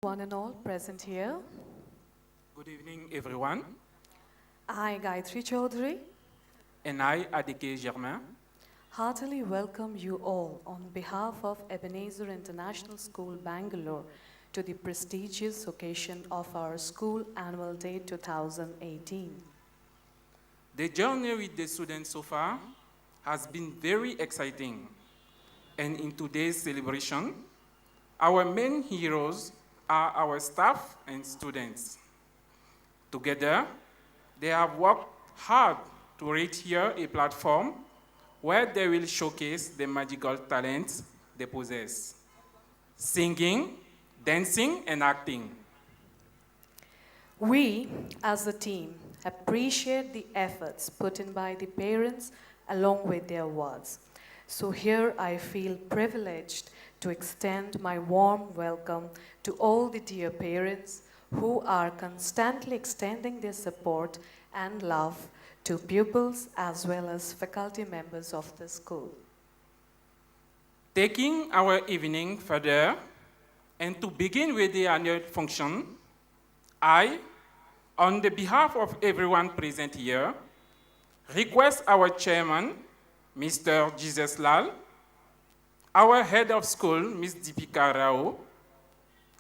One and all present here. Good evening, everyone. I, Gayatri Chaudhary, And I, Adike Germain, heartily welcome you all on behalf of Ebenezer International School, Bangalore, to the prestigious occasion of our School Annual Day 2018. the journey with the students so far has been very exciting. And in today's celebration, our main heroes are our staff and students. Together, they have worked hard to reach here a platform where they will showcase the magical talents they possess: singing, dancing, and acting. We, as a team, appreciate the efforts put in by the parents along with their words. So here I feel privileged to extend my warm welcome to all the dear parents who are constantly extending their support and love to pupils as well as faculty members of the school. Taking our evening further, and to begin with the annual function, I, on the behalf of everyone present here, request our chairman, Mr. Jesus Lal, our head of school, Ms. Deepika Rao,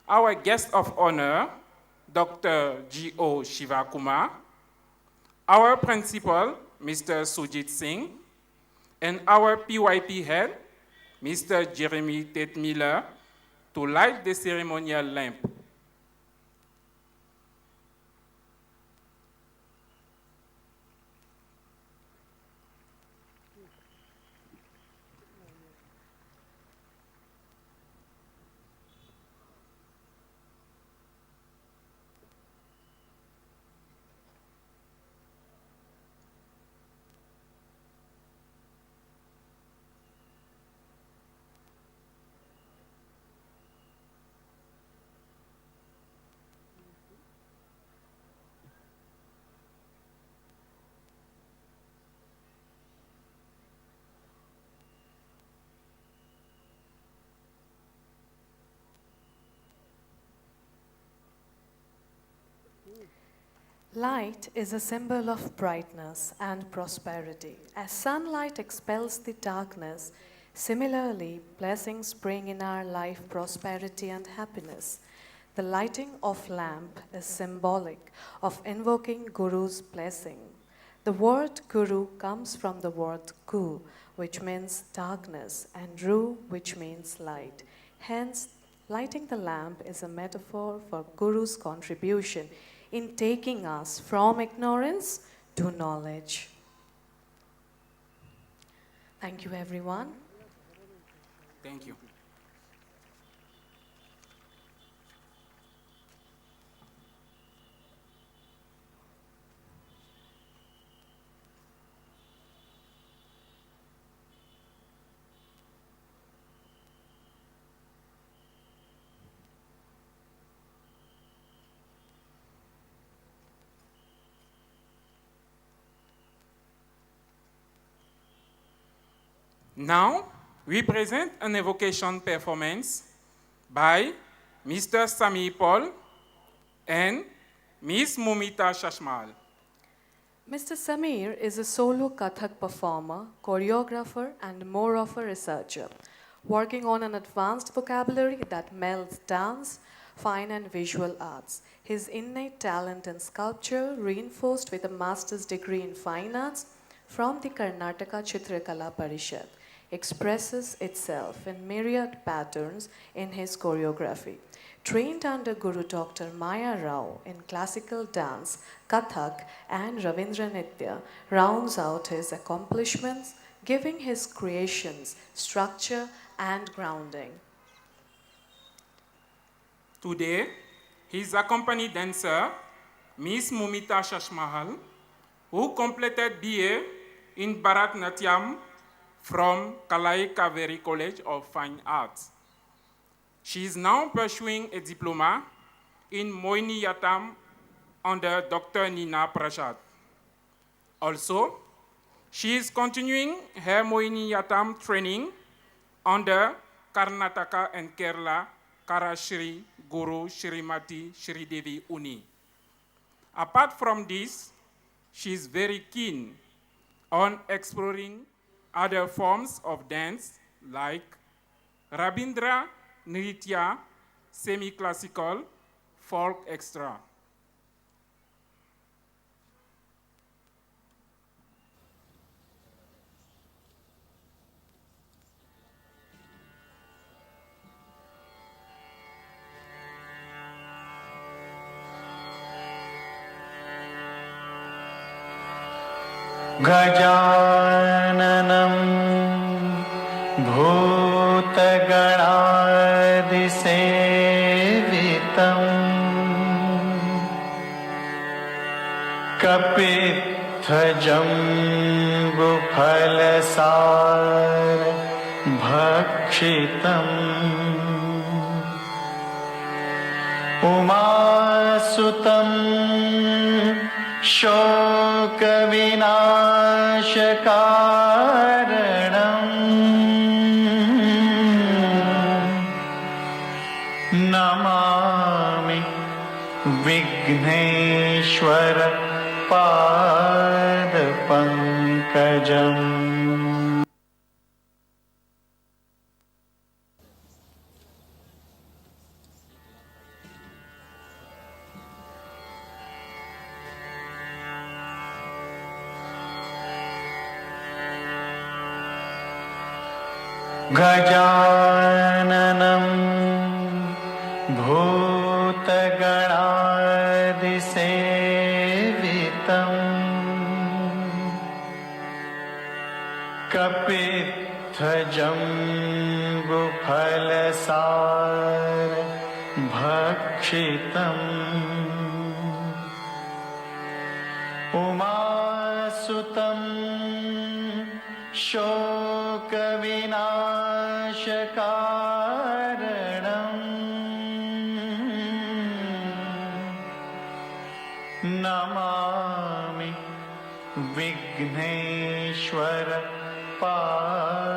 our guest of honor, Dr. G.O. Shivakumar, our principal, Mr. Sujit Singh, and our PYP head, Mr. Jeremy Tate Miller, to light the ceremonial lamp. Light is a symbol of brightness and prosperity. As sunlight expels the darkness, similarly, blessings bring in our life prosperity and happiness. The lighting of lamp is symbolic of invoking Guru's blessing. The word Guru comes from the word Gu, which means darkness, and Ru, which means light. Hence, lighting the lamp is a metaphor for Guru's contribution in taking us from ignorance to knowledge. Thank you, everyone. Thank you. Now, we present an evocation performance by Mr. Sami Paul and Ms. Mumita Shashmal. Mr. Samir is a solo Kathak performer, choreographer, and more of a researcher, working on an advanced vocabulary that melds dance, fine and visual arts. His innate talent in sculpture, reinforced with a master's degree in fine arts from the Karnataka Chitrakala Parishad, expresses itself in myriad patterns in his choreography. Trained under Guru Dr. Maya Rao in classical dance, Kathak, and Ravindra Nitya, rounds out his accomplishments, giving his creations structure and grounding. Today, his accompanied dancer, Ms. Mumita Shashmahal, who completed BA in Bharatnatyam from Kalai Kaveri College of Fine Arts. She is now pursuing a diploma in Mohiniyattam under Dr. Nina Prasad. Also, she is continuing her Mohiniyattam training under Karnataka and Kerala Karashri Guru Shrimati Shridevi Uni. Apart from this, she is very keen on exploring other forms of dance like Rabindra Nritya, semi-classical, folk extra. गजाननं भूतगणादिसेवितं कपित्थजम्बुफलसार भक्षितम् उमासुतं शोकविनाशकारणम् Namami Vighneshwar पादपङ्कजम्। गजाननं भूतगणादिसेवितं कपित्थजम्बुफलसार भक्षितम् उमासुतं शोकविनाशकारणम् Namami Vighneshwar पादपङ्कजम्।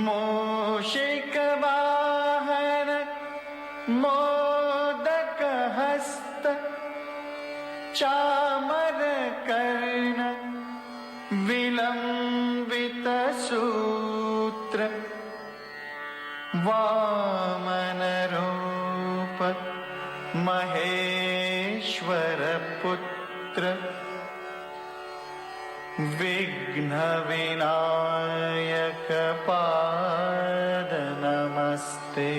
मूषिकवाहन मोदकहस्त चामरकर्ण विलम्बितसूत्र वामनरूप महेश्वरपुत्र विघ्नविनायक पाद नमस्ते।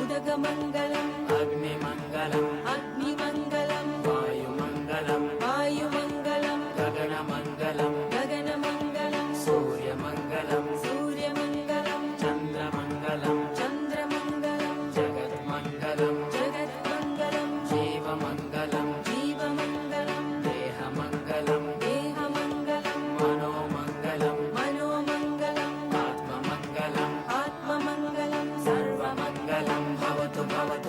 उदकमङ्गलम् अग्निमङ्गलम् वायुमङ्गलम् गगनमङ्गलम् सूर्यमङ्गलम् चन्द्रमङ्गलम् जगत्मङ्गलम् जीवमङ्गलम् देहमङ्गलम् मनोमङ्गलम् आत्ममङ्गलम् सर्वमङ्गलं भवतु भवतु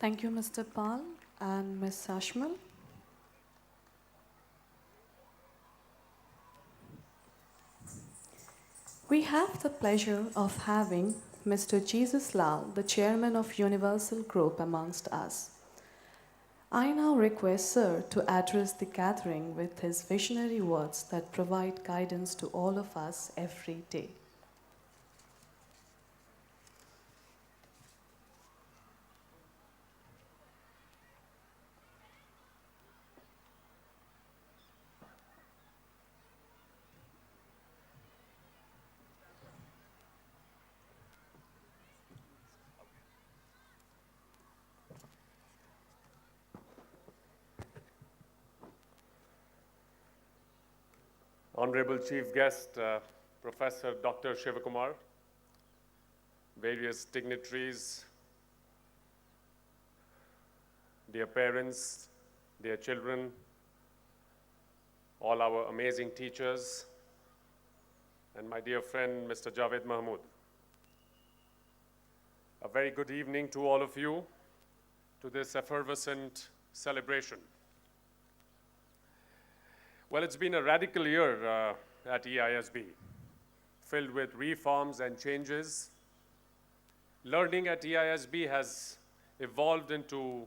Thank you, Mr. Pal and Ms. Ashmal. We have the pleasure of having Mr. Jesus Lal, the chairman of Universal Group, amongst us. I now request Sir to address the gathering with his visionary words that provide guidance to all of us every day. Honorable Chief Guest, Professor Dr. Shivakumar, various dignitaries, dear parents, dear children, all our amazing teachers, and my dear friend, Mr. Javed Mahmood. A very good evening to all of you to this effervescent celebration. Well, it's been a radical year at EISB, filled with reforms and changes. Learning at EISB has evolved into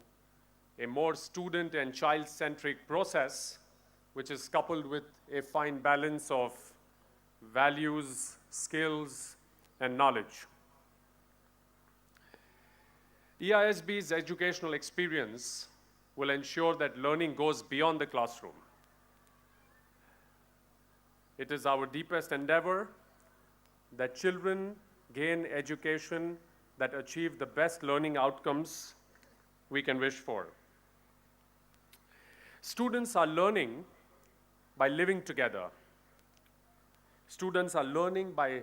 a more student and child-centric process, which is coupled with a fine balance of values, skills, and knowledge. EISB's educational experience will ensure that learning goes beyond the classroom. It is our deepest endeavor that children gain education that achieve the best learning outcomes we can wish for. Students are learning by living together. Students are learning by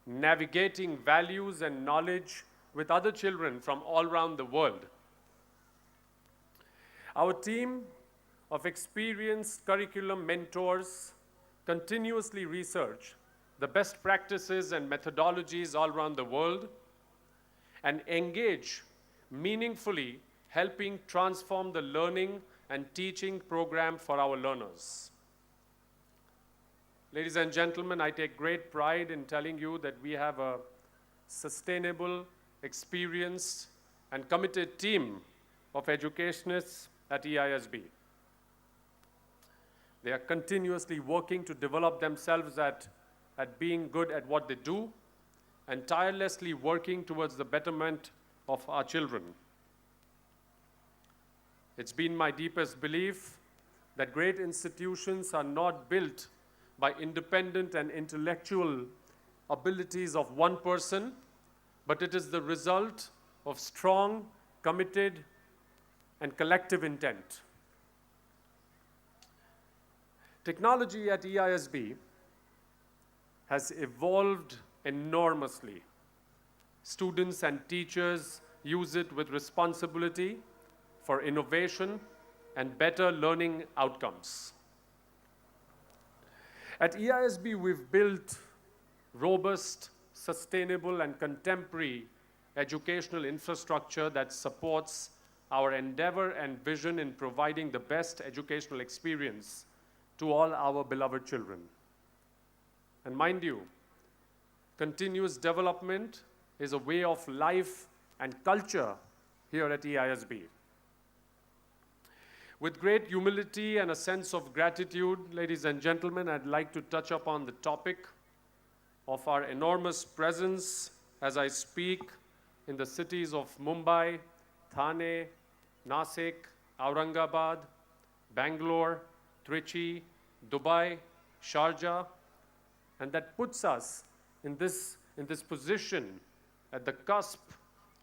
navigating values and knowledge with other children from all around the world. Our team of experienced curriculum mentors continuously research the best practices and methodologies all around the world and engage meaningfully, helping transform the learning and teaching program for our learners. Ladies and gentlemen, I take great pride in telling you that we have a sustainable, experienced, and committed team of educationists at EISB. They are continuously working to develop themselves at being good at what they do and tirelessly working towards the betterment of our children. It's been my deepest belief that great institutions are not built by independent and intellectual abilities of one person, but it is the result of strong, committed, and collective intent. Technology at EISB has evolved enormously. Students and teachers use it with responsibility for innovation and better learning outcomes. At EISB, we've built robust, sustainable, and contemporary educational infrastructure that supports our endeavor and vision in providing the best educational experience to all our beloved children. And mind you, continuous development is a way of life and culture here at EISB. With great humility and a sense of gratitude, ladies and gentlemen, I'd like to touch upon the topic of our enormous presence as I speak in the cities of Mumbai, Thane, Nasik, Aurangabad, Bangalore, Trichy, Dubai, Sharjah, and that puts us in this position at the cusp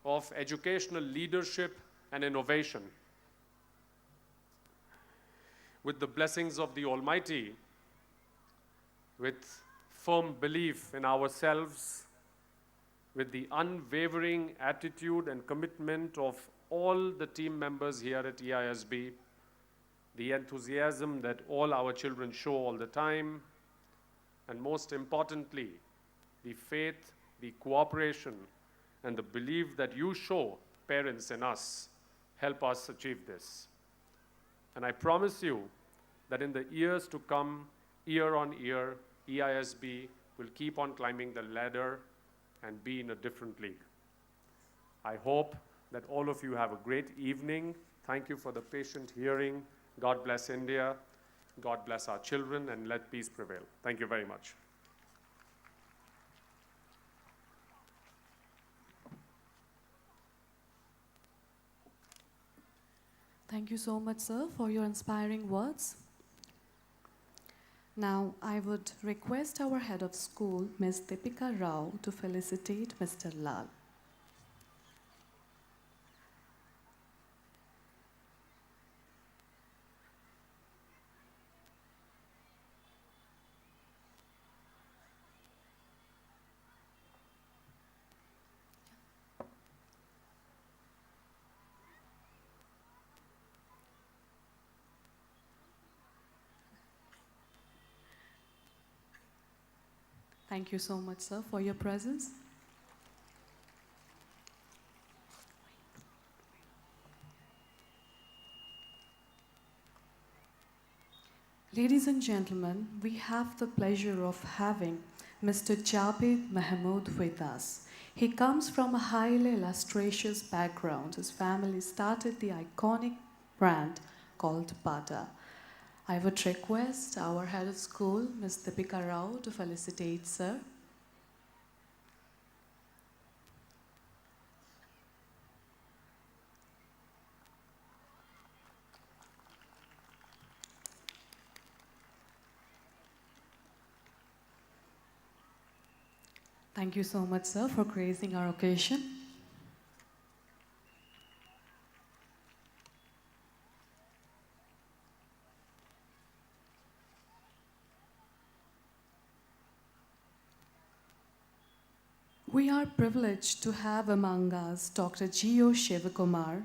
of educational leadership and innovation. With the blessings of the Almighty, with firm belief in ourselves, with the unwavering attitude and commitment of all the team members here at EISB, the enthusiasm that all our children show all the time, and most importantly, the faith, the cooperation, and the belief that you show, parents, in us, help us achieve this. And I promise you that in the years to come, year on year, EISB will keep on climbing the ladder and be in a different league. I hope that all of you have a great evening. Thank you for the patient hearing. God bless India. God bless our children, and let peace prevail. Thank you very much. Thank you so much, sir, for your inspiring words. Now, I would request our head of school, Ms. Deepika Rao, to felicitate Mr. Lal. Thank you so much, sir, for your presence. Ladies and gentlemen, we have the pleasure of having Mr. Jabed Mahmood with us. He comes from a highly illustrious background. His family started the iconic brand called Bata. I would request our head of school, Ms. Deepika Rao, to felicitate sir. Thank you so much, sir, for gracing our occasion. We are privileged to have among us Dr. G.O. Shivakumar.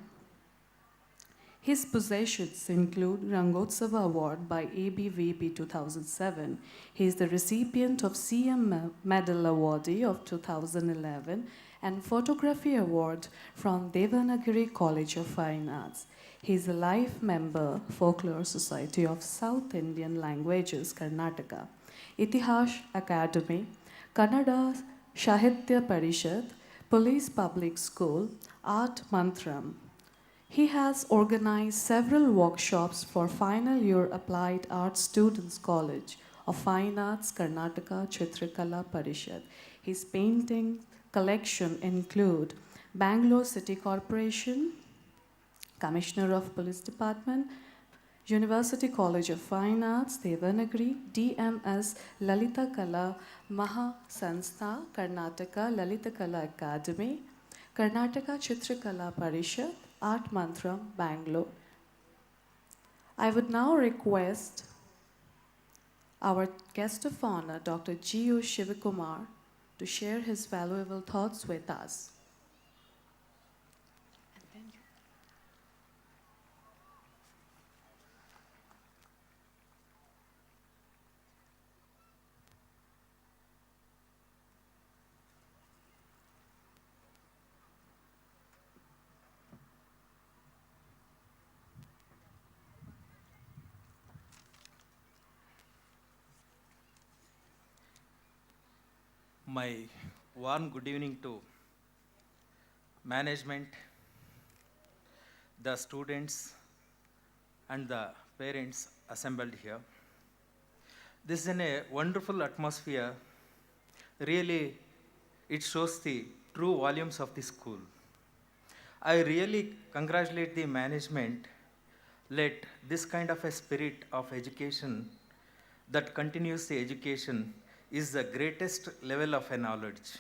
His possessions include Rangotsava Award by ABVP 2007. He is the recipient of CM Medal Awardee of 2011 and Photography Award from Devanagari College of Fine Arts. He is a life member, Folklore Society of South Indian Languages, Karnataka, Itihash Academy, Kannada Sahitya Parishad, Police Public School, Art Mantram. He has organized several workshops for final year Applied Arts Students College of Fine Arts, Karnataka, Chitrakala Parishad. His painting collection include Bangalore City Corporation, Commissioner of Police Department, University College of Fine Arts, Devanagari, DMS Lalita Kala Maha Sanstha, Karnataka Lalita Kala Academy, Karnataka Chitrakala Parishad, Art Mantram, Bangalore. I would now request our guest of honor, Dr. G.O. Shivakumar, to share his valuable thoughts with us. My warm good evening to management, the students, and the parents assembled here. This is in a wonderful atmosphere. Really, it shows the true volumes of the school. I really congratulate the management. Let this kind of a spirit of education that continues the education is the greatest level of a knowledge.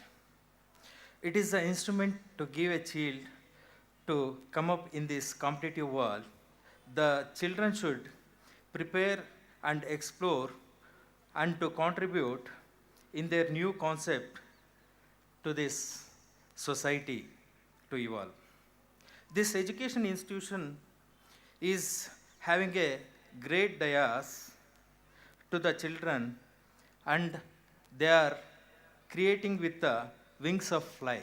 It is the instrument to give a child to come up in this competitive world. The children should prepare and explore and to contribute in their new concept to this society to evolve. This education institution is having a great dayas to the children, and they are creating with the wings of fly.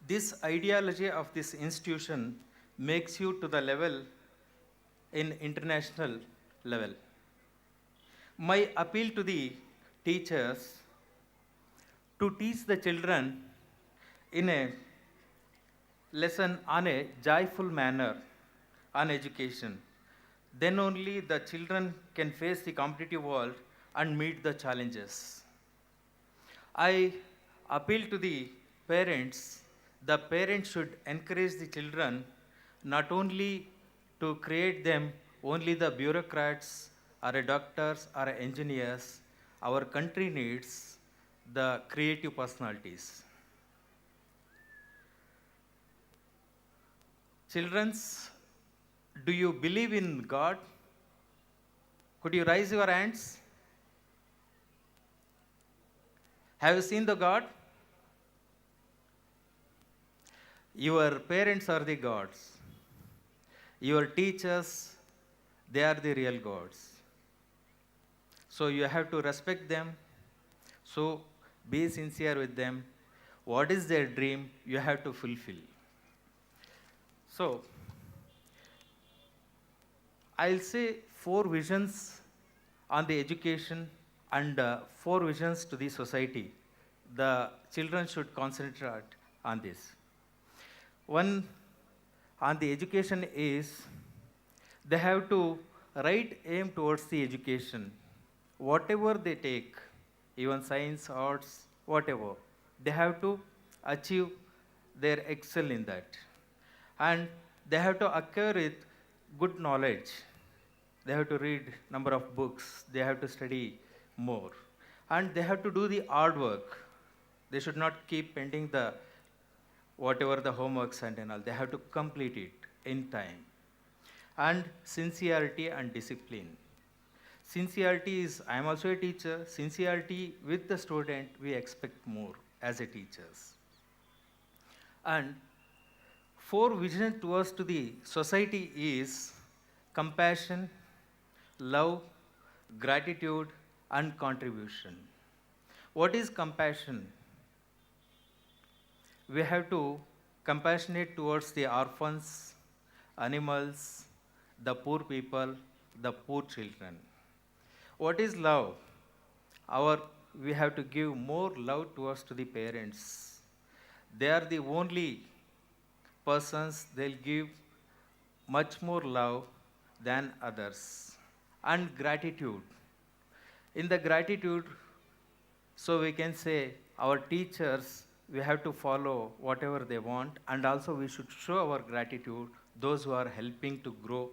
This ideology of this institution makes you to the level in international level. My appeal to the teachers to teach the children in a lesson on a joyful manner on education. Then only the children can face the competitive world and meet the challenges. I appeal to the parents. The parents should encourage the children not only to create them only the bureaucrats or a doctors or a engineers. Our country needs the creative personalities. Childrens, do you believe in God? Could you raise your hands? Have you seen the God? Your parents are the gods. Your teachers, they are the real gods. So you have to respect them. So be sincere with them. What is their dream, you have to fulfill. So I'll say 4 visions on the education and 4 visions to the society. The children should concentrate on this. One on the education is they have to right aim towards the education. Whatever they take, even science, arts, whatever, they have to achieve their excel in that. And they have to acquire it good knowledge. They have to read number of books. They have to study more. And they have to do the hard work. They should not keep pending the whatever the homeworks and all. They have to complete it in time. And sincerity and discipline. Sincerity is, I am also a teacher. Sincerity with the student, we expect more as a teachers. And 4 vision towards to the society is compassion, love, gratitude, and contribution. What is compassion? We have to compassionate towards the orphans, animals, the poor people, the poor children. What is love? We have to give more love towards to the parents. They are the only persons, they'll give much more love than others. And gratitude. In the gratitude, so we can say our teachers, we have to follow whatever they want, and also we should show our gratitude those who are helping to grow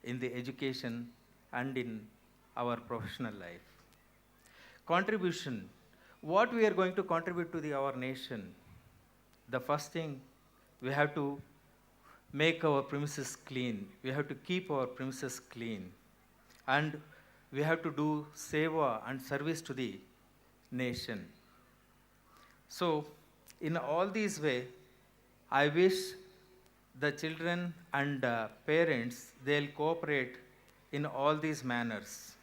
in the education and in our professional life. Contribution. What we are going to contribute to our nation? The first thing, we have to make our premises clean. We have to keep our premises clean. And we have to do seva and service to the nation. So, in all these way, I wish the children and parents, they'll cooperate in all these manners.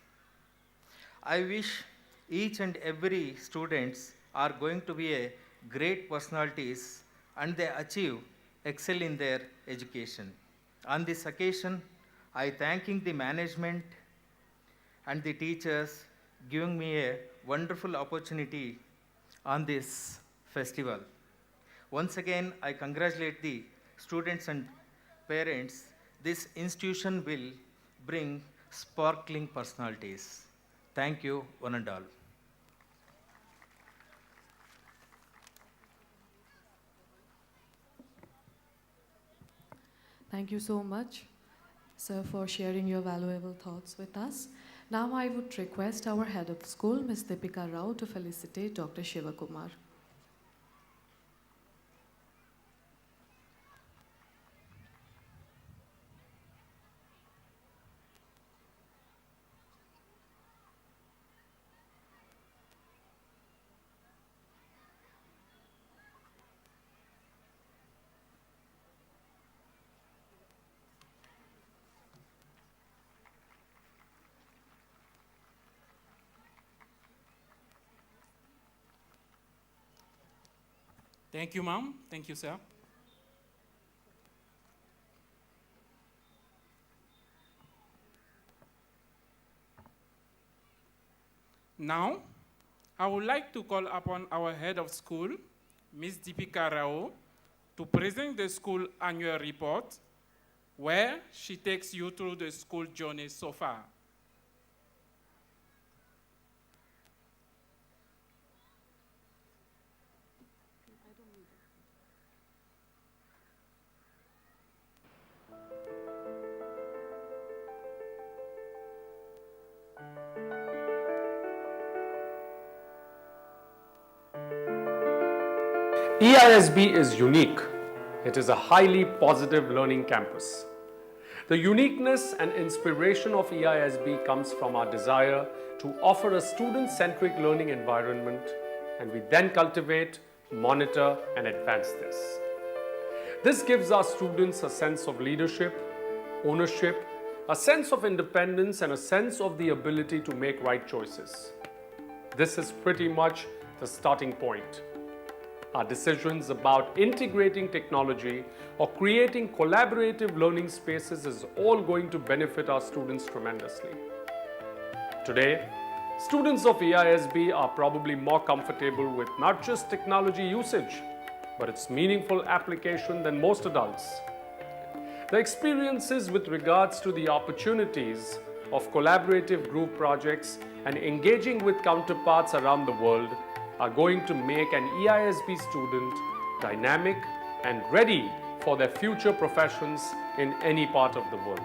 I wish each and every students are going to be a great personalities and they achieve excel in their education. On this occasion, I thanking the management and the teachers giving me a wonderful opportunity on this festival. Once again, I congratulate the students and parents. This institution will bring sparkling personalities. Thank you, one and all. Thank you so much, sir, for sharing your valuable thoughts with us. Now I would request our head of school, Ms. Deepika Rao, to felicitate Dr. Shivakumar. Thank you, ma'am. Thank you, sir. Now, I would like to call upon our head of school, Ms. Deepika Rao, to present the school annual report, where she takes you through the school journey so far. EISB is unique. It is a highly positive learning campus. The uniqueness and inspiration of EISB comes from our desire to offer a student-centric learning environment, and we then cultivate, monitor, and advance this. This gives our students a sense of leadership, ownership, a sense of independence, and a sense of the ability to make right choices. This is pretty much the starting point. Our decisions about integrating technology or creating collaborative learning spaces is all going to benefit our students tremendously. Today, students of EISB are probably more comfortable with not just technology usage, but its meaningful application than most adults. The experiences with regards to the opportunities of collaborative group projects and engaging with counterparts around the world are going to make an EISB student dynamic and ready for their future professions in any part of the world.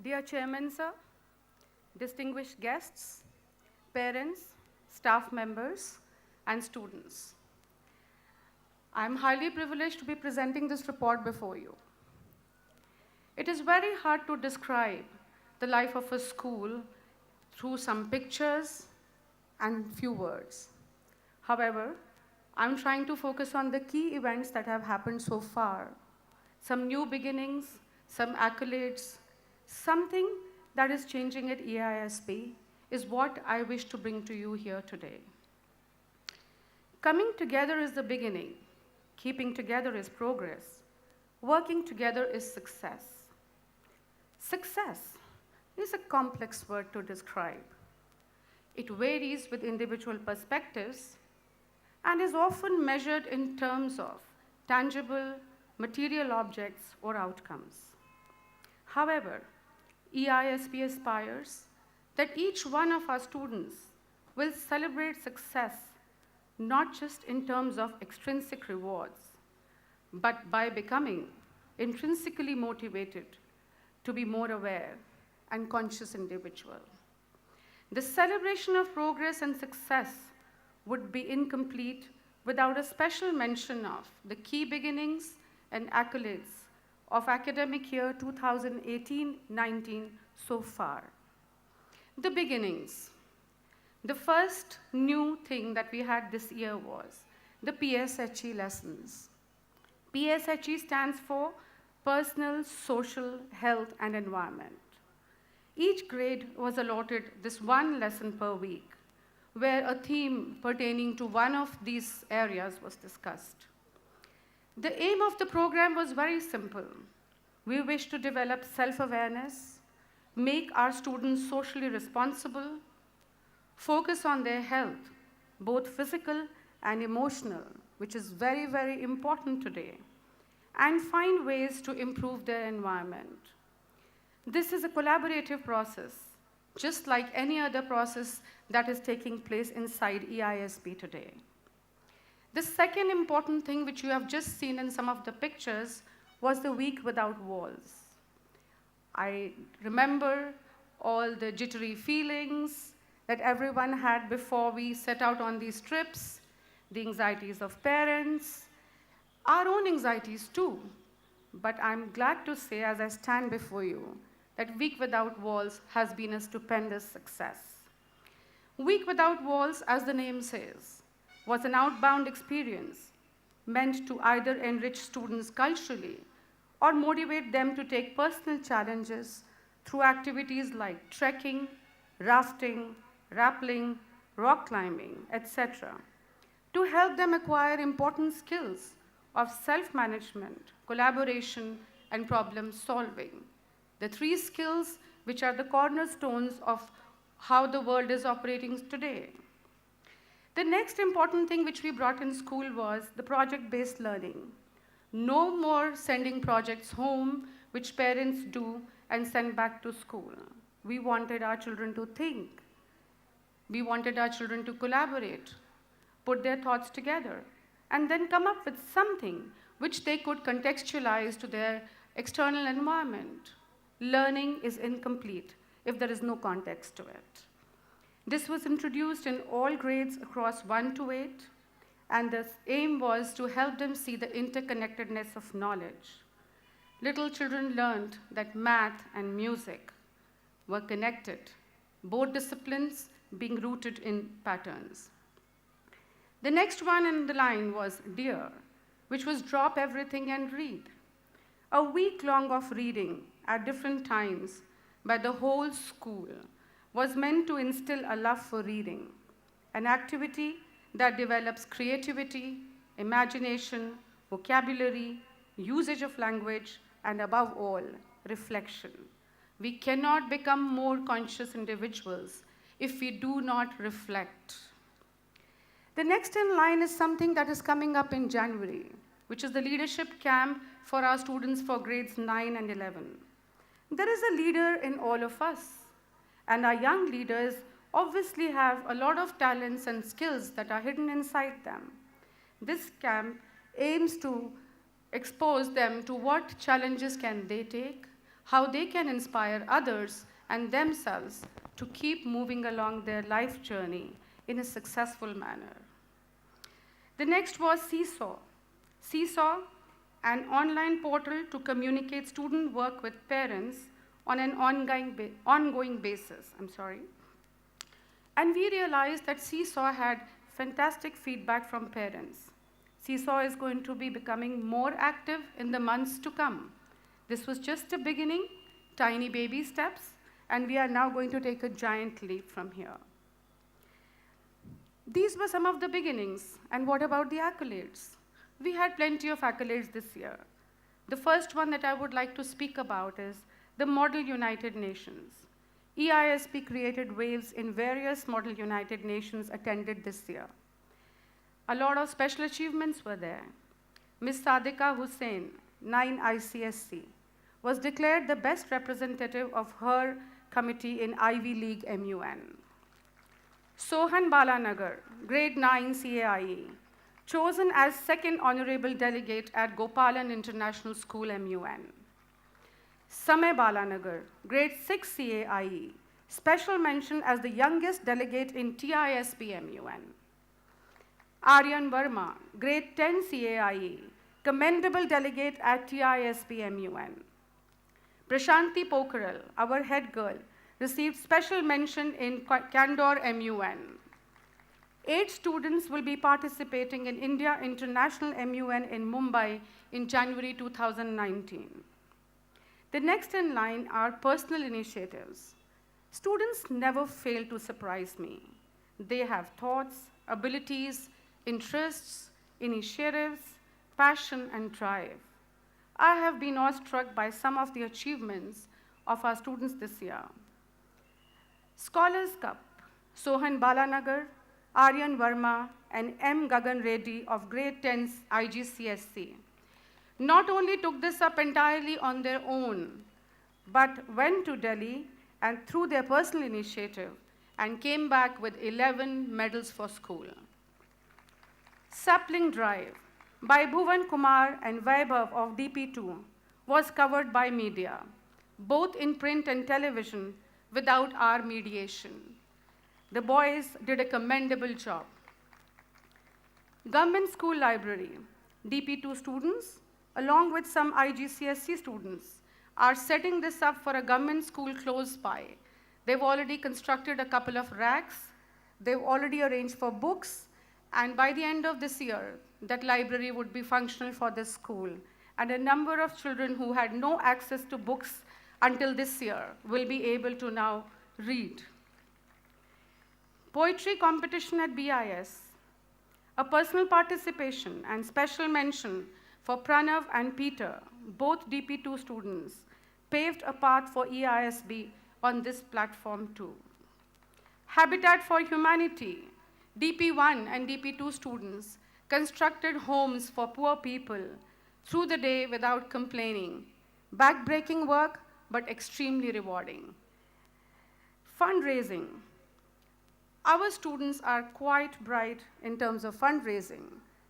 Dear Chairman, sir, distinguished guests, parents, staff members, and students, I'm highly privileged to be presenting this report before you. It is very hard to describe the life of a school through some pictures and few words. However, I'm trying to focus on the key events that have happened so far, some new beginnings, some accolades, something that is changing at EISP is what I wish to bring to you here today. Coming together is the beginning. Keeping together is progress. Working together is success. Success is a complex word to describe. It varies with individual perspectives and is often measured in terms of tangible, material objects or outcomes. However, EISP aspires that each one of our students will celebrate success not just in terms of extrinsic rewards, but by becoming intrinsically motivated to be more aware and conscious individual. The celebration of progress and success would be incomplete without a special mention of the key beginnings and accolades of academic year 2018-19 so far. The beginnings. The first new thing that we had this year was the PSHE lessons. PSHE stands for Personal, Social, Health, and Environment. Each grade was allotted this one lesson per week, where a theme pertaining to one of these areas was discussed. The aim of the program was very simple. We wish to develop self-awareness, make our students socially responsible, focus on their health, both physical and emotional, which is very, very important today, and find ways to improve their environment. This is a collaborative process, just like any other process that is taking place inside EISP today. The second important thing which you have just seen in some of the pictures was the week without walls. I remember all the jittery feelings that everyone had before we set out on these trips, the anxieties of parents, our own anxieties too. But I'm glad to say, as I stand before you, that Week Without Walls has been a stupendous success. Week Without Walls, as the name says, was an outbound experience meant to either enrich students culturally or motivate them to take personal challenges through activities like trekking, rafting, rappelling, rock climbing, etc., to help them acquire important skills of self-management, collaboration, and problem solving. The three skills which are the cornerstones of how the world is operating today. The next important thing which we brought in school was the project-based learning. No more sending projects home, which parents do and send back to school. We wanted our children to think. We wanted our children to collaborate, put their thoughts together, and then come up with something which they could contextualize to their external environment. Learning is incomplete if there is no context to it. This was introduced in all grades across 1 to 8, and the aim was to help them see the interconnectedness of knowledge. Little children learned that math and music were connected, both disciplines being rooted in patterns. The next one in the line was DEAR, which was drop everything and read. A week long of reading at different times by the whole school was meant to instill a love for reading, an activity that develops creativity, imagination, vocabulary, usage of language, and above all, reflection. We cannot become more conscious individuals if we do not reflect. The next in line is something that is coming up in January, which is the leadership camp for our students for grades 9 and 11. There is a leader in all of us, and our young leaders obviously have a lot of talents and skills that are hidden inside them. This camp aims to expose them to what challenges can they take, how they can inspire others and themselves to keep moving along their life journey in a successful manner. The next was Seesaw. Seesaw, an online portal to communicate student work with parents on an ongoing basis. And we realized that Seesaw had fantastic feedback from parents. Seesaw is going to be becoming more active in the months to come. This was just a beginning, tiny baby steps, and we are now going to take a giant leap from here. These were some of the beginnings, and what about the accolades? We had plenty of accolades this year. The first one that I would like to speak about is the Model United Nations. EISP created waves in various Model United Nations attended this year. A lot of special achievements were there. Ms. Sadika Hussain, 9 ICSC, was declared the best representative of her committee in Ivy League MUN. Sohan Balanagar, grade 9 CAIE, chosen as second honorable delegate at Gopalan International School MUN. Samay Balanagar, grade 6 CAIE, special mention as the youngest delegate in TISP MUN. Aryan Verma, grade 10 CAIE, commendable delegate at TISP MUN. Prashanti Pokharal, our head girl, received special mention in Candor MUN. 8 students will be participating in India International MUN in Mumbai in January 2019. The next in line are personal initiatives. Students never fail to surprise me. They have thoughts, abilities, interests, initiatives, passion, and drive. I have been awestruck by some of the achievements of our students this year. Scholars Cup, Sohan Balanagar, Aryan Verma, and M. Gagan Reddy of grade 10 IGCSC not only took this up entirely on their own, but went to Delhi and through their personal initiative and came back with 11 medals for school. Sapling Drive by Bhuvan Kumar and Vaibhav of DP2 was covered by media, both in print and television, without our mediation. The boys did a commendable job. Government School Library, DP2 students, along with some IGCSE students, are setting this up for a government school close by. They've already constructed a couple of racks. They've already arranged for books. And by the end of this year, that library would be functional for this school. And a number of children who had no access to books until this year will be able to now read. Poetry competition at BIS. A personal participation and special mention for Pranav and Peter, both DP2 students, paved a path for EISB on this platform too. Habitat for Humanity, DP1 and DP2 students constructed homes for poor people through the day without complaining. Backbreaking work, but extremely rewarding. Fundraising. Our students are quite bright in terms of fundraising.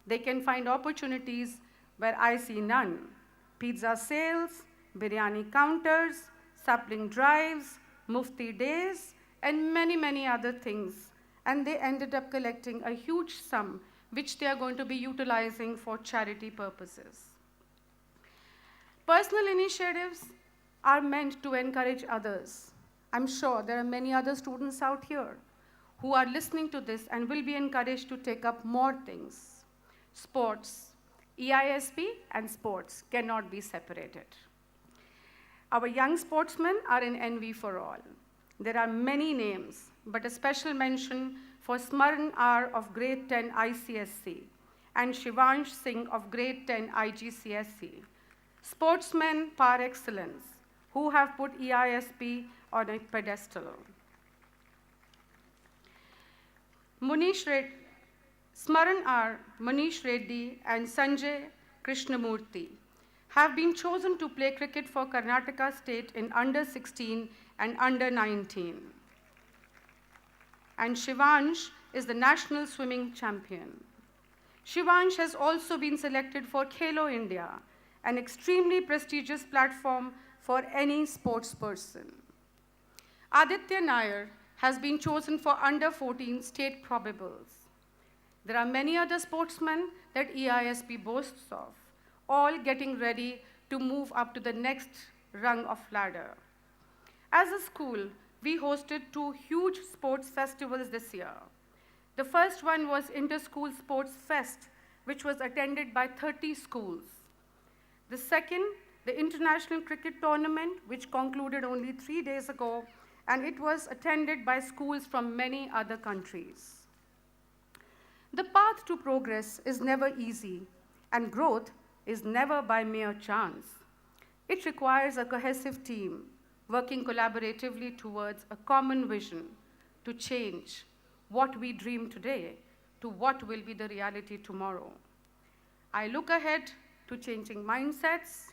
They can find opportunities where I see none. Pizza sales, biryani counters, sapling drives, mufti days, and many, many other things. And they ended up collecting a huge sum, which they are going to be utilizing for charity purposes. Personal initiatives are meant to encourage others. I'm sure there are many other students out here who are listening to this and will be encouraged to take up more things. Sports, EISP and sports cannot be separated. Our young sportsmen are in envy for all. There are many names, but a special mention for Smaran R of grade 10 ICSC and Shivansh Singh of grade 10 IGCSE. Sportsmen par excellence who have put EISP on a pedestal. Smaran R, Manish Reddy, and Sanjay Krishnamurthy have been chosen to play cricket for Karnataka State in under 16 and under 19. And Shivansh is the national swimming champion. Shivansh has also been selected for Khelo India, an extremely prestigious platform for any sports person. Aditya Nair has been chosen for under 14 state probables. There are many other sportsmen that EISP boasts of, all getting ready to move up to the next rung of ladder. As a school, we hosted 2 huge sports festivals this year. The first one was Inter-School Sports Fest, which was attended by 30 schools. The second, the International Cricket Tournament, which concluded only 3 days ago, and it was attended by schools from many other countries. The path to progress is never easy, and growth is never by mere chance. It requires a cohesive team working collaboratively towards a common vision to change what we dream today to what will be the reality tomorrow. I look ahead to changing mindsets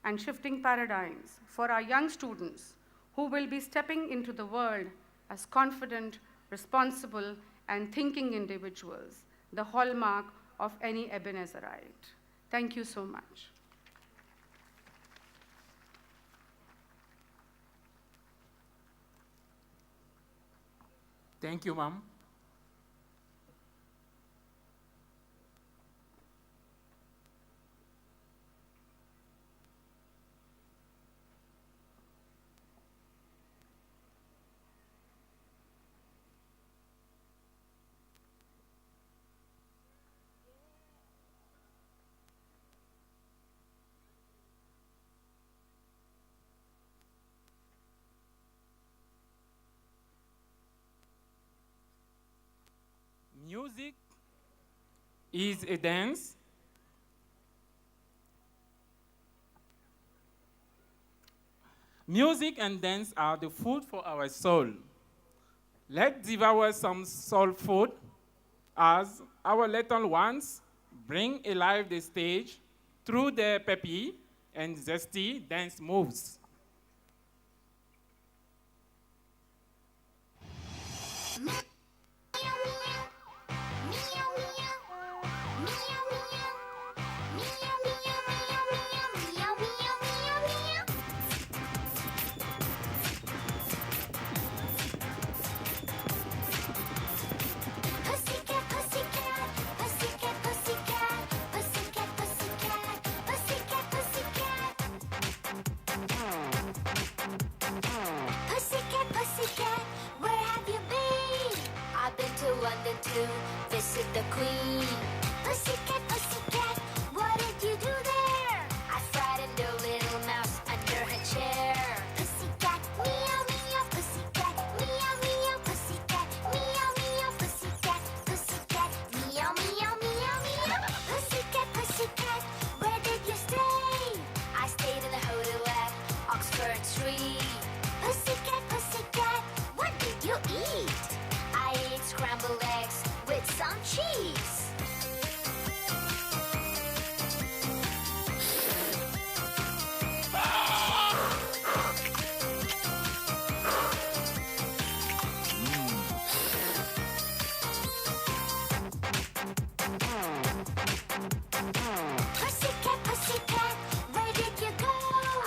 and shifting paradigms for our young students who will be stepping into the world as confident, responsible, and thinking individuals, the hallmark of any Ebenezerite. Thank you so much. Thank you, ma'am. Music is a dance. Music and dance are the food for our soul. Let's devour some soul food as our little ones bring alive the stage through their peppy and zesty dance moves. London to visit the Queen. Pussycat, pussycat, what did you do there? I frightened a little mouse under her chair. Pussycat, meow, meow, pussycat, meow, meow, pussycat, meow, meow, pussycat, pussycat, meow, meow, meow, meow. Pussycat, pussycat, where did you stay? I stayed in the hotel at Oxford Street. Pussycat, pussycat, what did you eat? I ate scrambled eggs with some cheese. Pussycat, pussycat, where did you go?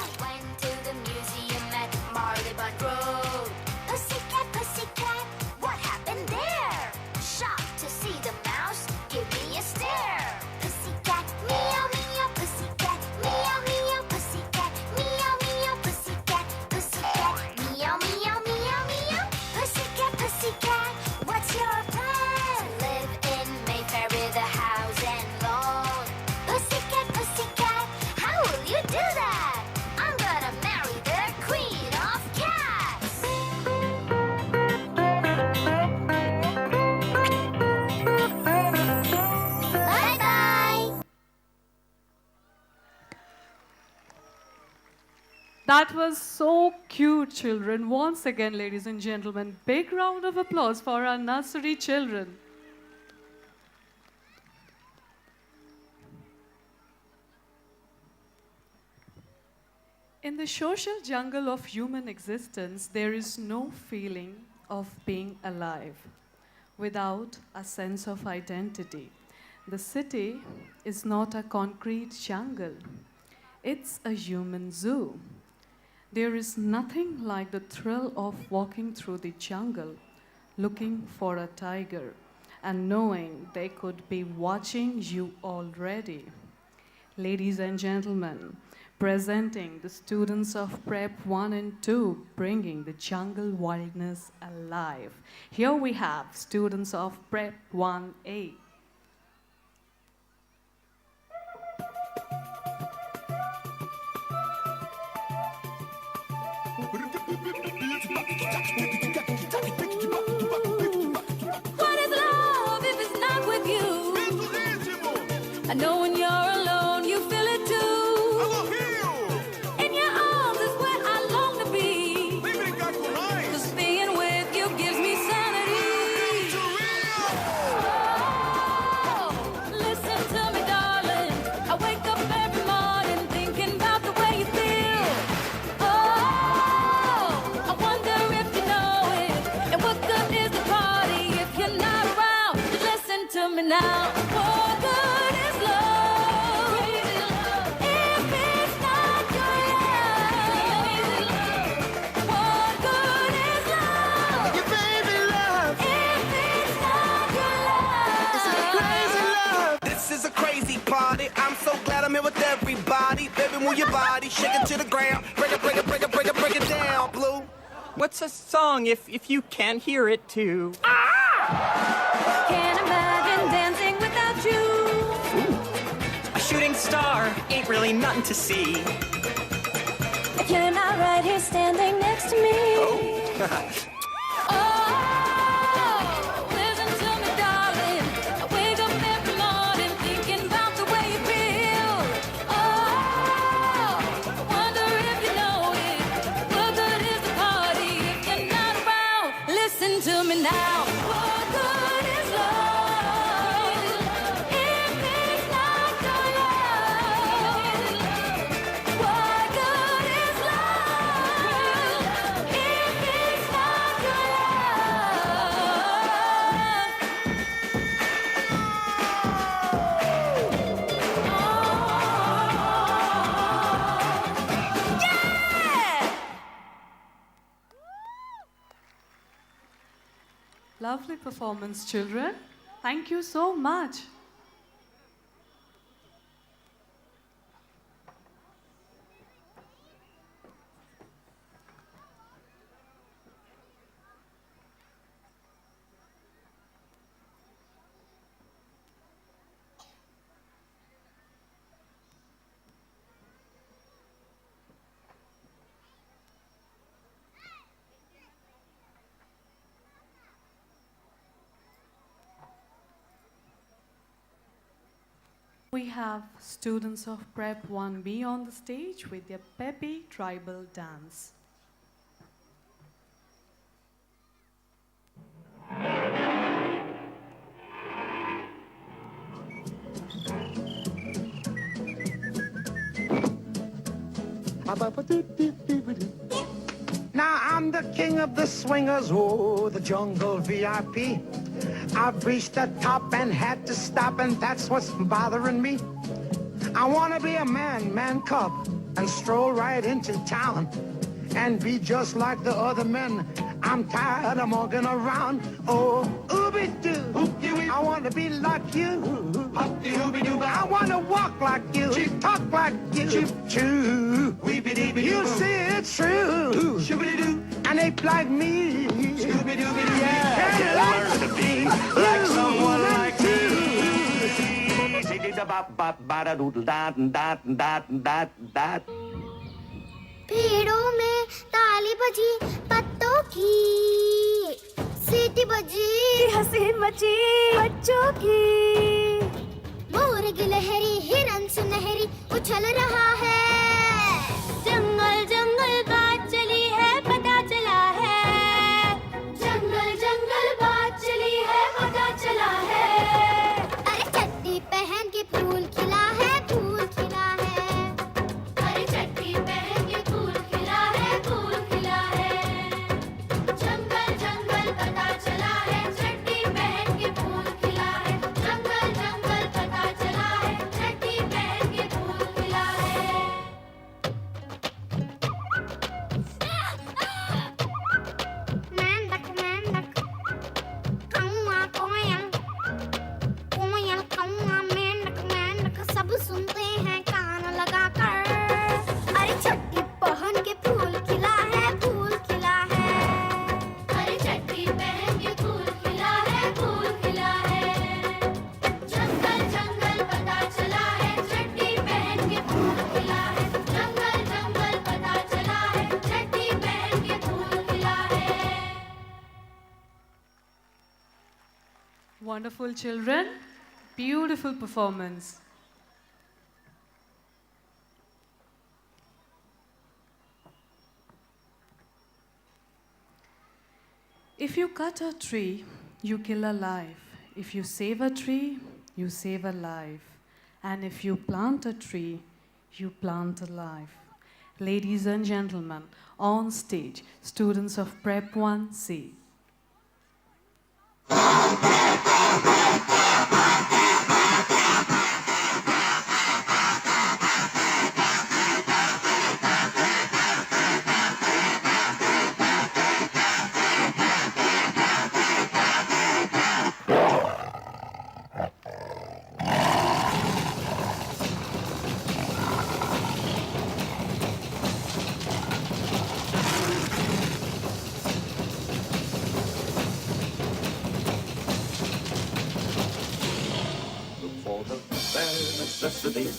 I went to the museum at Marylebone Road. Pussycat, pussycat, what happened there? Shocked to see the mouse give me a stare. Pussycat, meow, meow, pussycat, meow, meow, pussycat, meow, meow, pussycat, pussycat, meow, meow, meow, meow. Pussycat, pussycat, what's your plan? To live in Mayfair with a house and lawn. Pussycat, pussycat, how will you do that? I'm gonna marry the queen of cats. Bye-bye. That was so cute, children. Once again, ladies and gentlemen, big round of applause for our nursery children. In the social jungle of human existence, there is no feeling of being alive without a sense of identity. The city is not a concrete jungle, it's a human zoo. There is nothing like the thrill of walking through the jungle, looking for a tiger, and knowing they could be watching you already. Ladies and gentlemen, presenting the students of Prep 1 and 2, bringing the jungle wildness alive. Here we have students of Prep 1A. What is love if it's not with you? I know when you're alone, you feel it too. In your arms is where I long to be. 'Cause being with you gives me sanity. Oh, listen to me, darling. I wake up every morning thinking about the way you feel. Oh, I wonder if you know it. And what good is the party if you're not around? Listen to me now. What good is love if it's not your love? What good is love if it's not your love? This is a crazy party. I'm so glad I'm here with everybody. Baby, move your body, shake it to the ground. Break it, break it, break it, break it, break it down, Blue. What's a song if you can't hear it too? Can't imagine dancing without you. A shooting star ain't really nothing to see. If you're not right here standing next to me. Oh, listen to me, darling. I wake up every morning thinking about the way you feel. Oh, I wonder if you know it. What good is the party if you're not around? Listen to me now. What good is love if it's not your love? What good is love if it's not your love? Yeah! Lovely performance, children. Thank you so much. We have students of Prep 1B on the stage with their peppy tribal dance. Now I'm the king of the swingers, oh, the jungle VIP. I've reached the top and had to stop, and that's what's bothering me. I want to be a man cub, and stroll right into town and be just like the other men. I'm tired of walking around. Oh, ooby-doo, I want to be like you. I want to walk like you, talk like you. You see it's true, and ape like me. Yeah, learn to be like someone like me. पेड़ों में ताली बजी पत्तों की सीटी बजी हंसी मची बच्चों की मोर गिलहरी हिरन सुनहरी उछल रहा है जंगल जंगल बात चली है पता चला है जंगल जंगल बात चली है पता चला है अरे चड्डी पहन के फूल खिला है फूल खिला है अरे चड्डी पहन के फूल खिला है जंगल जंगल पता चला है चड्डी पहन के फूल खिला है जंगल जंगल पता चला है चड्डी पहन के फूल खिला है Wonderful children. Beautiful performance. If you cut a tree, you kill a life. If you save a tree, you save a life. And if you plant a tree, you plant a life. Ladies and gentlemen, on stage, students of Prep 1C.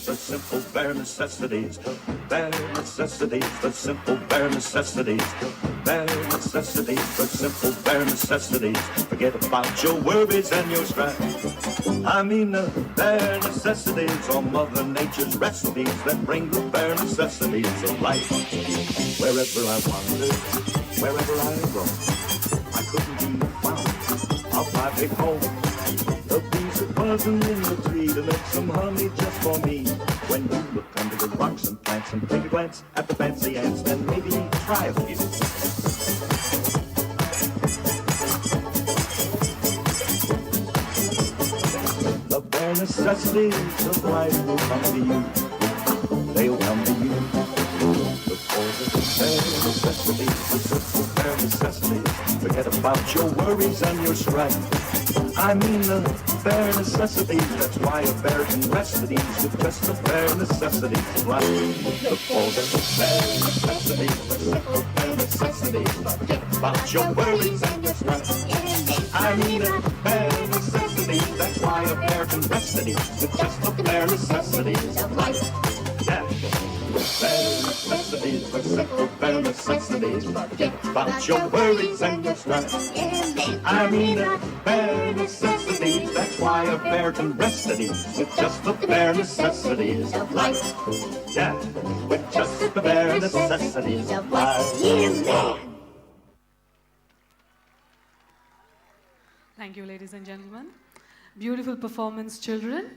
The simple bare necessities, the bare necessities, the simple bare necessities, the bare necessities, the simple bare necessities. Forget about your worries and your strife. I mean the bare necessities are Mother Nature's recipes that bring the bare necessities of life. Wherever I wander, wherever I roam, I couldn't be found off my big home. The bees are buzzing in the tree to make some honey just for me. When you look under the rocks and plants and take a glance at the fancy ants, then maybe try a few. The bare necessities of life will come to you. They'll come to you. Before the bare necessities, the simple bare necessities. Forget about your worries and your strife. I mean the bare necessities, that's why a bear can rest at ease with just the bare necessities of life. Before the bare necessities, the simple bare necessities, forget about your worries and your strife. I mean the bare necessities, that's why a bear can rest at ease with just the bare necessities of life. Yeah. Bare necessities, the simple bare necessities, forget about your worries and your strife. I mean the bare necessities, that's why a bear can rest at ease with just the bare necessities of life. Yeah, with just the bare necessities of life. Yeah. Thank you, ladies and gentlemen. Beautiful performance, children.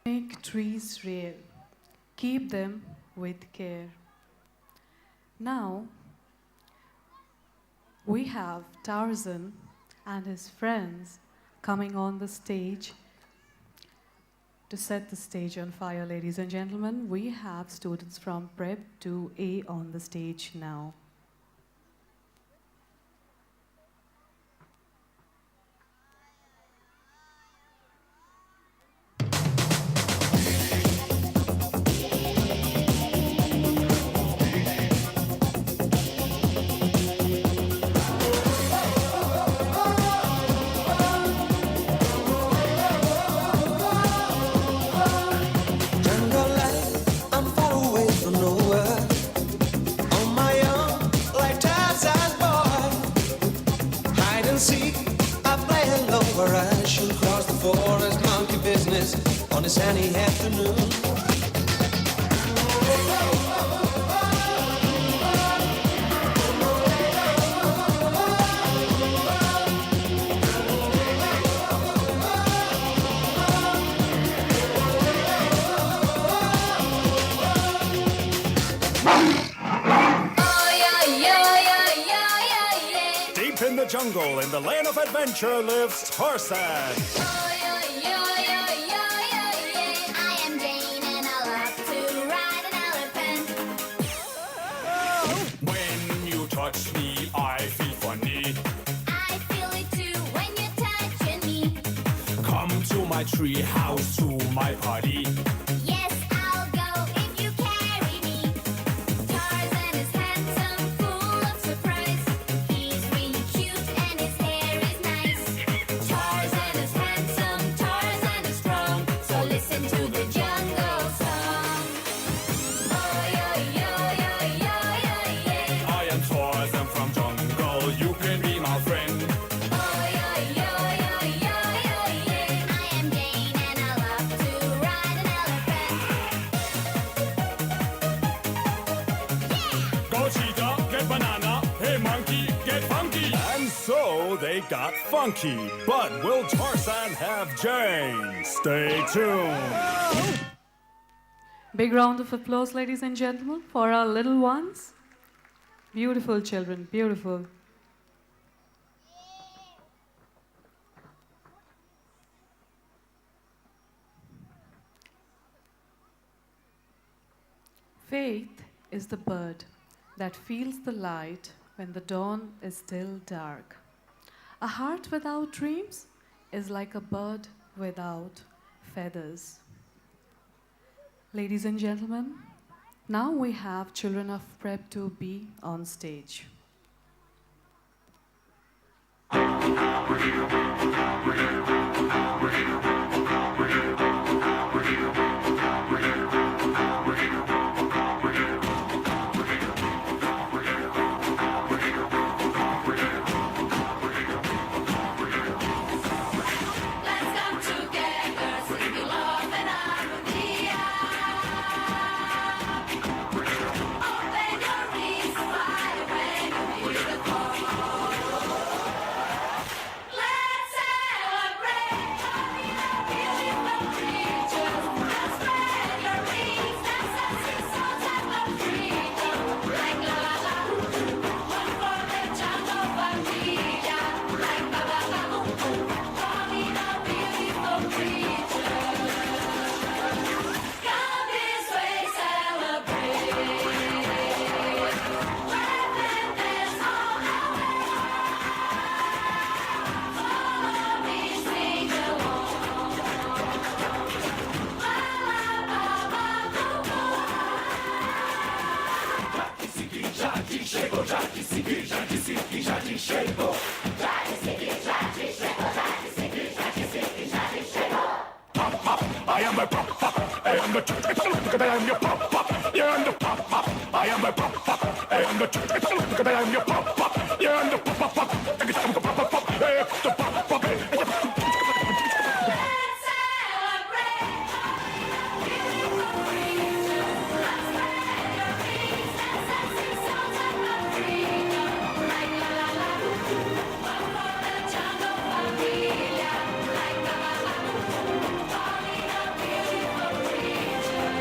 Make trees real. Keep them with care. Now, we have Tarzan and his friends coming on the stage to set the stage on fire, ladies and gentlemen. We have students from Prep 2A on the stage now. On a sunny afternoon. Deep in the jungle, in the lane of adventure, lives Tarzan. Touch me, I feel funny. I feel it too when you're touching me. Come to my tree house, to my party. Yes, I'll go if you carry me. Tarzan is handsome, full of surprise. He's really cute and his ain't got funky, but will Tarzan have Jane? Stay tuned. Big round of applause, ladies and gentlemen, for our little ones. Beautiful children, beautiful. Faith is the bird that feels the light when the dawn is still dark. A heart without dreams is like a bird without feathers. Ladies and gentlemen, now we have children of Prep 2B on stage. Let's come together, singing love and harmonia. Open your wings wide when you hear the call. Let's celebrate, having a beautiful creatures. Let's spread your wings, dance and sing songs of freedom. Like la la la, one for the jungle familia. Like ba ba ba boom boom, having a beautiful creature. Come this way, celebrate. Laugh and dance all the way. Follow me, sing along. La la ba ba boom boom. I am a pop pop. I am the I am your pop pop. You're on the pop pop. I am a pop pop. I am the I am your pop pop. You're on the pop pop pop. The pop pop. The pop pop. Let's celebrate. Beautiful creatures. Let's spread your wings, dance and sing songs of freedom. Like la la la, one for the jungle familia. Like la la la, calling a beautiful creature.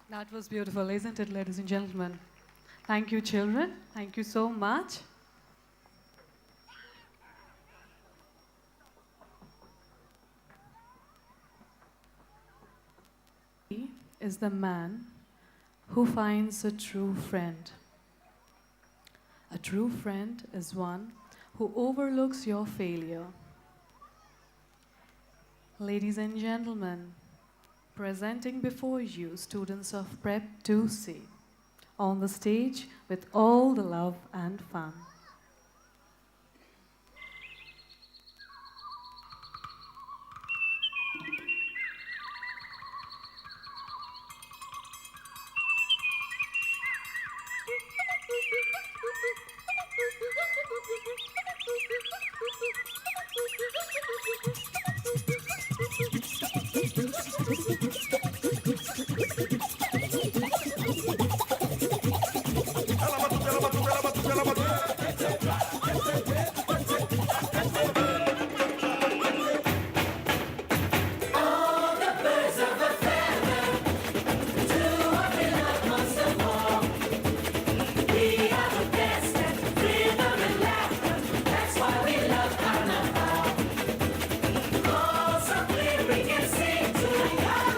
That was beautiful, isn't it, ladies and gentlemen? Thank you, children. Thank you so much. He is the man who finds a true friend. A true friend is one who overlooks your failure. Ladies and gentlemen, presenting before you students of Prep 2C on the stage with all the love and fun. All the birds of a feather do what we love most of all. We are the best at rhythm and laughter. That's why we love Carnival. Oh, so clear we can sing to the young.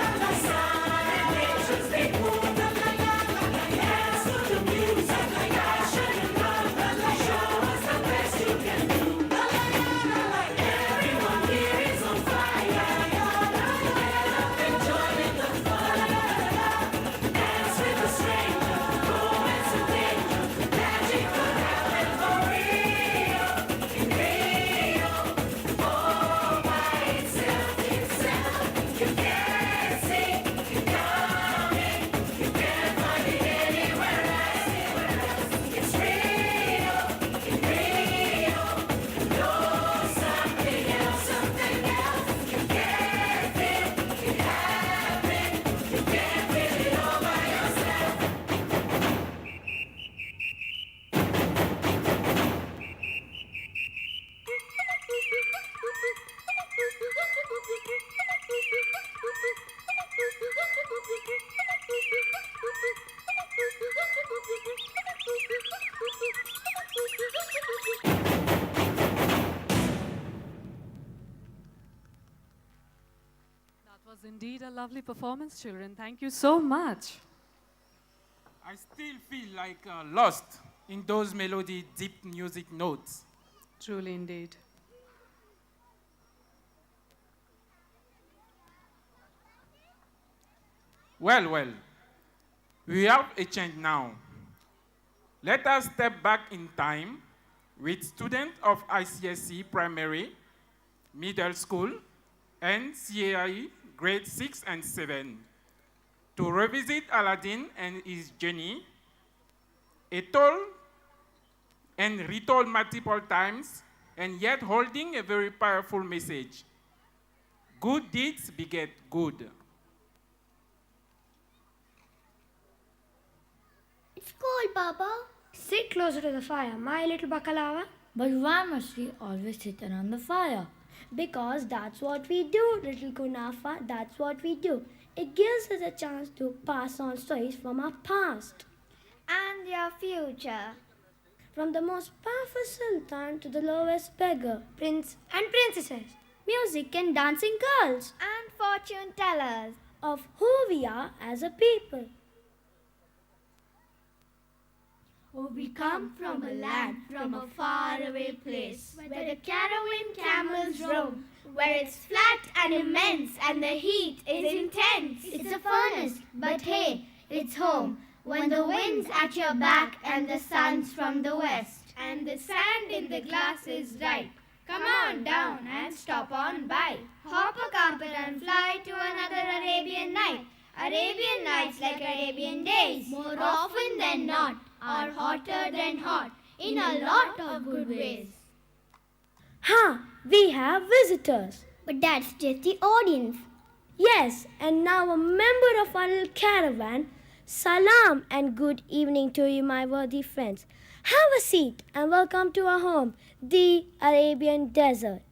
was indeed a lovely performance, children. Thank you so much. I still feel like lost in those melody, deep music notes. Truly indeed. Well, we have a change now. Let us step back in time with students of ICSE primary, middle school, and CAI grade 6 and 7 to revisit Aladdin and his journey, told and retold multiple times, and yet holding a very powerful message. Good deeds beget good. It's cold, Papa. Sit closer to the fire, my little bakalava. But why must we always sit around the fire? Because that's what we do, little Kunafa. That's what we do. It gives us a chance to pass on stories from our past And your future. from the most powerful sultan to the lowest beggar, prince and princesses, music and dancing girls, And fortune tellers. of who we are as a people. Oh, we come from a land, from a faraway place, where the caravan camels roam, where it's flat and immense and the heat is intense. It's a furnace, but hey, it's home. When the wind's at your back and the sun's from the west, and the sand in the glass is right. Come on down and stop on by. Hop a carpet and fly to another Arabian night. Arabian nights like Arabian days, more often than not, are hotter than hot in a lot of good ways. We have visitors. But that's just the audience. Yes, and now a member of our little caravan. Salam and good evening to you, my worthy friends. Have a seat and welcome to our home, the Arabian Desert.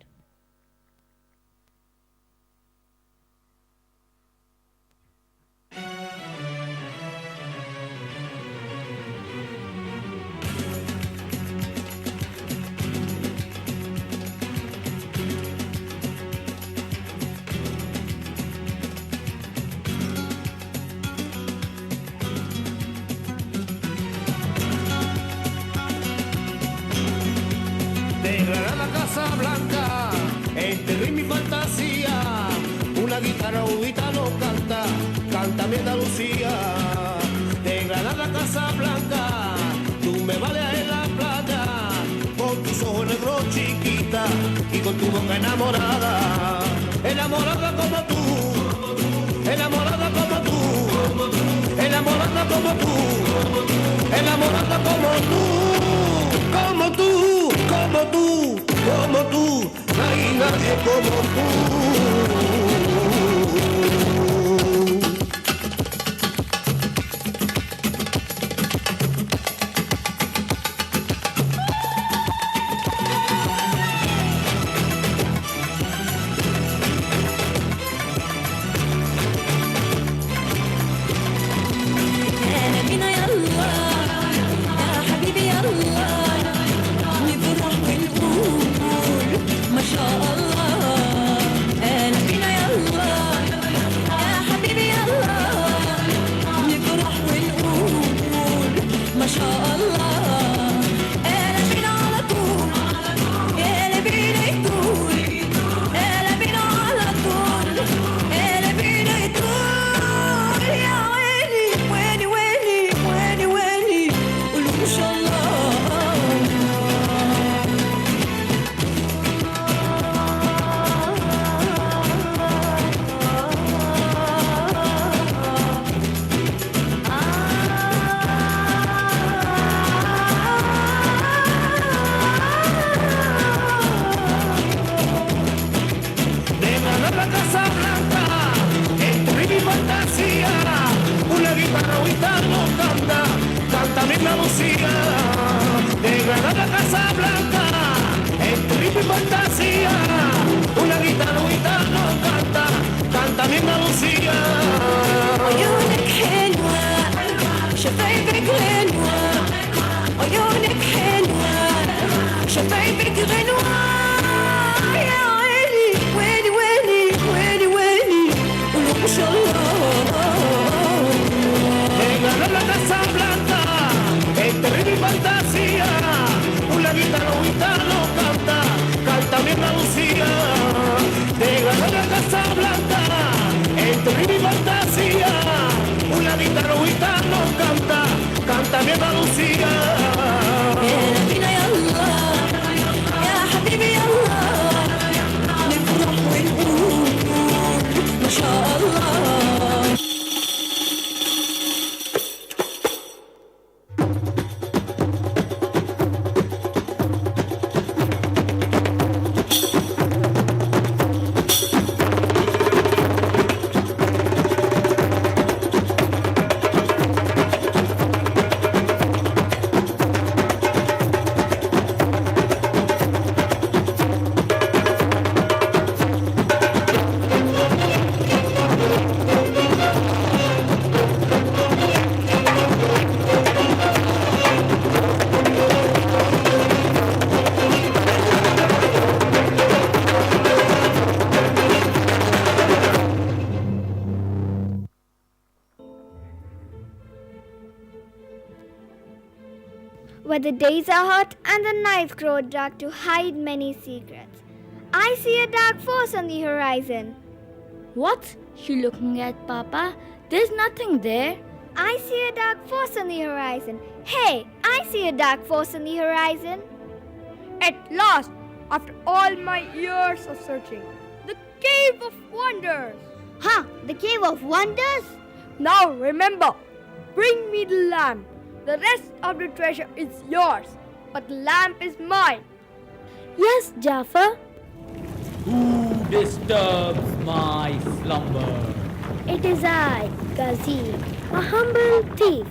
La Casa Blanca, entre ritmo y fantasía, una guitarra ubita nos canta, canta mi Andalucía. De Granada a Casa Blanca, tú me baleas en la playa, con tus ojos negros chiquita y con tu boca enamorada, enamorada como tú, enamorada como tú, enamorada como tú, enamorada como tú, como tú, como tú, como tú, no hay nadie como tú. guitarra gitano canta, canta mi Andalucía. De Granada a Casablanca, entre ritmo y fantasía. Una guitarra gitano canta, canta mi Andalucía. Where the days are hot and the nights grow dark to hide many secrets. I see a dark force on the horizon. What you looking at, Papa? There's nothing there. I see a dark force on the horizon. Hey, I see a dark force on the horizon. At last, after all my years of searching, the Cave of Wonders. Huh, the Cave of Wonders? Now remember, bring me the lamp. The rest of the treasure is yours, but the lamp is mine. Yes, Jafar. Who disturbs my slumber? It is I, Ghazi, a humble thief.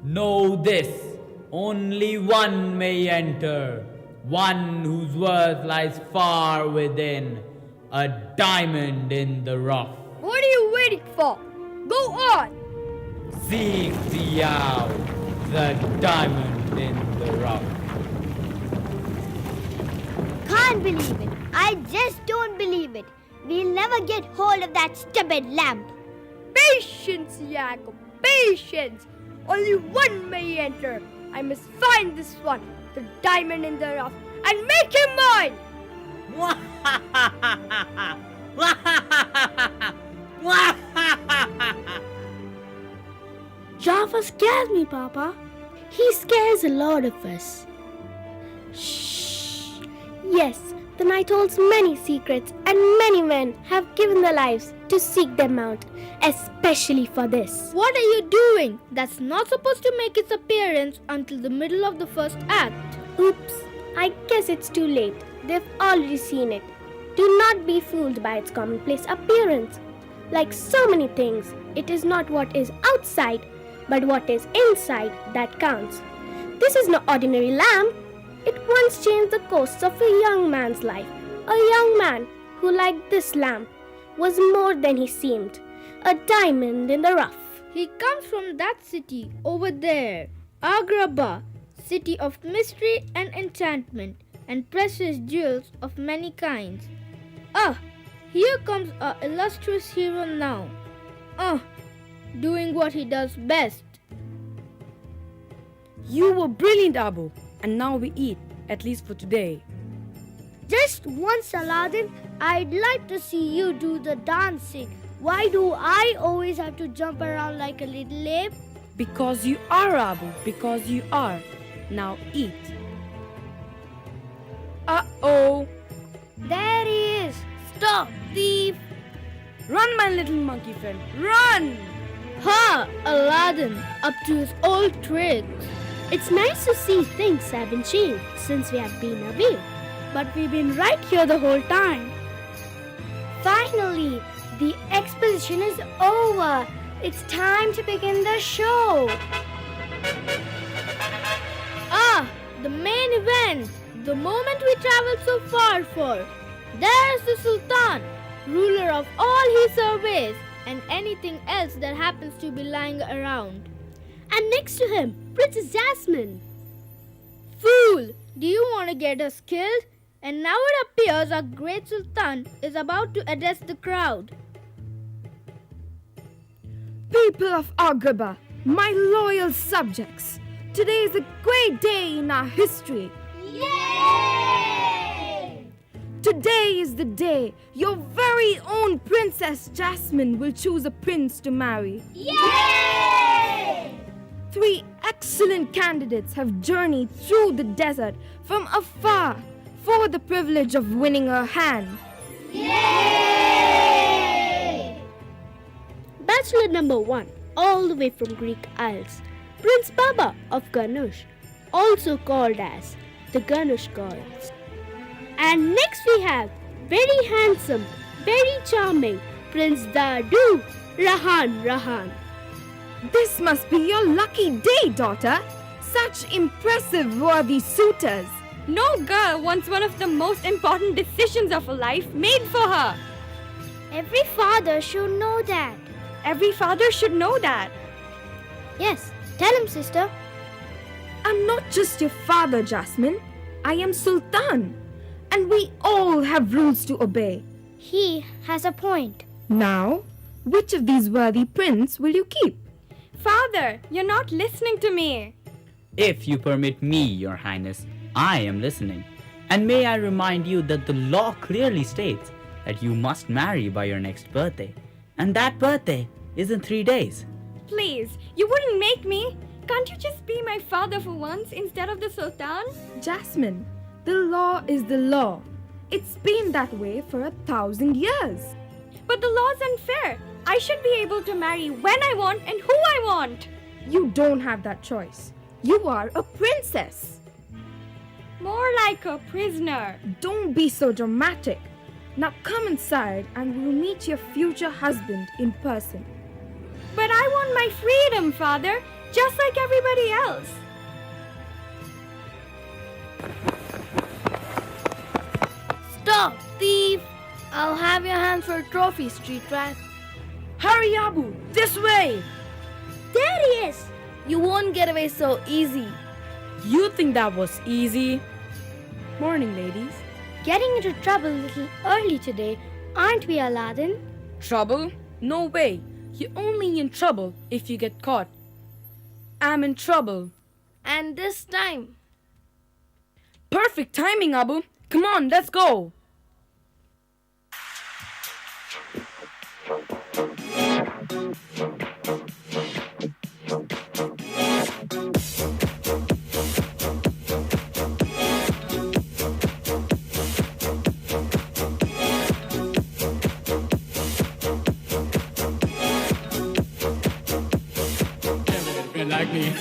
Know this, only one may enter, one whose worth lies far within, a diamond in the rough. What are you waiting for? Go on! Seek thee out the diamond in the rough. Can't believe it. I just don't believe it. We'll never get hold of that stupid lamp. Patience, Jacob, patience. Only one may enter. I must find this one, the diamond in the rough, and make him mine. Jafar scares me, Papa. He scares a lot of us. Shh. Yes, the night holds many secrets, and many men have given their lives to seek them out, especially for this. What are you doing? That's not supposed to make its appearance until the middle of the first act. Oops, I guess it's too late. They've already seen it. Do not be fooled by its commonplace appearance. Like so many things, it is not what is outside, but what is inside that counts. This is no ordinary lamp. It once changed the course of a young man's life. A young man who, like this lamp, was more than he seemed. A diamond in the rough. He comes from that city over there, Agrabah, city of mystery and enchantment, and precious jewels of many kinds. Ah, here comes our illustrious hero now. Doing what he does best. You were brilliant, Abu, and now we eat, at least for today. Just once, Aladdin, I'd like to see you do the dancing. Why do I always have to jump around like a little ape? Because you are, Abu, because you are. Now eat. Uh-oh. There he is. Stop, thief. Run, my little monkey friend, run! Ha! Aladdin, up to his old tricks. It's nice to see things haven't changed since we have been away. But we've been right here the whole time. Finally, the exposition is over. It's time to begin the show. Ah, the main event. The moment we traveled so far for. There's the Sultan, ruler of all he surveys and anything else that happens to be lying around. And next to him, Princess Jasmine. Fool! Do you want to get us killed? And now it appears our great Sultan is about to address the crowd. People of Agrabah, my loyal subjects, today is a great day in our history. Yay! Today is the day your very own Princess Jasmine will choose a prince to marry. Yay! 3 excellent candidates have journeyed through the desert from afar for the privilege of winning her hand. Yay! Bachelor number 1, all the way from Greek Isles, Prince Baba of Ganush, also called as the Ganush gods. And next we have very handsome, very charming Prince Dadu, Rahan. This must be your lucky day, daughter. Such impressive, worthy suitors. No girl wants one of the most important decisions of her life made for her. Every father should know that. Every father should know that. Yes, tell him, sister. I'm not just your father, Jasmine. I am Sultan. And we all have rules to obey. He has a point. Now, which of these worthy prince will you keep? Father, you're not listening to me. If you permit me, Your Highness, I am listening. And may I remind you that the law clearly states that you must marry by your next birthday. And that birthday is in 3 days. Please, you wouldn't make me. Can't you just be my father for once instead of the Sultan? Jasmine, the law is the law. It's been that way for 1,000 years. But the law's unfair. I should be able to marry when I want and who I want. You don't have that choice. You are a princess. More like a prisoner. Don't be so dramatic. Now come inside and we'll meet your future husband in person. But I want my freedom, Father, just like everybody else. Stop, thief! I'll have your hand for a trophy, street rat. Hurry, Abu! This way! There he is! You won't get away so easy. You think that was easy? Morning, ladies. Getting into trouble a little early today, aren't we, Aladdin? Trouble? No way. You're only in trouble if you get caught. I'm in trouble. And this time. Perfect timing, Abu. Come on, let's go. Like me.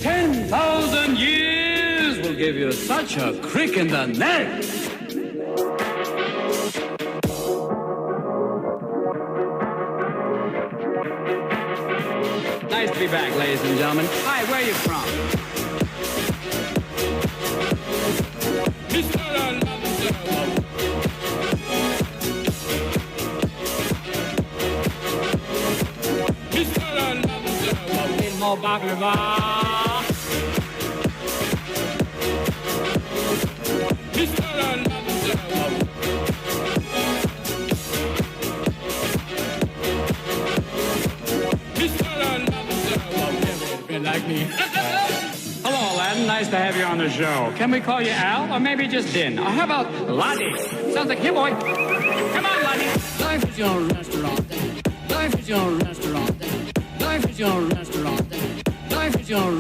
10,000 years will give you such a crick in the neck. Nice to be back, ladies and gentlemen. Hi, where are you from? More baklava. Like me. Hello, Aladdin. Nice to have you on the show. Can we call you Al, or maybe just Din? Or how about Lottie? Sounds like him, boy. Come on, Lottie. Life is your restaurant. Life is your restaurant. Life is your restaurant. Life is your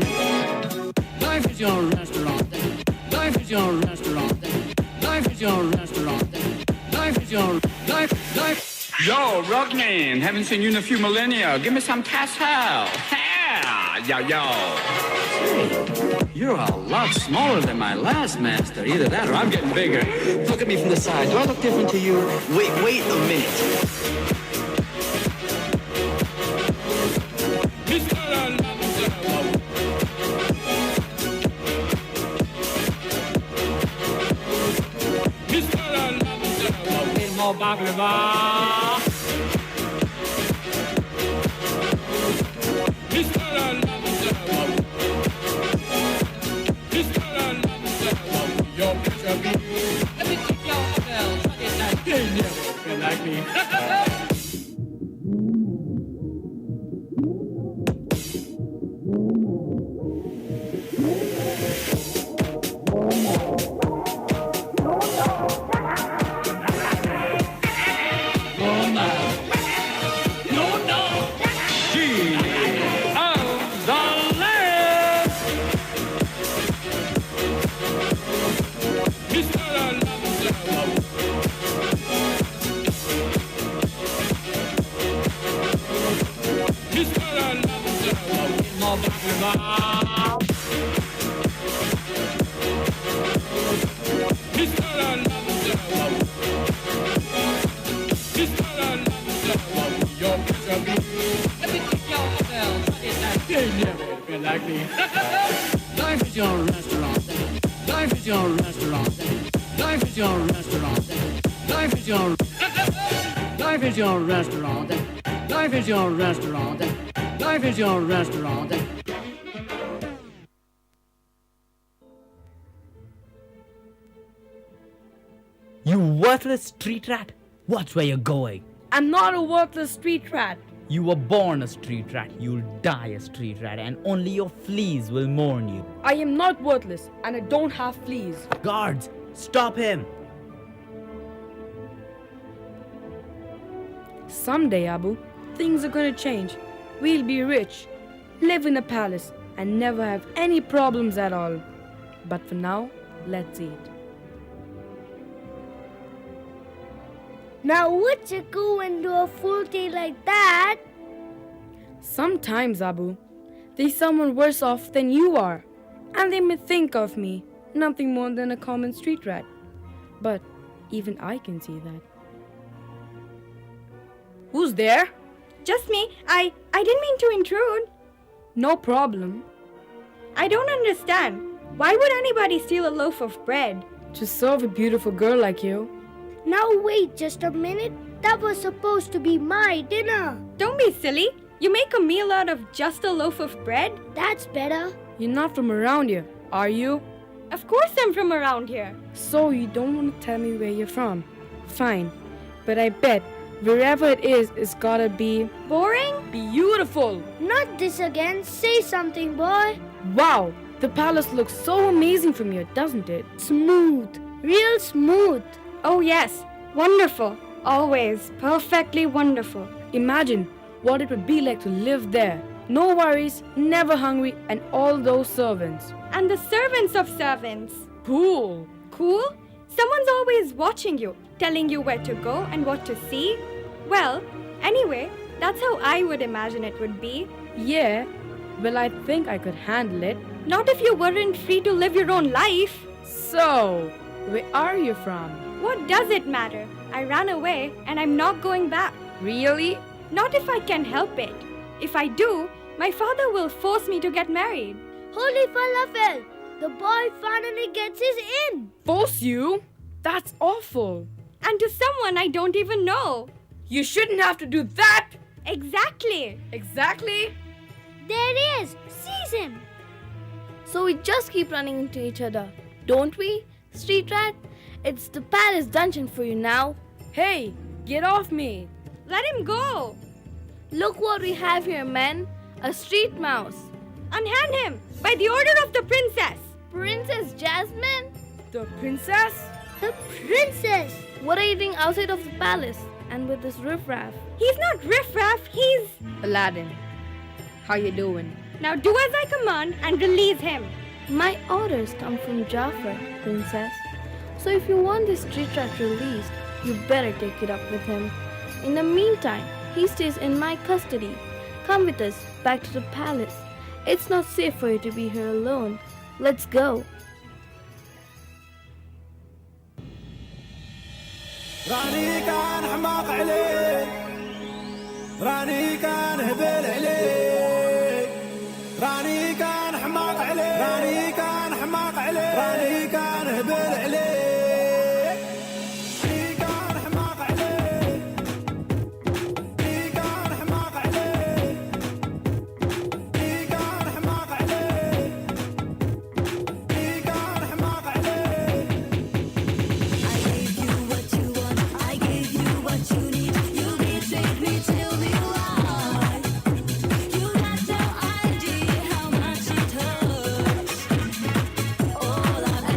life is your restaurant. Life is your restaurant. Life is your restaurant. Life is your life. Yo, Rockman, haven't seen you in a few millennia. Give me some casserole. Yeah, yo. Hey, you're a lot smaller than my last master. Either that or I'm getting bigger. Look at me from the side. Do I look different to you? Wait a minute. More baklava. Let me take your bells. Like me. your restaurant. Life is your restaurant. Life is your life is your restaurant. Life is your restaurant. Life is your restaurant. You worthless street rat! Watch where you're going. I'm not a worthless street rat. You were born a street rat, you'll die a street rat, and only your fleas will mourn you. I am not worthless, and I don't have fleas. Guards, stop him! Someday, Abu, things are gonna change. We'll be rich, live in a palace, and never have any problems at all. But for now, let's eat. Now would you go and do a full day like that? Sometimes, Abu, there's someone worse off than you are, and they may think of me nothing more than a common street rat. But even I can see that. Who's there? Just me. I didn't mean to intrude. No problem. I don't understand. Why would anybody steal a loaf of bread? To serve a beautiful girl like you. Now wait just a minute. That was supposed to be my dinner. Don't be silly. You make a meal out of just a loaf of bread? That's better. You're not from around here, are you? Of course I'm from around here. So you don't want to tell me where you're from? Fine. But I bet wherever it is, it's gotta be boring? Beautiful. Not this again. Say something, boy. Wow. The palace looks so amazing from here, doesn't it? Smooth. Real smooth. Oh yes. Wonderful. Always. Perfectly wonderful. Imagine what it would be like to live there. No worries, never hungry, and all those servants. And the servants of servants. Cool. Cool? Someone's always watching you, telling you where to go and what to see. Well, anyway, that's how I would imagine it would be. Yeah, well, I think I could handle it. Not if you weren't free to live your own life. So, where are you from? What does it matter? I ran away and I'm not going back. Really? Not if I can help it. If I do, my father will force me to get married. Holy falafel! The boy finally gets his in. Force you? That's awful. And to someone I don't even know. You shouldn't have to do that. Exactly. Exactly? There he is. Seize him. So we just keep running into each other, don't we, street rat? It's the palace dungeon for you now. Hey, get off me. Let him go. Look what we have here, men. A street mouse. Unhand him by the order of the princess. Princess Jasmine? The princess? The princess. What are you doing outside of the palace and with this riffraff? He's not riffraff, he's Aladdin. How you doing? Now do as I command and release him. My orders come from Jafar, princess. So if you want this street rat released, you better take it up with him. In the meantime, he stays in my custody. Come with us back to the palace. It's not safe for you to be here alone. Let's go. راني كان حماق عليك راني كان هبل عليك راني كان حماق عليك راني كان حماق عليك راني كان هبل عليك راني كان حماق عليك راني كان حماق عليك راني كان حماق عليك راني كان حماق عليك All I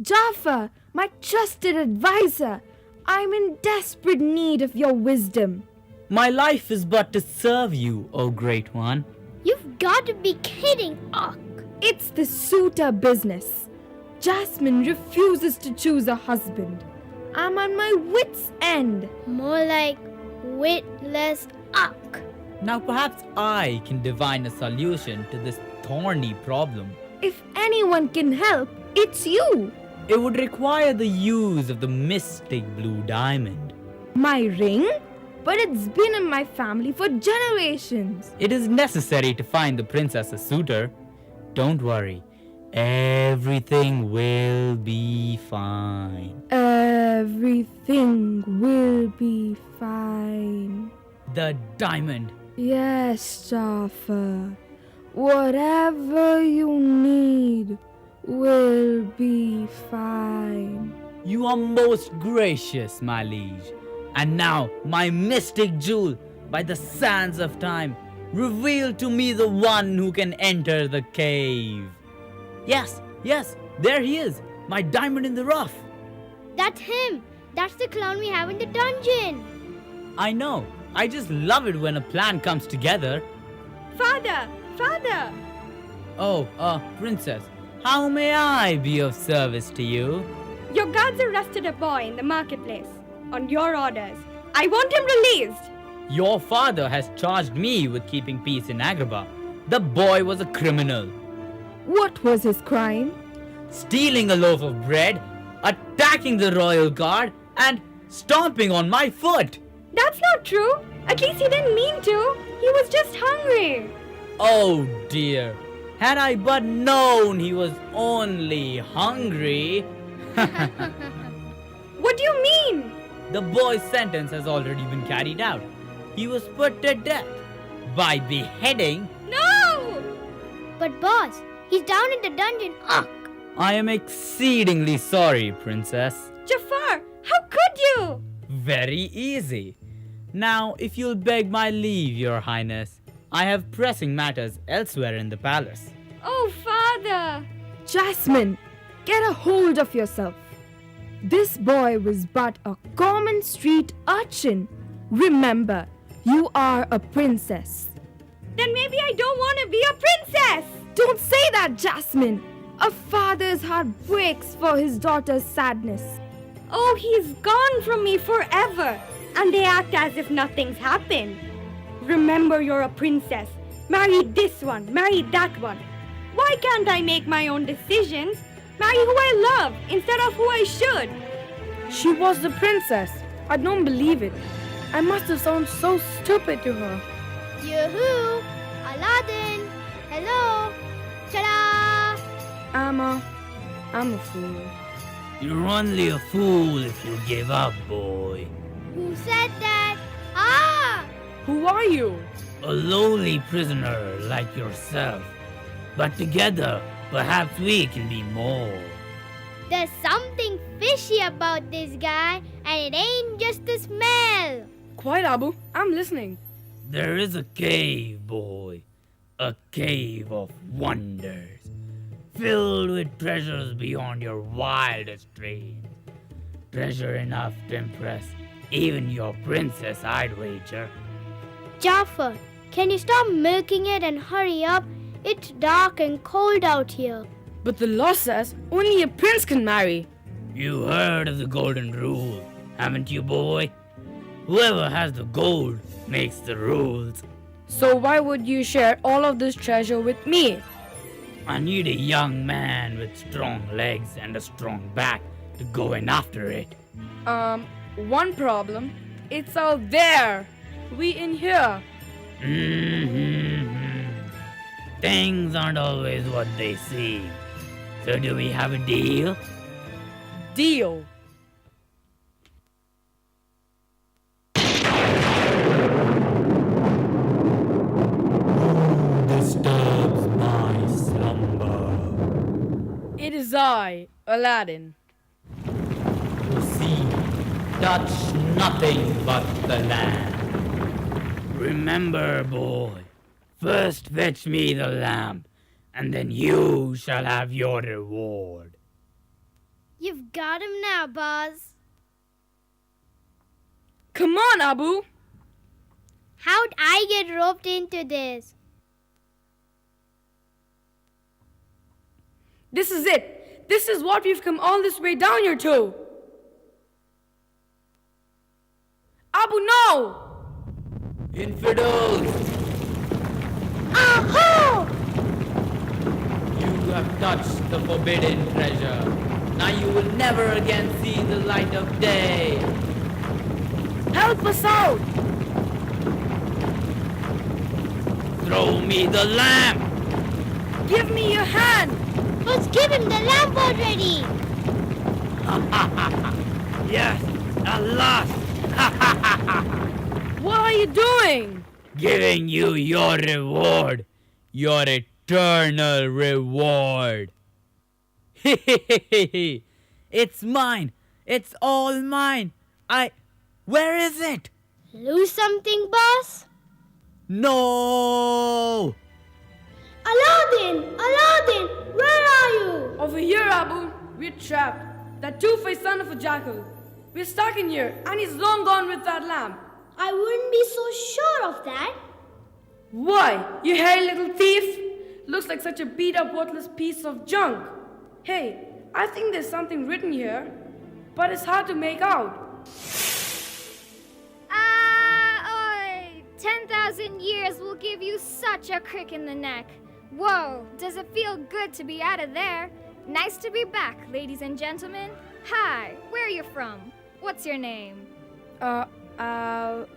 Jafar, my trusted advisor, I'm in desperate need of your wisdom. My life is but to serve you, O Great One. You've got to be kidding, Ak. It's the suitor business. Jasmine refuses to choose a husband. I'm on my wits' end. More like witless Ak. Now perhaps I can divine a solution to this thorny problem. If anyone can help, it's you. It would require the use of the mystic blue diamond. My ring? But it's been in my family for generations. It is necessary to find the princess a suitor. Don't worry. Everything will be fine. Everything will be fine. The diamond. Yes, Jafar. Whatever you need will be fine. You are most gracious, my liege. And now, my mystic jewel, by the sands of time, reveal to me the one who can enter the cave. Yes, there he is, my diamond in the rough. That's him. That's the clown we have in the dungeon. I know. I just love it when a plan comes together. Father! Father! Oh, princess, how may I be of service to you? Your guards arrested a boy in the marketplace. On your orders. I want him released. Your father has charged me with keeping peace in Agrabah. The boy was a criminal. What was his crime? Stealing a loaf of bread, attacking the royal guard, and stomping on my foot. That's not true. At least he didn't mean to. He was just hungry. Oh dear. Had I but known he was only hungry. What do you mean? The boy's sentence has already been carried out. He was put to death by beheading. No! But boss, he's down in the dungeon. Ak. I am exceedingly sorry, princess. Jafar, how could you? Very easy. Now, if you'll beg my leave, your highness, I have pressing matters elsewhere in the palace. Oh, father! Jasmine, get a hold of yourself. This boy was but a common street urchin. Remember, you are a princess. Then maybe I don't want to be a princess! Don't say that, Jasmine. A father's heart breaks for his daughter's sadness. Oh, he's gone from me forever. And they act as if nothing's happened. Remember, you're a princess. Marry this one, marry that one. Why can't I make my own decisions? Marry who I love instead of who I should. She was the princess. I don't believe it. I must have sounded so stupid to her. Yoo-hoo! Aladdin! Hello! Ta-da! I'm a fool. You're only a fool if you give up, boy. Who said that? Ah! Who are you? A lowly prisoner like yourself. But together, perhaps we can be more. There's something fishy about this guy, and it ain't just the smell. Quiet, Abu. I'm listening. There is a cave, boy. A cave of wonders. Filled with treasures beyond your wildest dreams. Treasure enough to impress even your princess, I'd wager. Jafar, can you stop milking it and hurry up? It's dark and cold out here. But the law says only a prince can marry. You heard of the golden rule, haven't you, boy? Whoever has the gold makes the rules. So why would you share all of this treasure with me? I need a young man with strong legs and a strong back to go in after it. One problem. It's out there. We in here. Things aren't always what they seem. So do we have a deal? Deal. Disturbs my slumber. It is I, Aladdin. See, touch nothing but the lamp. Remember, boy, first fetch me the lamp, and then you shall have your reward. You've got him now, Buzz. Come on, Abu. How'd I get roped into this? This is it. This is what we've come all this way down here to. Abu, no! Infidels! Ahoo! You have touched the forbidden treasure. Now you will never again see the light of day. Help us out! Throw me the lamp! Give me your hand! Let's give him the lamp already! Yes, at last! What are you doing? Giving you your reward. Your eternal reward. It's mine. It's all mine. Where is it? Lose something, boss? No! Aladdin! Aladdin! Where are you? Over here, Abu. We're trapped. That two-faced son of a jackal. We're stuck in here, and he's long gone with that lamp. I wouldn't be so sure of that. Why? You hairy little thief! Looks like such a beat-up, worthless piece of junk. Hey, I think there's something written here, but it's hard to make out. 10,000 years will give you such a crick in the neck. Whoa, does it feel good to be out of there? Nice to be back, ladies and gentlemen. Hi, where are you from? What's your name? Aladdin.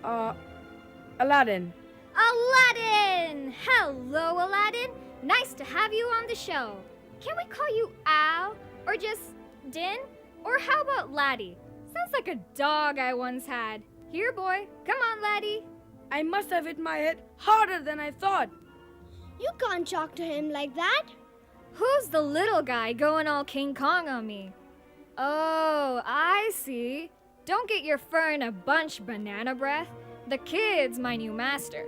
Aladdin! Hello, Aladdin. Nice to have you on the show. Can we call you Al? Or just Din? Or how about Laddie? Sounds like a dog I once had. Here, boy. Come on, Laddie. I must have hit my head harder than I thought. You can't talk to him like that. Who's the little guy going all King Kong on me? Oh, I see. Don't get your fur in a bunch, Banana Breath. The kid's my new master.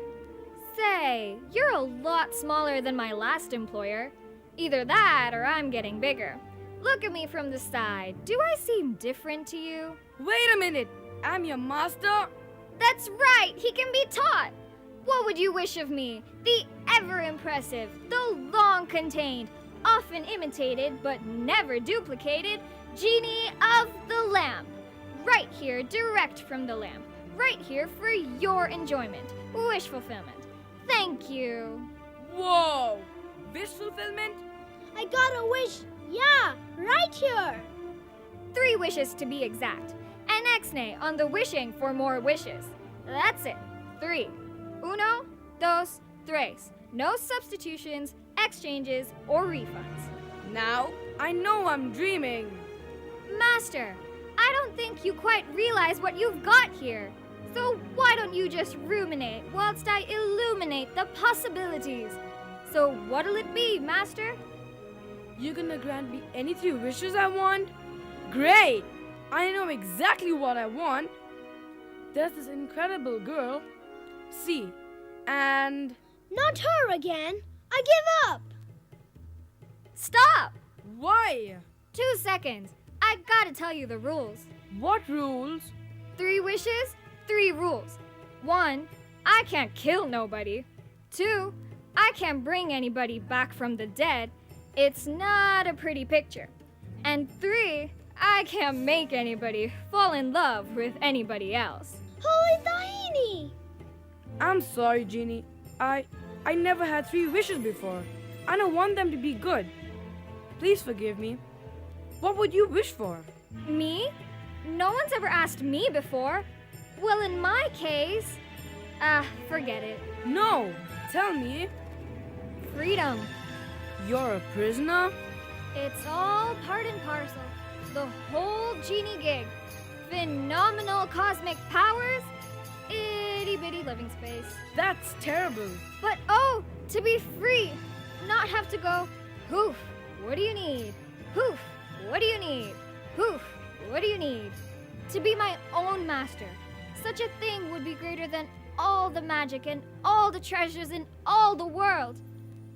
Say, you're a lot smaller than my last employer. Either that or I'm getting bigger. Look at me from the side. Do I seem different to you? Wait a minute. I'm your master? That's right. He can be taught. What would you wish of me? The ever-impressive, the long-contained, often imitated but never duplicated Genie of the Lamp. Right here, direct from the lamp. Right here for your enjoyment. Wish fulfillment. Thank you. Whoa! Wish fulfillment? I got a wish. Yeah, right here. 3 wishes to be exact. An X-nay on the wishing for more wishes. That's it. 3. Uno, dos, tres. No substitutions, exchanges, or refunds. Now, I know I'm dreaming. Master, I don't think you quite realize what you've got here. So why don't you just ruminate whilst I illuminate the possibilities? So what'll it be, Master? You're gonna grant me any 3 wishes I want? Great! I know exactly what I want. There's this incredible girl, C, and... Not her again. I give up. Stop! Why? 2 seconds. I gotta tell you the rules. What rules? 3 wishes, 3 rules. 1, I can't kill nobody. 2, I can't bring anybody back from the dead. It's not a pretty picture. And 3, I can't make anybody fall in love with anybody else. Holy Tahini! I'm sorry, Genie. I never had 3 wishes before. I don't want them to be good. Please forgive me. What would you wish for? Me? No one's ever asked me before. Well, in my case... forget it. No, tell me. Freedom. You're a prisoner? It's all part and parcel. The whole genie gig. Phenomenal cosmic powers, itty-bitty living space. That's terrible. But oh, to be free. Not have to go, hoof, what do you need? Hoof, what do you need? Hoof, what do you need? To be my own master. Such a thing would be greater than all the magic and all the treasures in all the world.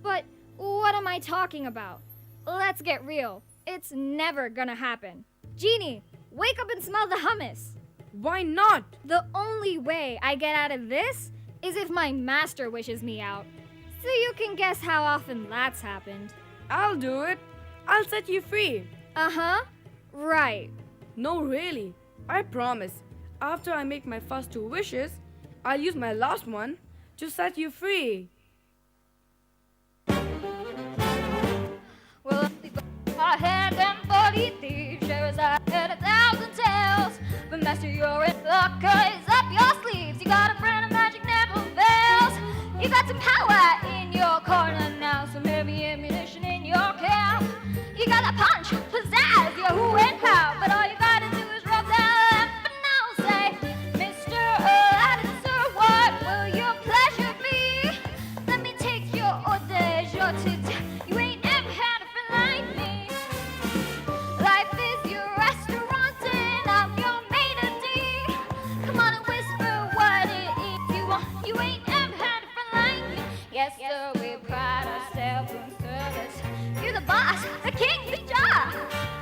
But what am I talking about? Let's get real. It's never gonna happen. Genie, wake up and smell the hummus. Why not? The only way I get out of this is if my master wishes me out. So you can guess how often that's happened. I'll do it. I'll set you free. Uh-huh. Right. No, really. I promise. After I make my first 2 wishes, I'll use my last one to set you free. Well, I had them 40 thieves, shares I had 1,000 tales. But master, you're in luck, 'cause up your sleeves. You got a friend of magic never fails. You got some power in your corner now, some heavy ammunition in your camp. You got a punch, pizzazz, you're who and how. But all you gotta do is rub that lamp and now say, Mr. Aladdin, sir, what will your pleasure be? Let me take your orders, your tits. You ain't ever had a friend like me. Life is your restaurant and I'm your maitre d'. Come on and whisper what it is you want. You ain't ever had a friend like me. Yes, sir, we pride ourselves on service. You're the boss, the king, the job.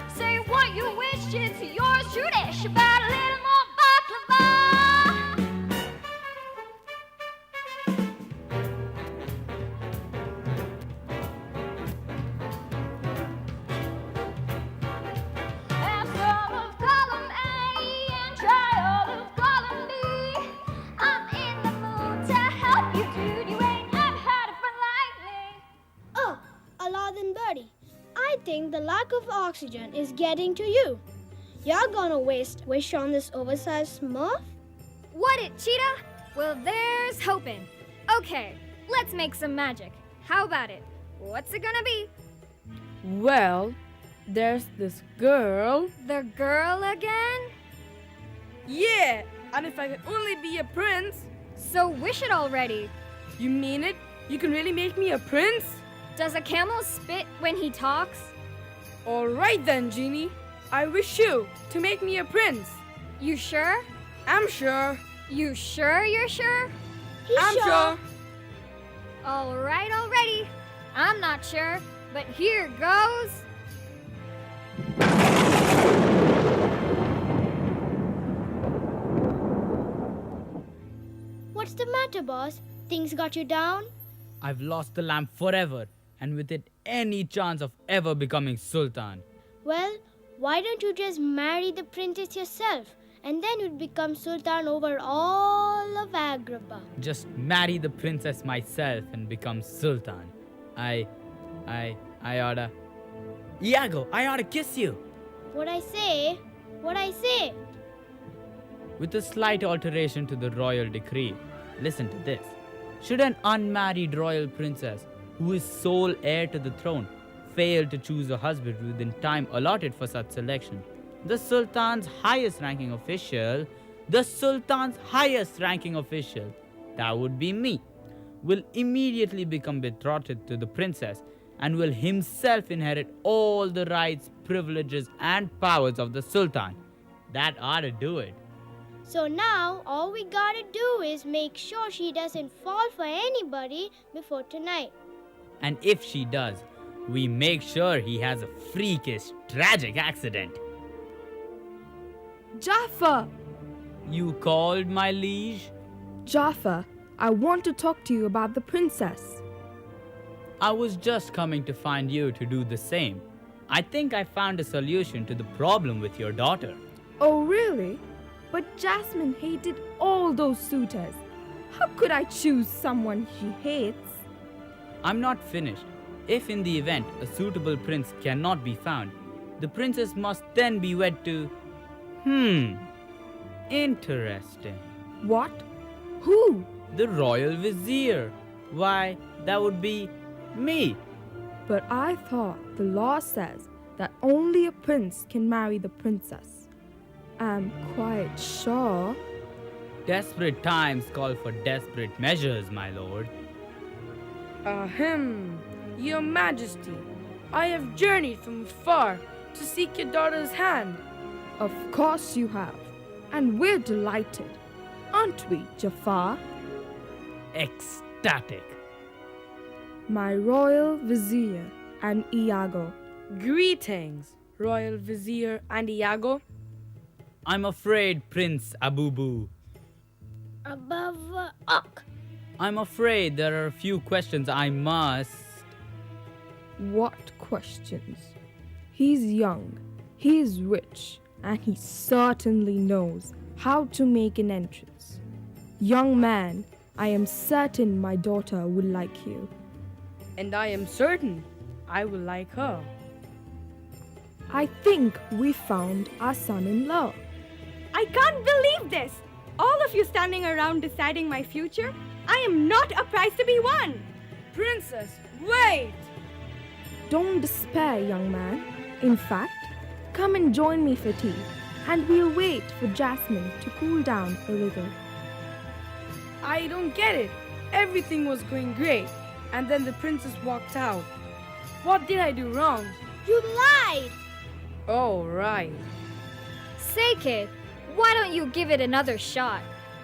Say what you wish, it's yours, trudish. About a little more baklava. Have some of column A and try all of column B. I'm in the mood to help you, dude. You ain't ever had a friend like me. Oh, Aladdin Birdie, I think the lack of oxygen is getting to you. You're gonna waste wish on this oversized smurf? What it, Cheetah? Well, there's hoping. Okay, let's make some magic. How about it? What's it gonna be? Well, there's this girl. The girl again? Yeah, and if I could only be a prince. So wish it already. You mean it? You can really make me a prince? Does a camel spit when he talks? All right then, Genie. I wish you to make me a prince. You sure? I'm sure. You sure you're sure? I'm sure. All right, already. I'm not sure, but here goes. What's the matter, boss? Things got you down? I've lost the lamp forever, and with it, any chance of ever becoming Sultan. Well, why don't you just marry the princess yourself? And then you'd become Sultan over all of Agrabah. Just marry the princess myself and become Sultan. I oughta. Iago, I oughta kiss you. What I say? What I say? With a slight alteration to the royal decree, listen to this. Should an unmarried royal princess, who is sole heir to the throne, fail to choose a husband within time allotted for such selection, the Sultan's highest ranking official, that would be me, will immediately become betrothed to the princess and will himself inherit all the rights, privileges, and powers of the Sultan. That ought to do it. So now, all we gotta do is make sure she doesn't fall for anybody before tonight. And if she does, we make sure he has a freakish, tragic accident. Jafar! You called, my liege? Jafar, I want to talk to you about the princess. I was just coming to find you to do the same. I think I found a solution to the problem with your daughter. Oh, really? But Jasmine hated all those suitors. How could I choose someone she hates? I'm not finished. If in the event a suitable prince cannot be found, the princess must then be wed to... Interesting. What? Who? The royal vizier. Why, that would be me. But I thought the law says that only a prince can marry the princess. I'm quite sure. Desperate times call for desperate measures, my lord. Ahem. Your Majesty, I have journeyed from far to seek your daughter's hand. Of course you have. And we're delighted. Aren't we, Jafar? Ecstatic. My royal vizier and Iago, Greetings, Royal Vizier and Iago. I'm afraid, Prince Abubu. Above Ak. I'm afraid there are a few questions I must. What questions? He's young, he's rich, and he certainly knows how to make an entrance. Young man, I am certain my daughter will like you. And I am certain I will like her. I think we found our son-in-law. I can't believe this! All of you standing around deciding my future? I am not a prize to be won! Princess, wait! Don't despair, young man. In fact, come and join me for tea, and we'll wait for Jasmine to cool down a little. I don't get it. Everything was going great, and then the princess walked out. What did I do wrong? You lied! Oh, right. Say, kid, why don't you give it another shot?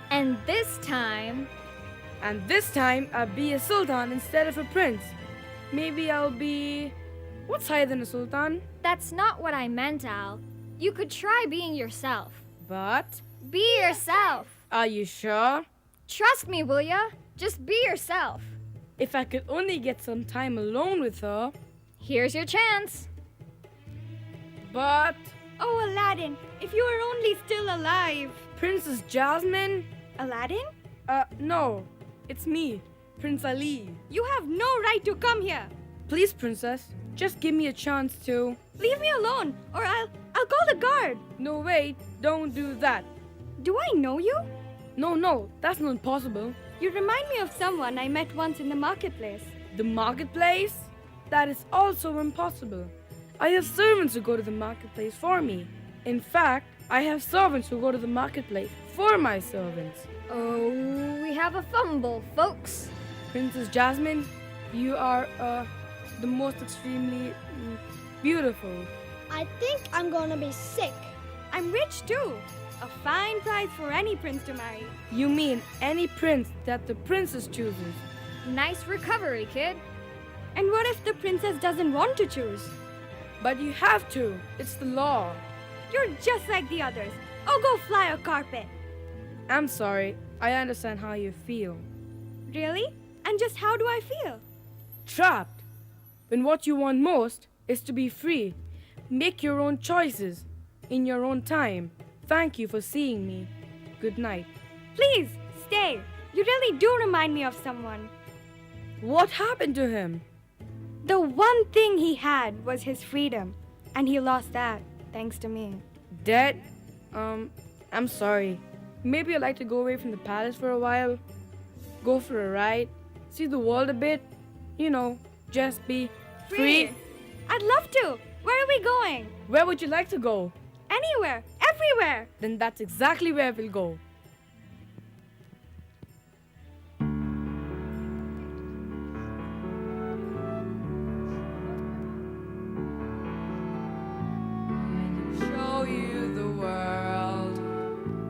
And this time... And this time, I'll be a sultan instead of a prince. Maybe I'll be... What's higher than a sultan? That's not what I meant, Al. You could try being yourself. But... Be yourself. Are you sure? Trust me, will ya? Just be yourself. If I could only get some time alone with her. Here's your chance. But... Oh, Aladdin, if you were only still alive. Princess Jasmine? Aladdin? No. It's me, Prince Ali. You have no right to come here. Please, princess, just give me a chance to... Leave me alone, or I'll call the guard. No, wait, don't do that. Do I know you? No, that's not possible. You remind me of someone I met once in the marketplace. The marketplace? That is also impossible. I have servants who go to the marketplace for me. In fact, I have servants who go to the marketplace for my servants. Oh, we have a fumble, folks. Princess Jasmine, you are, the most extremely beautiful. I think I'm gonna be sick. I'm rich too. A fine prize for any prince to marry. You mean any prince that the princess chooses? Nice recovery, kid. And what if the princess doesn't want to choose? But you have to. It's the law. You're just like the others. Oh, go fly a carpet. I'm sorry. I understand how you feel. Really? And just how do I feel? Trapped. When what you want most is to be free. Make your own choices in your own time. Thank you for seeing me. Good night. Please, stay. You really do remind me of someone. What happened to him? The one thing he had was his freedom. And he lost that, thanks to me. Dead? I'm sorry. Maybe I'd like to go away from the palace for a while. Go for a ride. See the world a bit. You know, just be free. I'd love to. Where are we going? Where would you like to go? Anywhere. Everywhere. Then that's exactly where we'll go. Show you the world,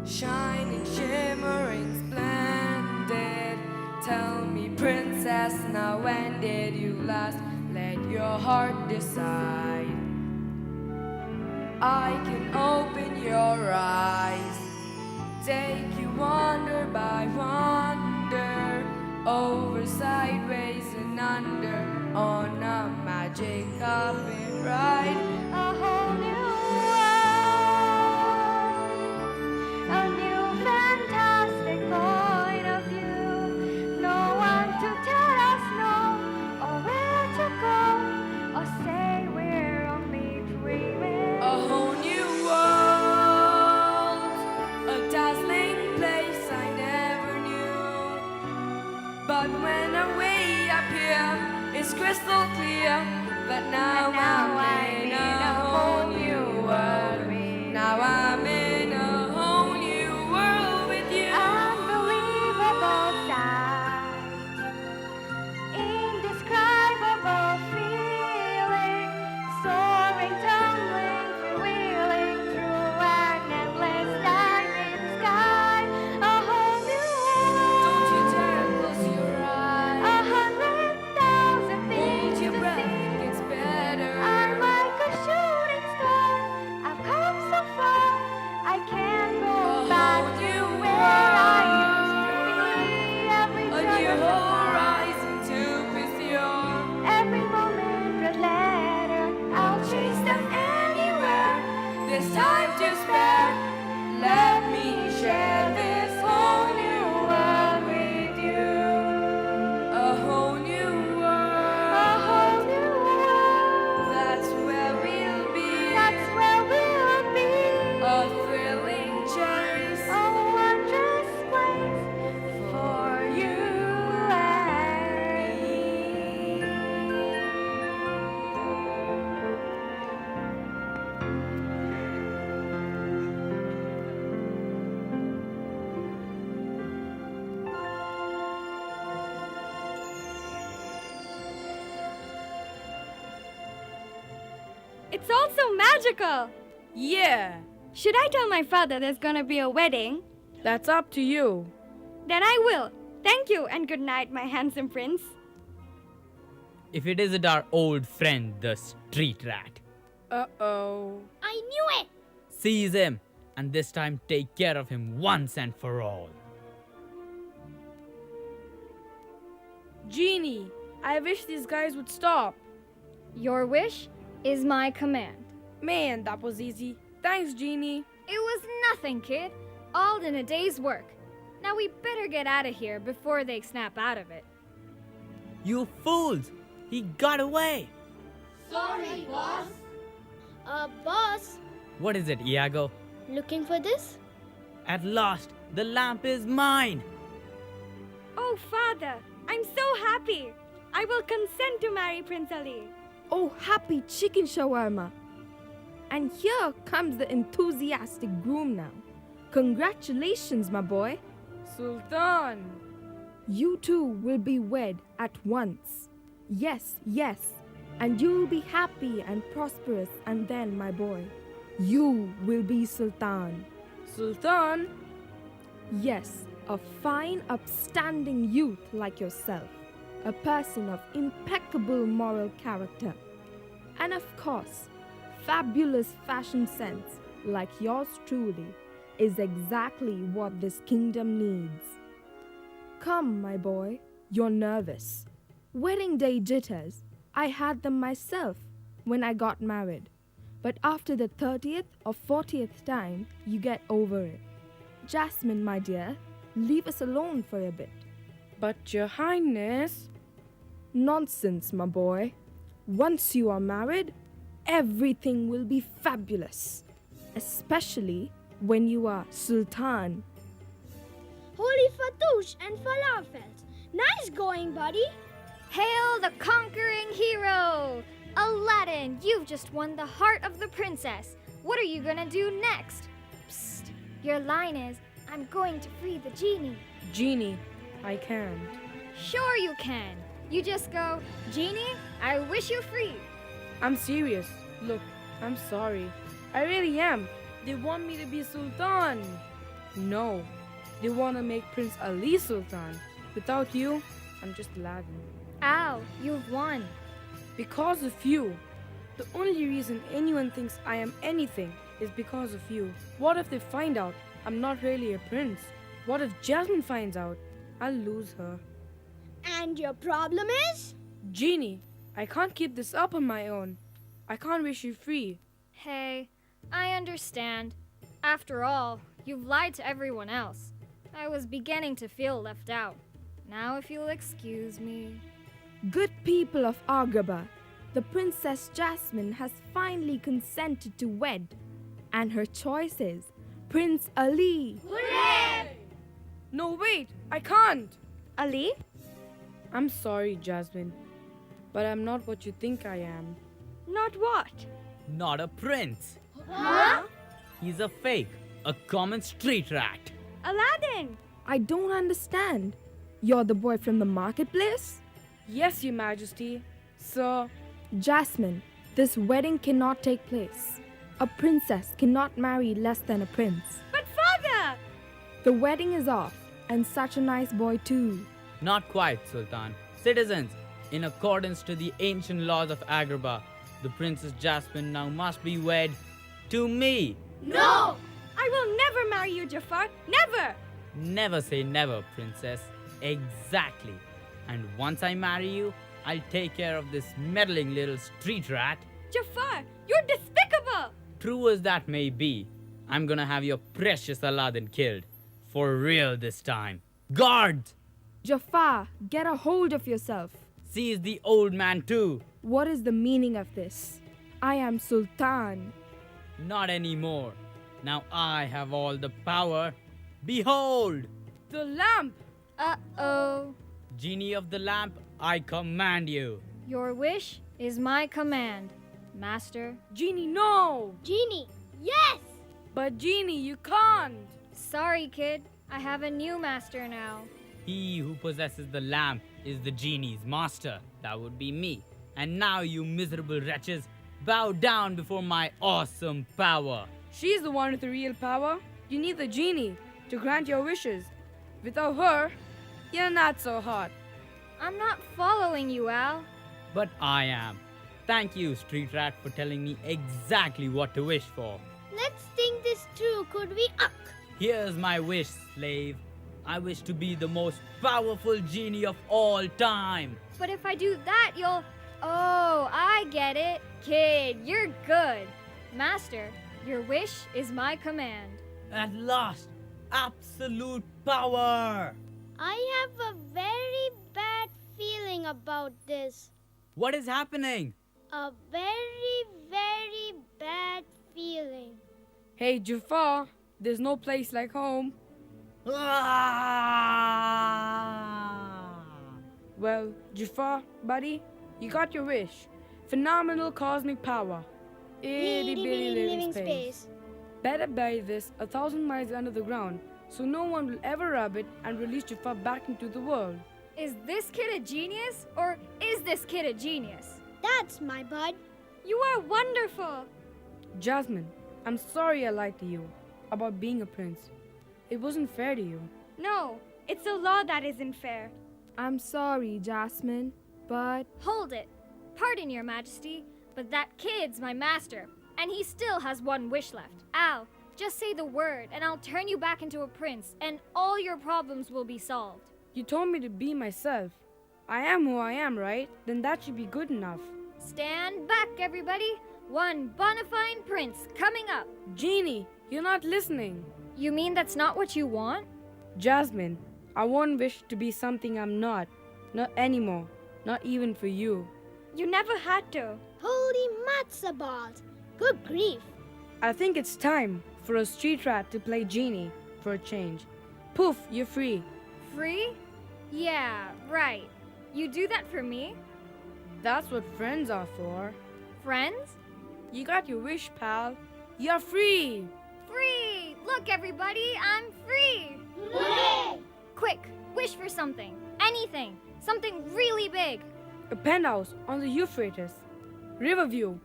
shining, shimmering, splendid. Tell me, princess, now when did you last let your heart decide? I can open your eyes, take you wonder by wonder, over, sideways, and under, on a magic carpet ride. A whole new A new fantastic point of view. No one to tell us no, or where to go, or say we're only dreaming. A whole new world, a dazzling place I never knew. But when I'm way up here, it's crystal clear that now my there's time to spare, let me share this whole new world with you. A whole new world. A whole new world. That's where we'll be. That's where we'll be. A thrilling chase. A wondrous place for you and me. It's all so magical. Yeah, Should I tell my father there's gonna be a wedding? that's up to you. Then I will. Thank you and good night, my handsome prince. If it isn't our old friend, the street rat. Uh-oh. I knew it! Seize him, and this time take care of him once and for all. Genie, I wish these guys would stop. Your wish is my command. Man, that was easy. Thanks, Genie. It was nothing, kid. All in a day's work. Now we better get out of here before they snap out of it. You fools! He got away! Sorry, boss. Boss, What is it, Iago? looking for this? At last, the lamp is mine! Oh, father, I'm so happy. I will consent to marry Prince Ali. Oh, happy chicken shawarma. And here comes the enthusiastic groom now. Congratulations, my boy. Sultan. You two will be wed at once. Yes, yes. And you'll be happy and prosperous, and then, my boy, you will be Sultan. Sultan? Yes, a fine, upstanding youth like yourself. A person of impeccable moral character. And of course, fabulous fashion sense like yours truly is exactly what this kingdom needs. Come, my boy, you're nervous. Wedding day jitters, I had them myself when I got married. But after the 30th or 40th time, you get over it. Jasmine, my dear, leave us alone for a bit. But, Your Highness... Nonsense, my boy. Once you are married, everything will be fabulous. Especially when you are Sultan. Holy Fatouche and Falafels. Nice going, buddy. Hail the conquering hero! Aladdin, you've just won the heart of the princess. What are you gonna do next? Psst. Your line is, I'm going to free the genie. Genie, I can't. Sure you can. You just go, Genie, I wish you free. I'm serious. Look, I'm sorry. I really am. They want me to be Sultan. No, they want to make Prince Ali Sultan. Without you, I'm just Aladdin. Ow, you've won. Because of you. The only reason anyone thinks I am anything is because of you. What if they find out I'm not really a prince? What if Jasmine finds out? I'll lose her. And your problem is? Genie, I can't keep this up on my own. I can't wish you free. Hey, I understand. After all, you've lied to everyone else. I was beginning to feel left out. Now if you'll excuse me. Good people of Agrabah, the Princess Jasmine has finally consented to wed. And her choice is Prince Ali. Hooray! No, wait, I can't. Ali? I'm sorry, Jasmine, but I'm not what you think I am. Not what? Not a prince. Huh? He's a fake, a common street rat. Aladdin! I don't understand. You're the boy from the marketplace? Yes, Your Majesty. Sir. Jasmine, this wedding cannot take place. A princess cannot marry less than a prince. But father! The wedding is off, and such a nice boy too. Not quite, Sultan. Citizens, in accordance to the ancient laws of Agrabah, the Princess Jasmine now must be wed to me. No! I will never marry you, Jafar. Never! Never say never, princess. Exactly. And once I marry you, I'll take care of this meddling little street rat. Jafar, you're despicable! true as that may be, I'm gonna have your precious Aladdin killed. For real this time. Guard! Jafar, get a hold of yourself. Seize the old man too. What is the meaning of this? I am Sultan. Not anymore. Now I have all the power. Behold! The lamp! Uh-oh. Genie of the lamp, I command you. Your wish is my command, Master. Genie, no! Genie, yes! But Genie, you can't. Sorry, kid. I have a new master now. He who possesses the lamp is the genie's master. That would be me. And now, you miserable wretches, bow down before my awesome power. She's the one with the real power. You need the genie to grant your wishes. Without her, you're not so hot. I'm not following you, Al. But I am. Thank you, Street Rat, for telling me exactly what to wish for. Let's think this through, could we? Here's my wish, slave. I wish to be the most powerful genie of all time. But if I do that, you'll... Oh, I get it. Kid, you're good. Master, your wish is my command. At last, absolute power. I have a very bad feeling about this. What is happening? A very, very bad feeling. Hey, Jafar, there's no place like home. Well, Jafar, buddy, you got your wish. Phenomenal cosmic power. Itty bitty living space. Better bury this 1,000 miles under the ground so no one will ever rub it and release Jafar back into the world. Is this kid a genius or is this kid a genius? That's my bud. You are wonderful. Jasmine, I'm sorry I lied to you about being a prince. It wasn't fair to you. No, it's the law that isn't fair. I'm sorry, Jasmine, but... Hold it. Pardon, Your Majesty, but that kid's my master, and he still has one wish left. Al, just say the word, and I'll turn you back into a prince, and all your problems will be solved. You told me to be myself. I am who I am, right? Then that should be good enough. Stand back, everybody. One bona fide prince coming up. Genie, you're not listening. You mean that's not what you want? Jasmine, I won't wish to be something I'm not. Not anymore. Not even for you. You never had to. Holy matzo balls. Good grief. I think it's time for a street rat to play genie for a change. Poof, you're free. Free? Yeah, right. You do that for me? That's what friends are for. Friends? You got your wish, pal. You're free. Free! Look, everybody, I'm free! Hooray! Quick, wish for something. Anything. Something really big. A penthouse on the Euphrates. Riverview.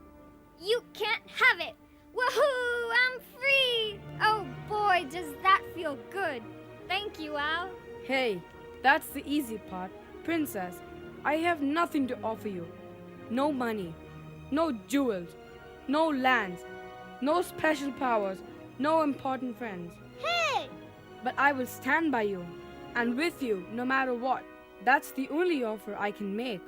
You can't have it! Woohoo! I'm free! Oh boy, does that feel good. Thank you, Al. Hey, that's the easy part. Princess, I have nothing to offer you. No money, no jewels, no lands, no special powers, no important friends. Hey! But I will stand by you and with you no matter what. That's the only offer I can make.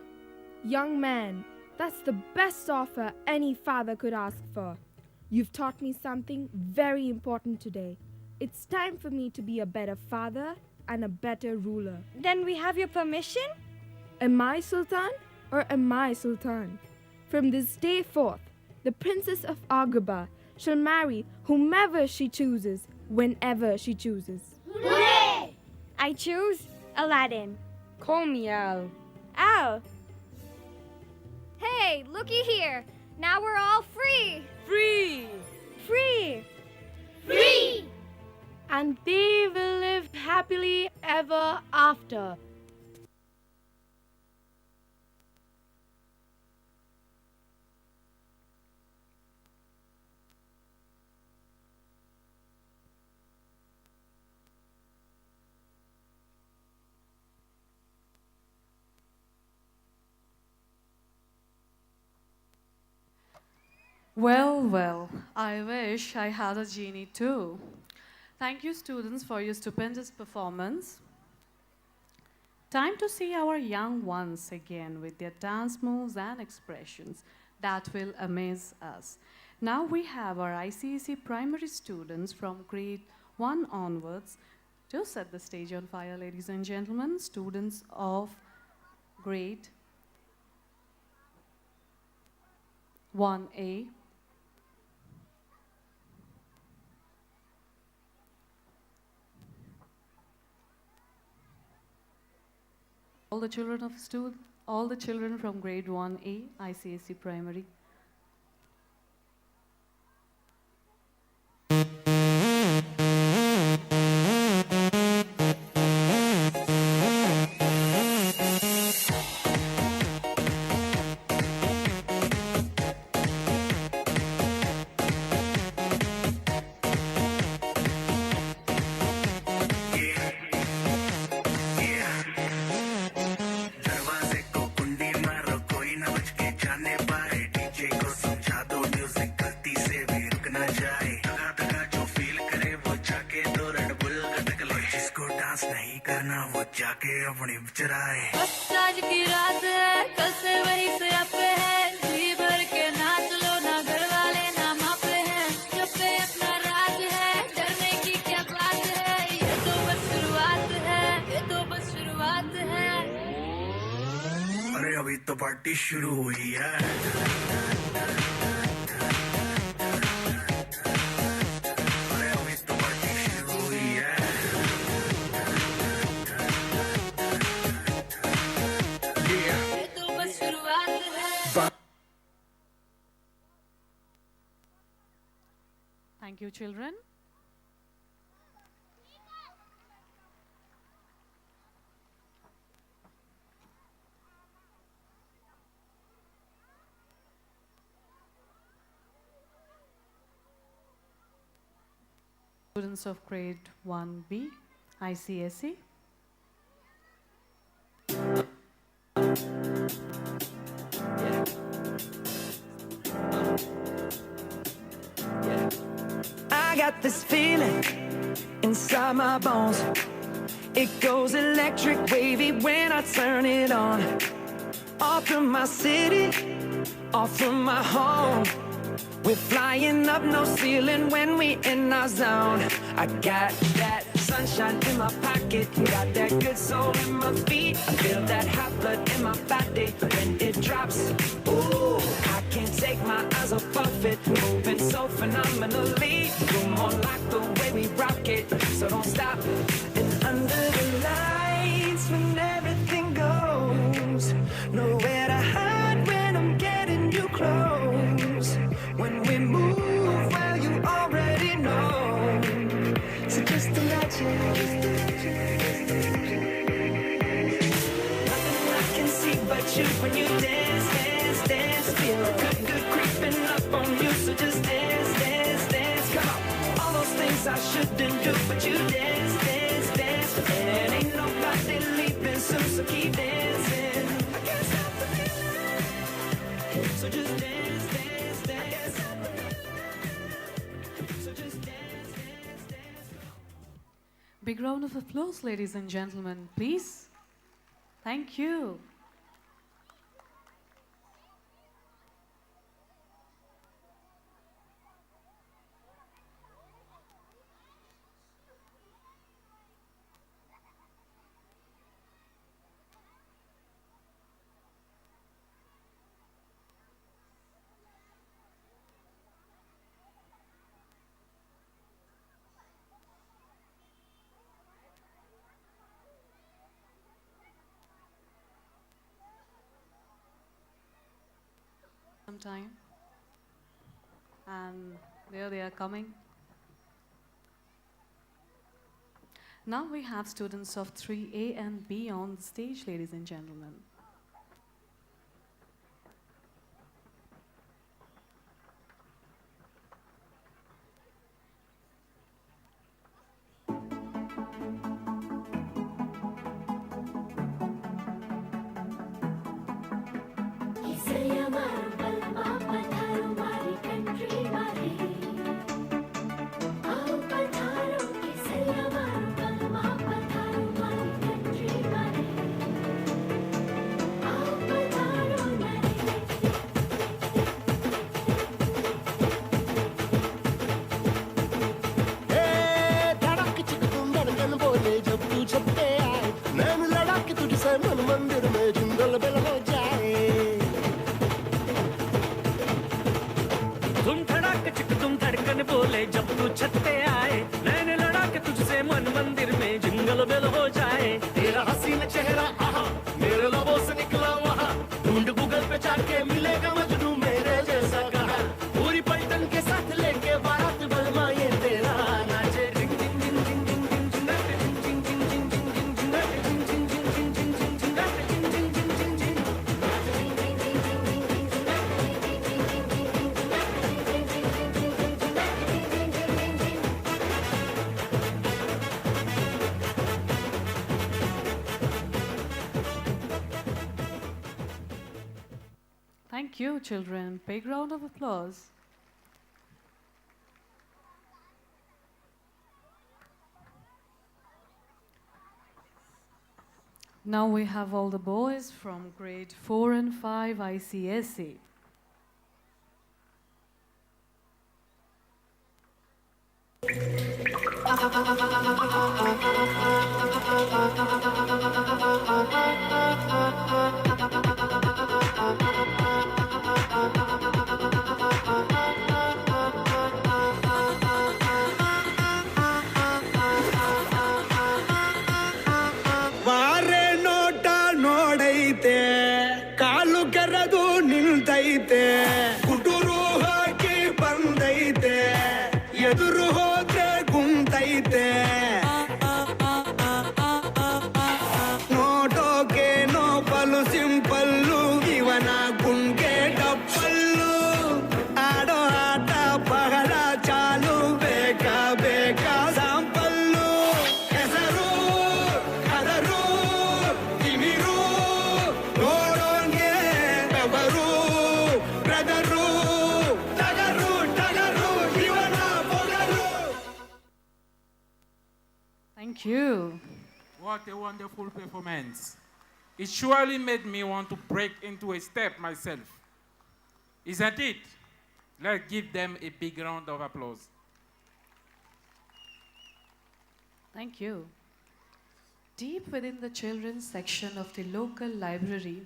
Young man, that's the best offer any father could ask for. You've taught me something very important today. It's time for me to be a better father and a better ruler. Then we have your permission? Am I Sultan or am I Sultan? From this day forth, the Princess of Agrabah shall marry whomever she chooses, whenever she chooses. Hooray! I choose Aladdin. Call me Al. Al. Hey, looky here. Now we're all free. Free! Free! Free! And they will live happily ever after. Well, well, I wish I had a genie too. Thank you, students, for your stupendous performance. Time to see our young ones again with their dance moves and expressions that will amaze us. Now we have our ICSE primary students from grade 1 onwards to set the stage on fire, ladies and gentlemen. Students of grade 1A. All the children from grade 1A, ICSE primary. दरवाजे को कुंडी मारो कोई ना बच के जाने पाए डीजे को समझा दो म्यूजिक गलती से भी रुक ना जाए दगा दगा जो फील करे वो जाके दो रेड बुल गटक लो जिसको डांस नहीं करना वो जाके अपनी चराए बस आज की रात है कल से वही से अब है जी भर के नाच लो ना घर वाले ना माँ पे हैं जब पे अपना राज है डरने की क्या बात है ये तो बस शुरुआत है ये तो बस शुरुआत है अरे अभी तो पार्टी शुरू हुई है अरे अभी तो पार्टी शुरू हुई है ये तो बस शुरुआत है Thank you, children. Students of grade 1B, ICSE. I got this feeling inside my bones. It goes electric wavy when I turn it on. Off from my city, off from my home. We're flying up no ceiling when we in our zone. I got that sunshine in my pocket, got that good soul in my feet. I feel that hot blood in my body when it drops. Ooh, I can't take my eyes off of it, moving so phenomenally. You're more like the way we rock it, so don't stop. And under the lights when everything goes, nowhere to hide when I'm getting you close. When we move, well, you already know. So just imagine. Nothing I can see but you when you dance, dance, dance. Feel good, good creeping up on you. So just dance, dance, dance. Come on. All those things I shouldn't do, but you dance, dance, dance. And ain't nobody leaving soon, so keep dancing. I can't stop the feeling. So just dance, dance, dance. So just dance, dance, dance. Big round of applause, ladies and gentlemen, please. Thank you. Some time, and there they are coming. Now we have students of 3A and B on the stage, ladies and gentlemen. Thank you, children. Big round of applause. Now we have all the boys from grade 4 and 5 ICSE. ವಾರೆ ನೋಟ ನೋಡೈತೆ ಕಾಲು ಕೆರೆದು ನಿಲ್ತೈತೆ ಕುಟುರು ಹಾಕಿ ಬಂದೈತೆ ಎದುರು ಹೋದ್ರೆ ಗುಂತೈತೆ ನೋಟೋಕೆ ನೋಪಲು simple ಇವನ ಗುಂಗೆ ಡಪ್ಪಲ್ಲು ಆಡೋ ಆಟ ಬಹಳ ಚಾಲು ಬೇಕಾ ಬೇಕಾ ಸಾಂಪಲ್ಲು ಹೆಸರು ಕದರು ತಿಮಿರು ನೋಡೋಂಗೆ ಬೆವರು ಬ್ರದರು ಟಗರು ಟಗರು ಇವನ Pogaru. Thank you. What a wonderful performance. It surely made me want to break into a step myself. Isn't it? Let's give them a big round of applause. Thank you. Deep within the children's section of the local library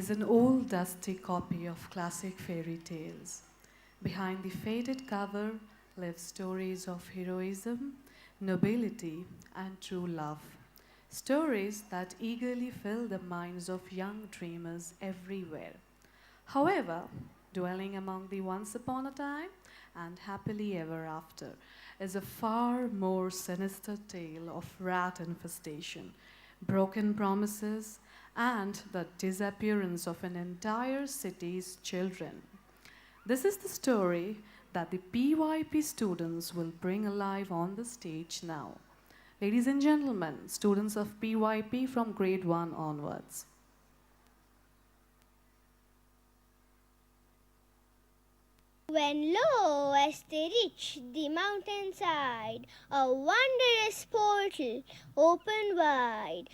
is an old dusty copy of classic fairy tales. Behind the faded cover live stories of heroism, nobility, and true love. Stories that eagerly fill the minds of young dreamers everywhere. However, dwelling among the once upon a time and happily ever after is a far more sinister tale of rat infestation, broken promises, and the disappearance of an entire city's children. This is the story that the PYP students will bring alive on the stage now. Ladies and gentlemen, students of PYP from grade 1 onwards. When lo, as they reached the mountainside, a wondrous portal opened wide.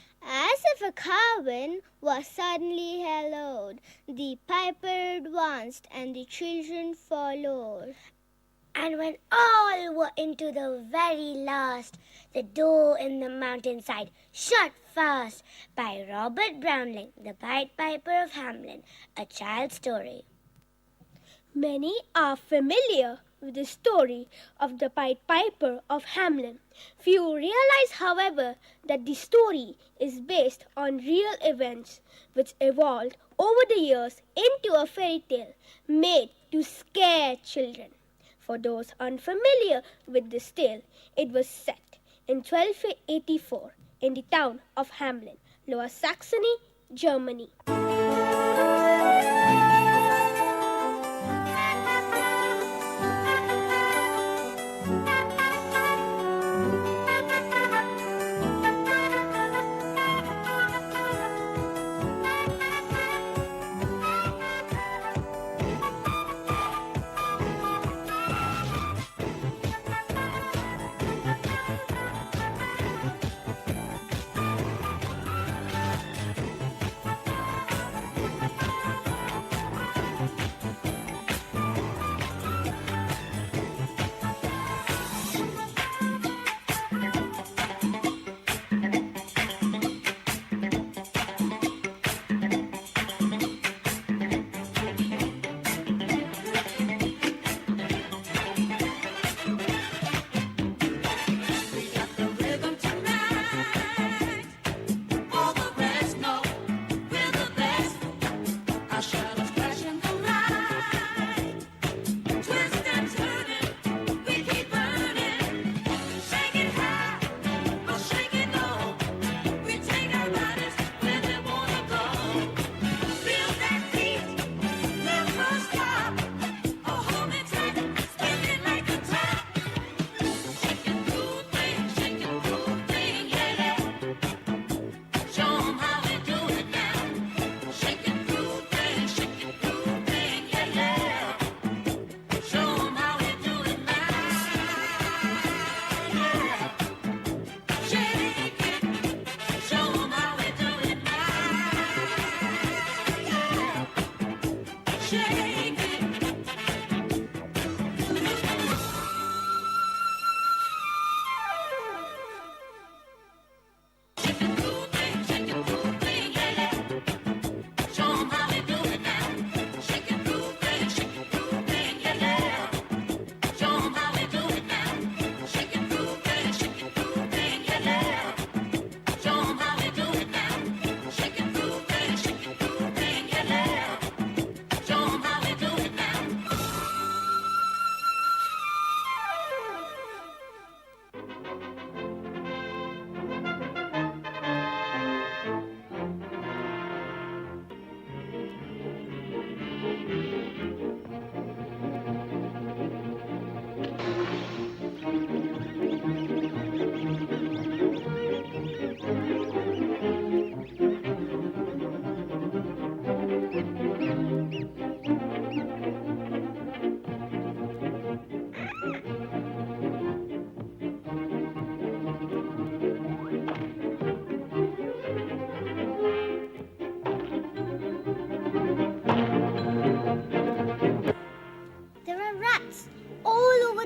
As if a cavern was suddenly hallowed, the piper advanced and the children followed. And when all were into the very last, the door in the mountainside shut fast. By Robert Brownling, the Pied Piper of Hamelin, a child's story. Many are familiar with the story of the Pied Piper of Hamelin. Few realize, however, that the story is based on real events which evolved over the years into a fairy tale made to scare children. For those unfamiliar with this tale, it was set in 1284 in the town of Hamelin, Lower Saxony, Germany.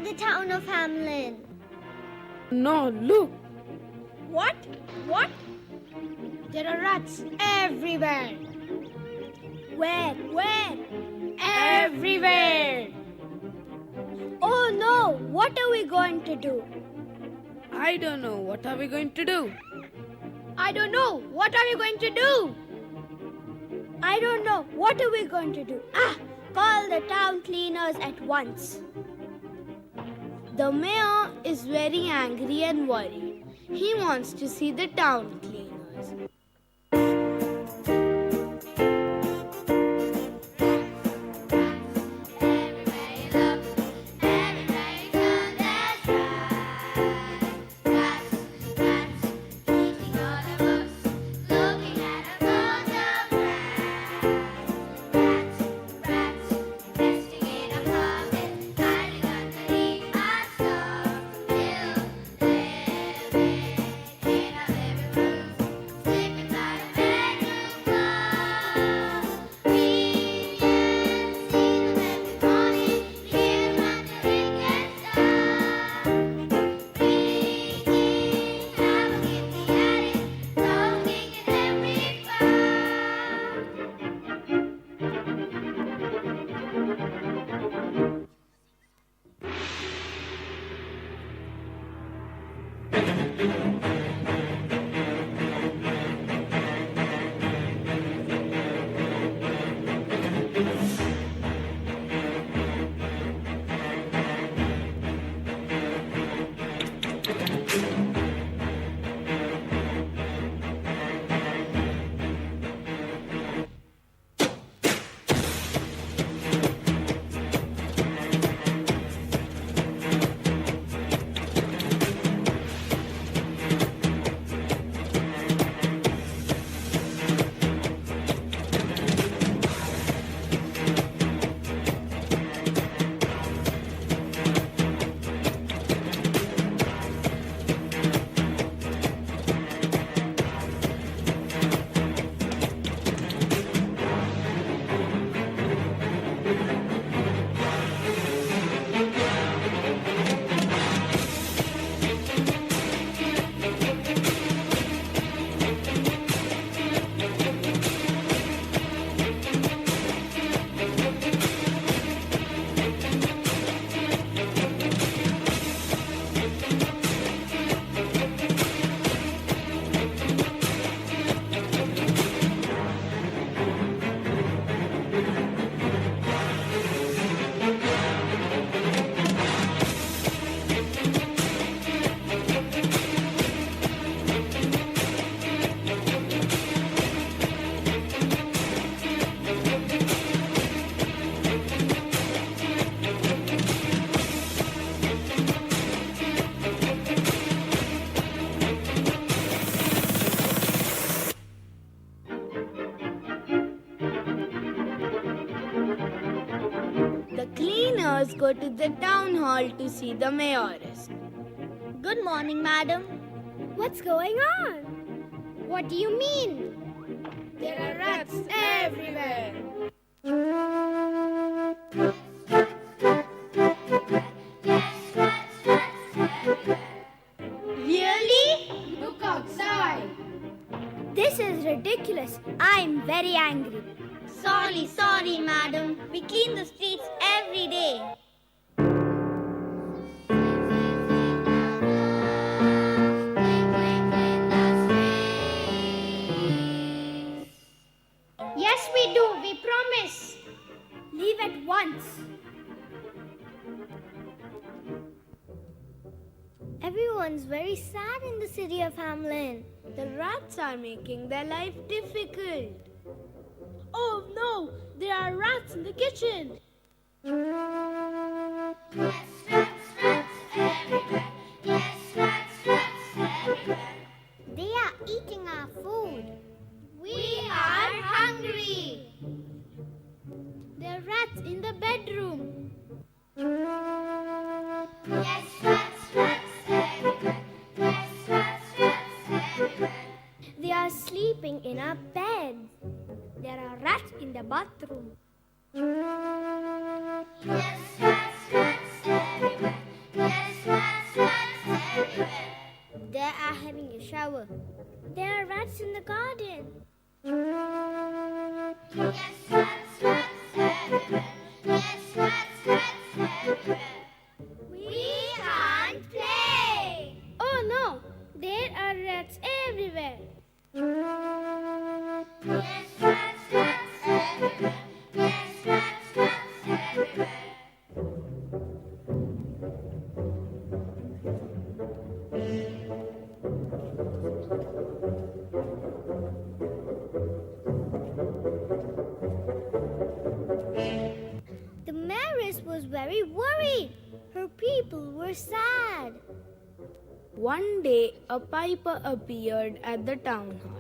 the town of Hamlin. No, look. What? What? There are rats everywhere. Where? Where? Everywhere. Oh no! What are we going to do? I don't know. What are we going to do? I don't know. What are we going to do? I don't know. What are we going to do? Ah! Call the town cleaners at once. The mayor is very angry and worried. He wants to see the town cleaners. The cleaners go to the town hall to see the mayoress. Good morning, madam. What's going on? What do you mean? There are rats everywhere. Really? Look outside. This is ridiculous. I'm very angry. Sorry, madam. We clean the streets every day. Yes, we do. We promise. Leave at once. Everyone's very sad in the city of Hamlin. The rats are making their life difficult. Oh no! There are rats in the kitchen. Yes, rats everywhere. Yes, rats everywhere. They are eating our food. We are hungry. There are rats in the bedroom. Yes, rats everywhere. Yes, rats everywhere. They are sleeping in our beds. There are rats in the bathroom. Yes, rats everywhere. rats in the garden. Yes, rats, rats everywhere. Yes, rats, rats everywhere. We can't play. Oh no, there are rats everywhere. Yes, rats, rats everywhere. Yes, rats, rats everywhere. The mayoress was very worried. Her people were sad. One day, a piper appeared at the town hall.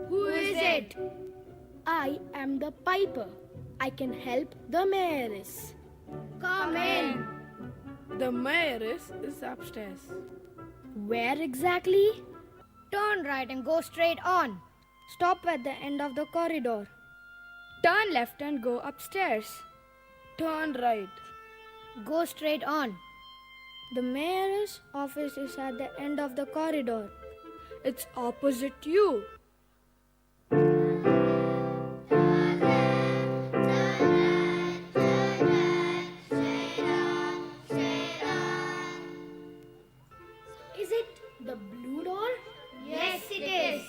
Who is it? I am the piper. I can help the mayoress. Come in. The mayoress is upstairs. Where exactly? Turn right and go straight on. Stop at the end of the corridor. Turn left and go upstairs. Turn right. Go straight on. The mayor's office is at the end of the corridor. It's opposite you. Is it the blue door? Yes, it is.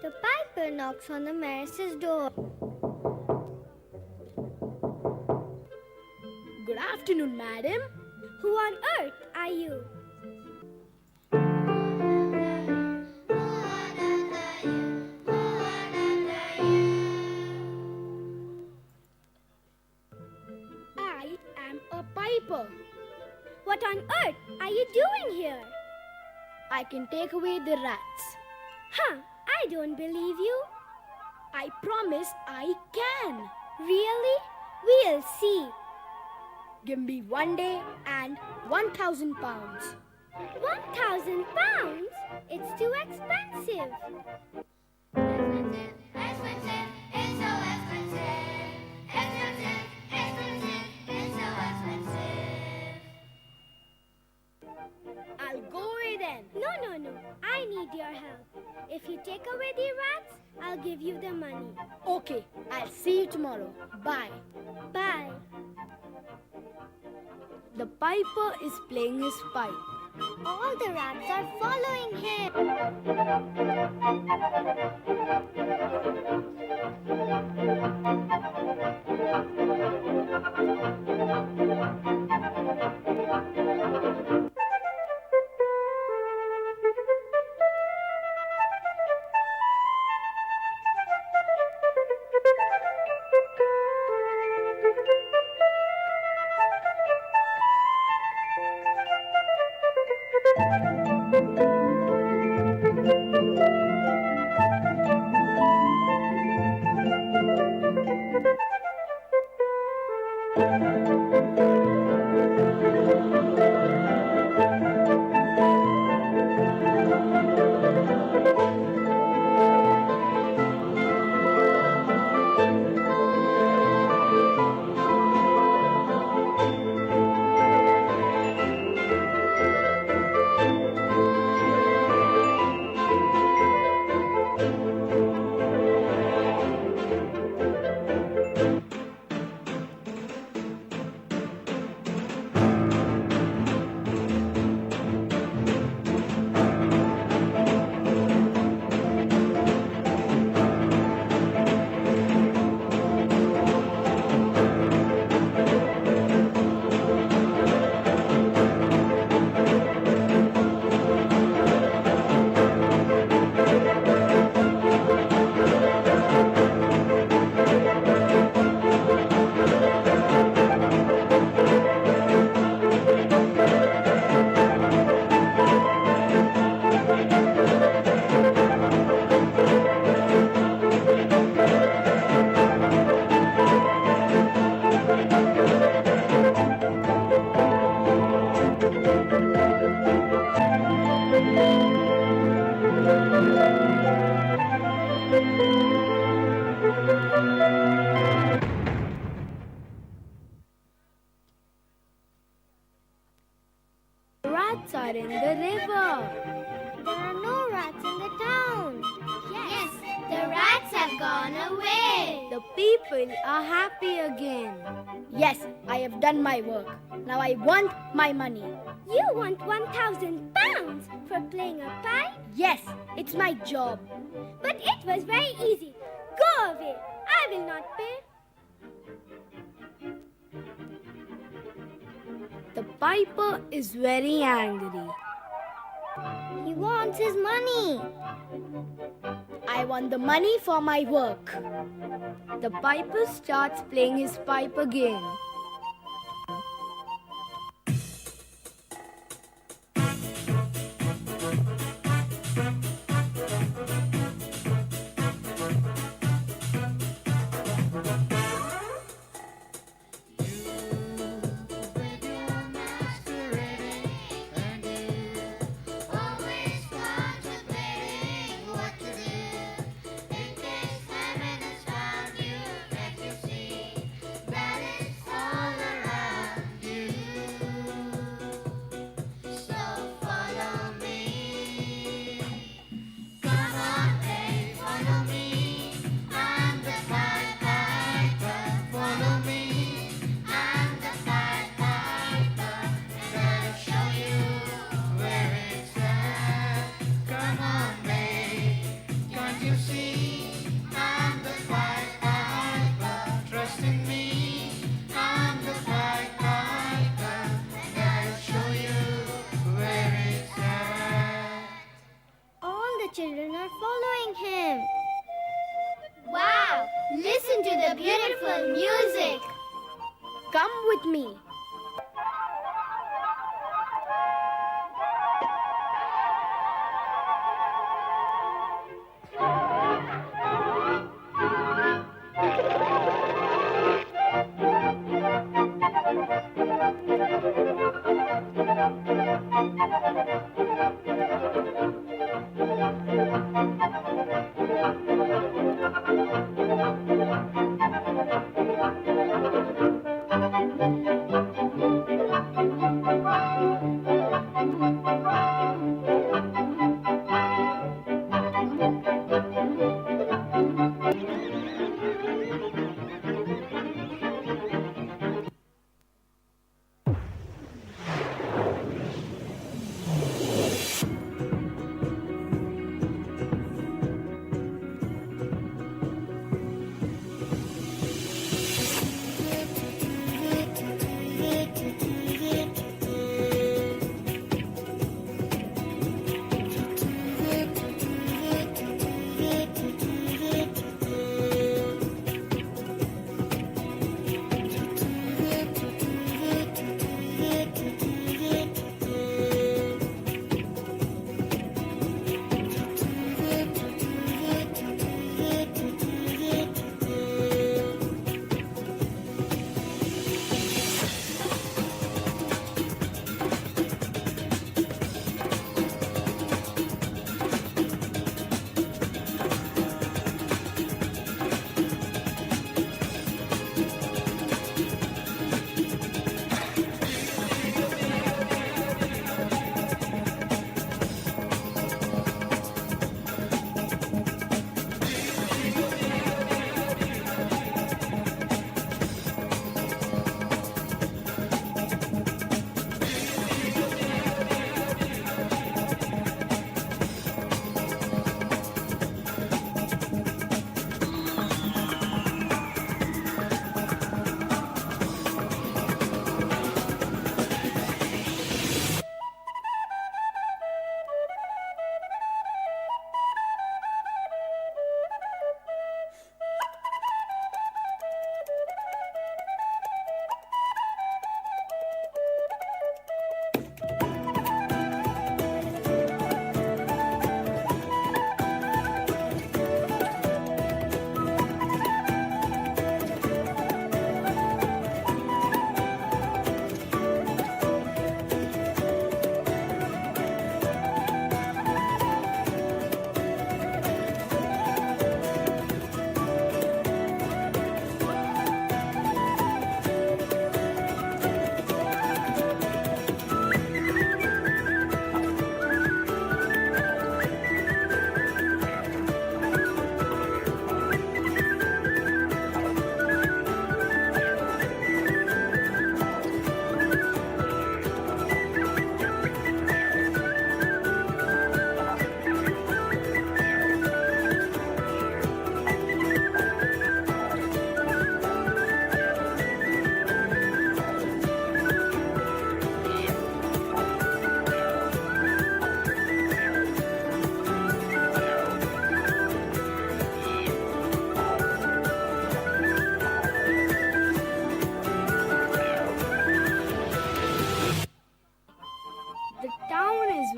The piper knocks on the mayor's door. Good afternoon, madam. Who on earth are you? I am a piper. What on earth are you doing here? I can take away the rats. Huh, I don't believe you. I promise I can. Really? We'll see. Give me 1 day and 1,000 pounds. 1,000 pounds? It's too expensive. I'll go away then. No, no, no. I need your help. If you take away the rats, I'll give you the money. Okay, I'll see you tomorrow. Bye. Bye. The piper is playing his pipe. All the rats are following him. Rats are in the river. There are no rats in the town. Yes, the rats have gone away. The people are happy again. Yes, I have done my work. Now I want my money. You want 1,000 pounds for playing a pipe? Yes, it's my job. But it was very easy. Go away. I will not pay. The piper is very angry. He wants his money. I want the money for my work. The piper starts playing his pipe again. Children are following him. Wow! Listen to the beautiful music. Come with me.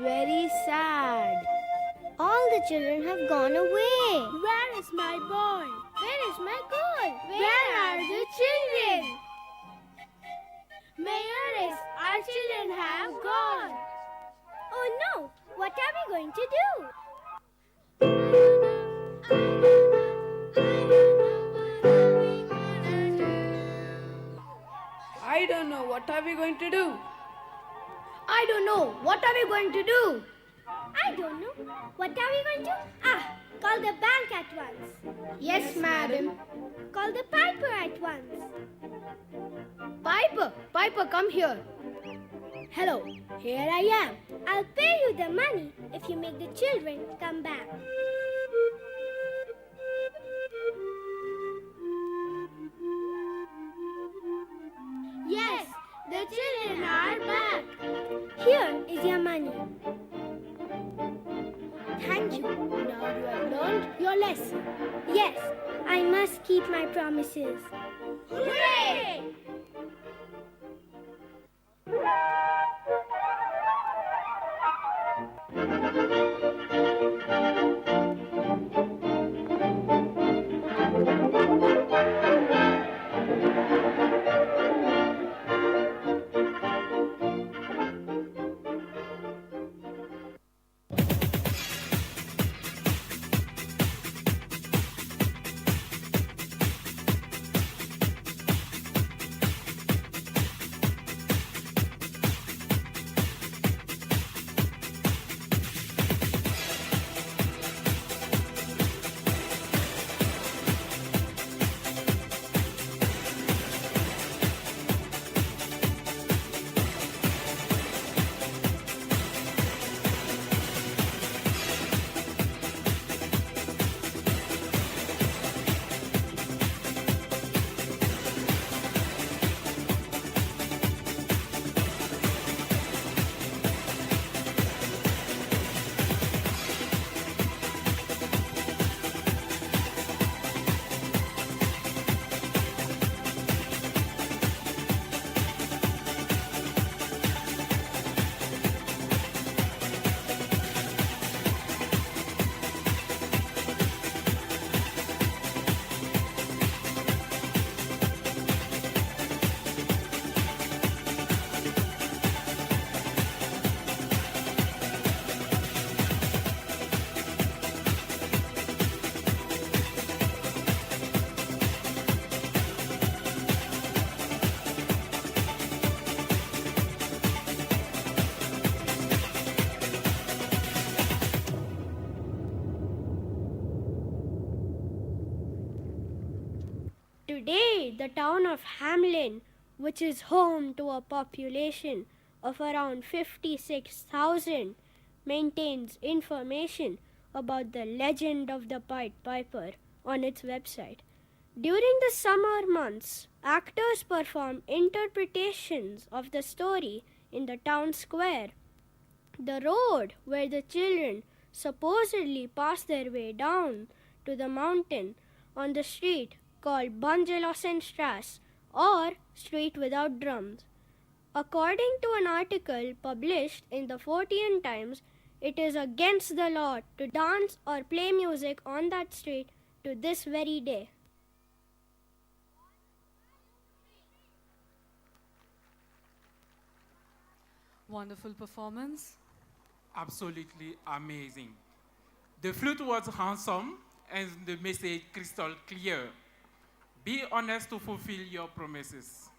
very sad. All the children have gone away. Where is my boy? Where is my girl? Where are the children? Mayoress, our children have gone. Oh no! What are we going to do? I don't know. What are we going to do? I don't know. What are we going to do? I don't know. What are we going to? Call the bank at once. Yes, madam. Call the piper at once. Piper, Piper, come here. Hello, here I am. I'll pay you the money if you make the children come back. Yes, the children are back. Here is your money. Thank you. Now you have learned your lesson. Yes, I must keep my promises. Hooray! Today, the town of Hamlin, which is home to a population of around 56,000, maintains information about the legend of the Pied Piper on its website. During the summer months, actors perform interpretations of the story in the town square. The road where the children supposedly pass their way down to the mountain on the street called Bungelosenstrasse or Street Without Drums. According to an article published in the Fortean Times, it is against the law to dance or play music on that street to this very day. Wonderful performance. Absolutely amazing. The flute was handsome and the message crystal clear. Be honest to fulfill your promises.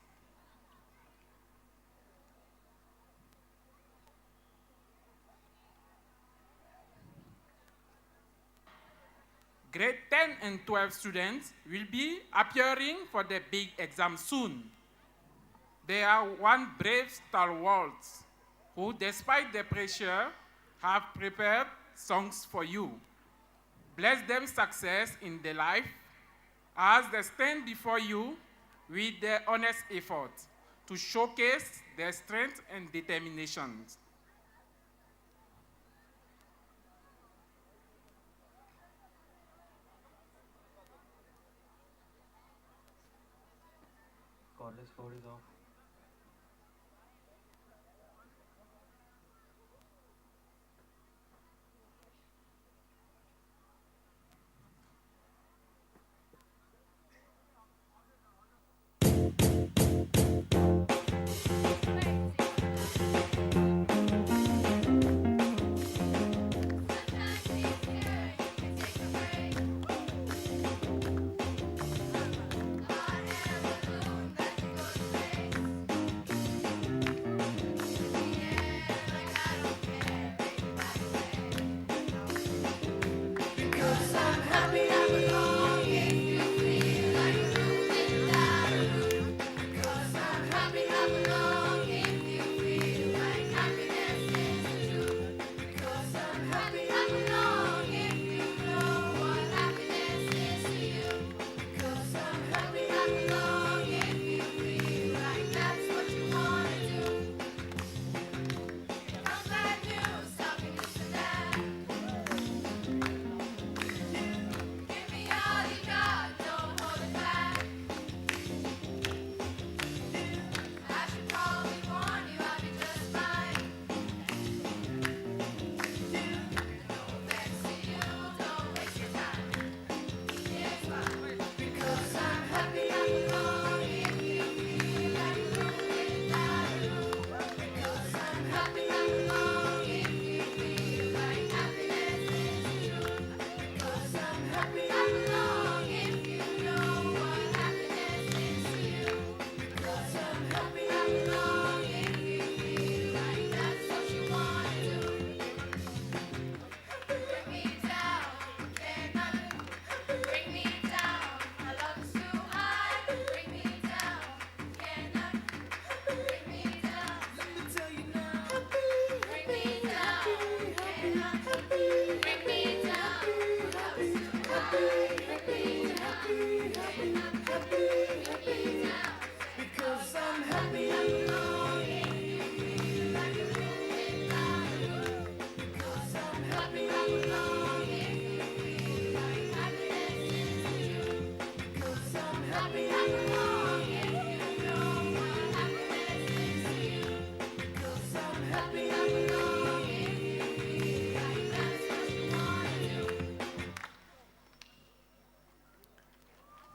Grade 10 and 12 students will be appearing for the big exam soon. They are one brave stalwarts who, despite the pressure, have prepared songs for you. Bless them success in their life as they stand before you with their honest effort to showcase their strength and determination. Cordless cord is off.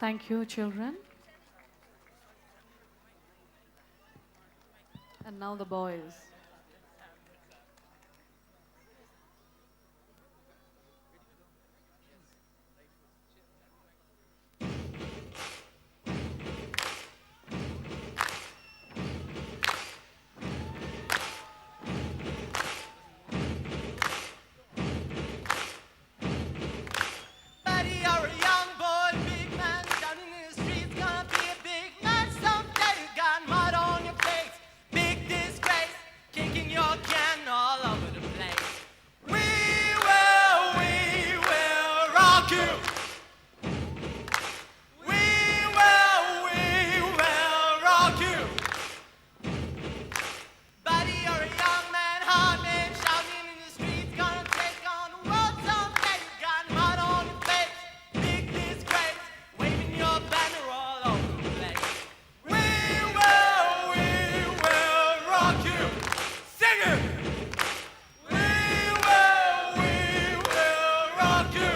Thank you, children. And now the boys. Buddy, you're a young boy, big man, standing in the streets, gonna be a big man someday. You got mud on your face, big disgrace, kicking your can all over the place. We will rock you. We will rock you. Buddy, you're a young man, hard man, shouting in the streets, gonna take on the world someday. You got mud on your face, big disgrace, waving your banner all over the place. We will rock you. Sing it. We will rock you.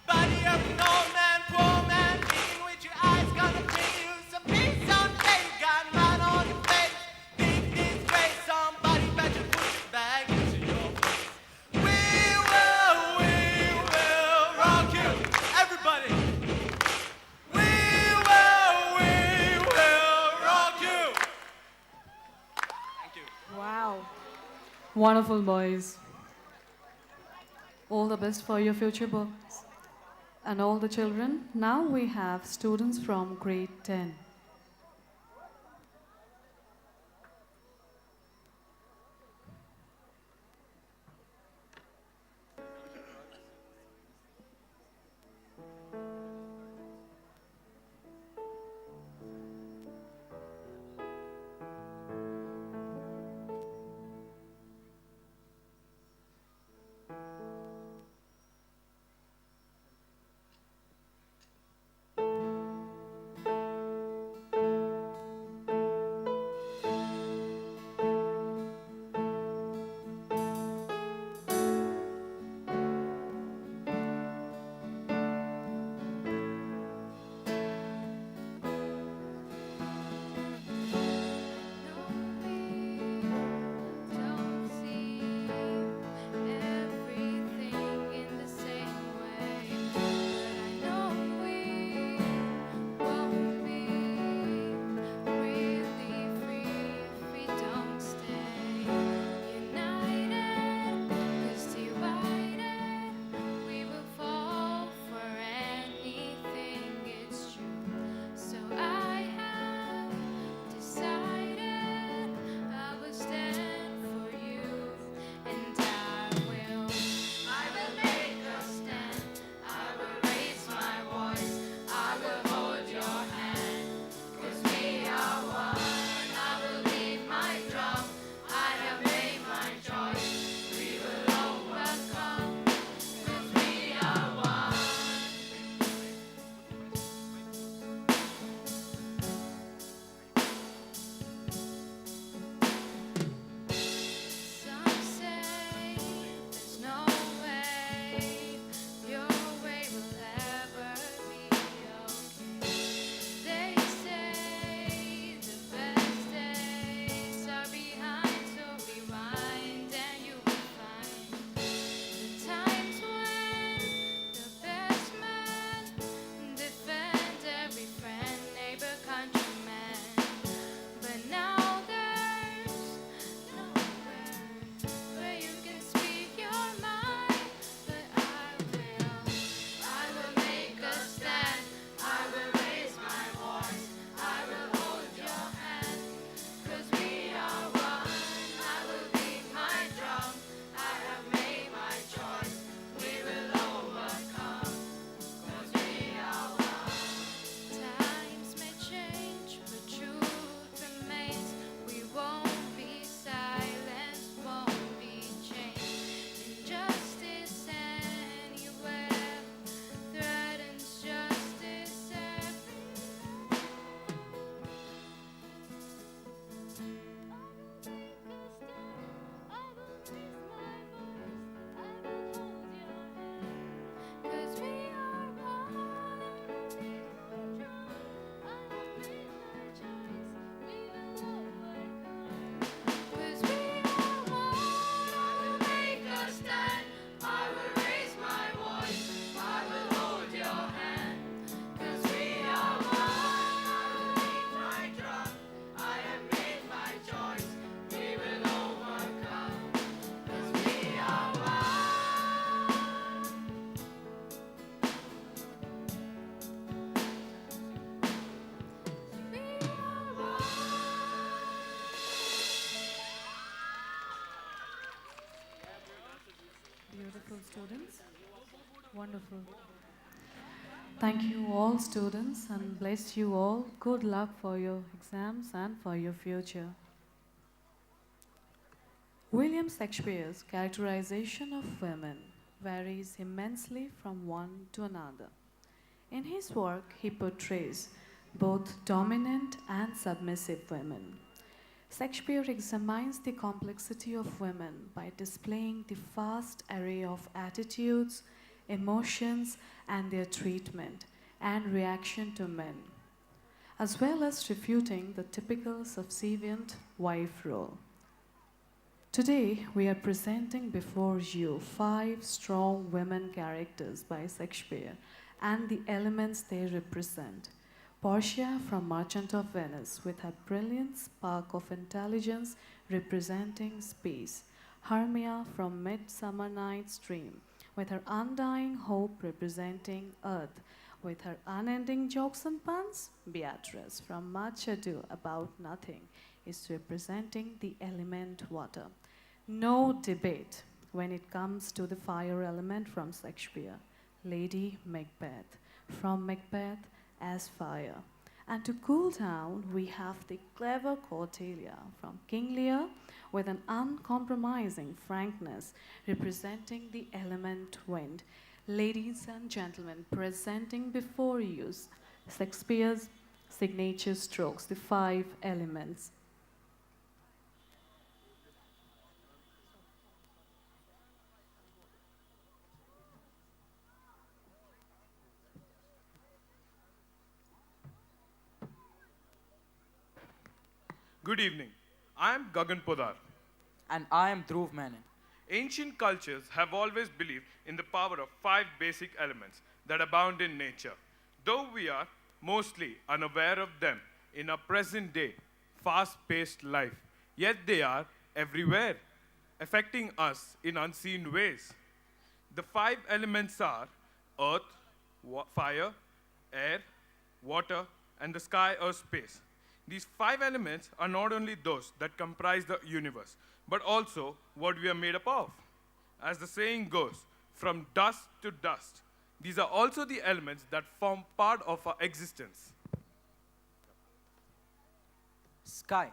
Buddy, you're an old man, poor man, thinking with your eyes, gonna bring you some peace someday. You got mud on your face, big disgrace, somebody better put your bag into your place. We will rock you. Everybody. We will rock you. Thank you. Wow. Wonderful, boys. All the best for your future books. And all the children, now we have students from grade 10. Wonderful, students. Wonderful. Thank you all, students, and bless you all. Good luck for your exams and for your future. William Shakespeare's characterization of women varies immensely from one to another. In his work, he portrays both dominant and submissive women. Shakespeare examines the complexity of women by displaying the vast array of attitudes, emotions, and their treatment and reaction to men, as well as refuting the typical subservient wife role. Today, we are presenting before you 5 strong women characters by Shakespeare and the elements they represent. Portia from Merchant of Venice, with her brilliant spark of intelligence representing space. Hermia from Midsummer Night's Dream, with her undying hope representing earth. With her unending jokes and puns, Beatrice from Much Ado About Nothing is representing the element water. No debate when it comes to the fire element from Shakespeare. Lady Macbeth from Macbeth as fire. And to cool down, we have the clever Cordelia from King Lear with an uncompromising frankness representing the element wind. Ladies and gentlemen, presenting before you Shakespeare's signature strokes, the 5 elements. Good evening. I am Gagan Podar. And I am Dhruv Menon. Ancient cultures have always believed in the power of 5 basic elements that abound in nature. Though we are mostly unaware of them in our present day, fast-paced life, yet they are everywhere, affecting us in unseen ways. The 5 elements are earth, fire, air, water, and the sky or space. These 5 elements are not only those that comprise the universe, but also what we are made up of. As the saying goes, from dust to dust. These are also the elements that form part of our existence. Sky.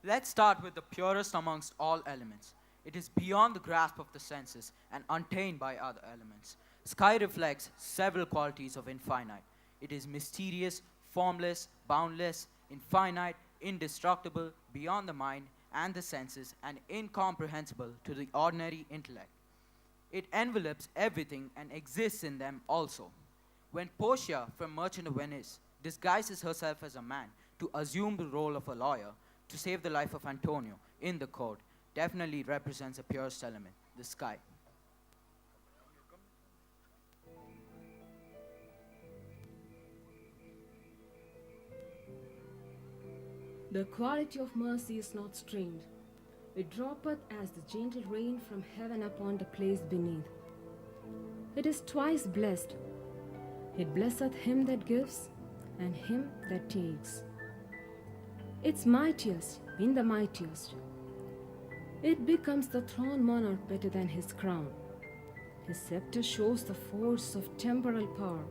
Let's start with the purest amongst all elements. It is beyond the grasp of the senses and untainted by other elements. Sky reflects several qualities of infinite. It is mysterious, formless, boundless, infinite, indestructible, beyond the mind and the senses, and incomprehensible to the ordinary intellect. It envelopes everything and exists in them also. When Portia from Merchant of Venice disguises herself as a man to assume the role of a lawyer to save the life of Antonio in the court, definitely represents a purest element, the sky. The quality of mercy is not strained. It droppeth as the gentle rain from heaven upon the place beneath. It is twice blessed. It blesseth him that gives and him that takes. It's mightiest in the mightiest. It becomes the throne monarch better than his crown. His scepter shows the force of temporal power,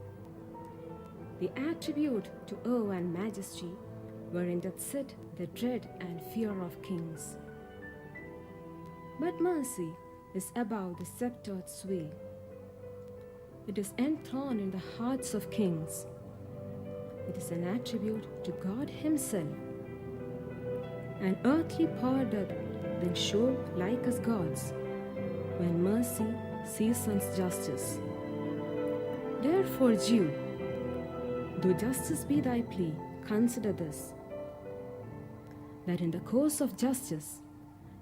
the attribute to awe and majesty, wherein doth sit the dread and fear of kings. But mercy is above the sceptred sway. It is enthroned in the hearts of kings. It is an attribute to God himself. An earthly power doth then show like us gods, when mercy seasons justice. Therefore, Jew, though justice be thy plea, consider this, that in the course of justice,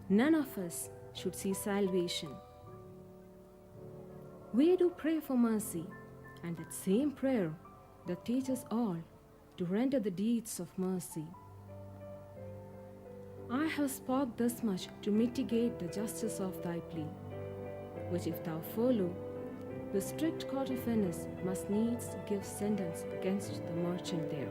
none of us should see salvation. We do pray for mercy, and that same prayer that teaches all to render the deeds of mercy. I have spoke thus much to mitigate the justice of thy plea, which if thou follow, the strict court of Venice must needs give sentence against the merchant there.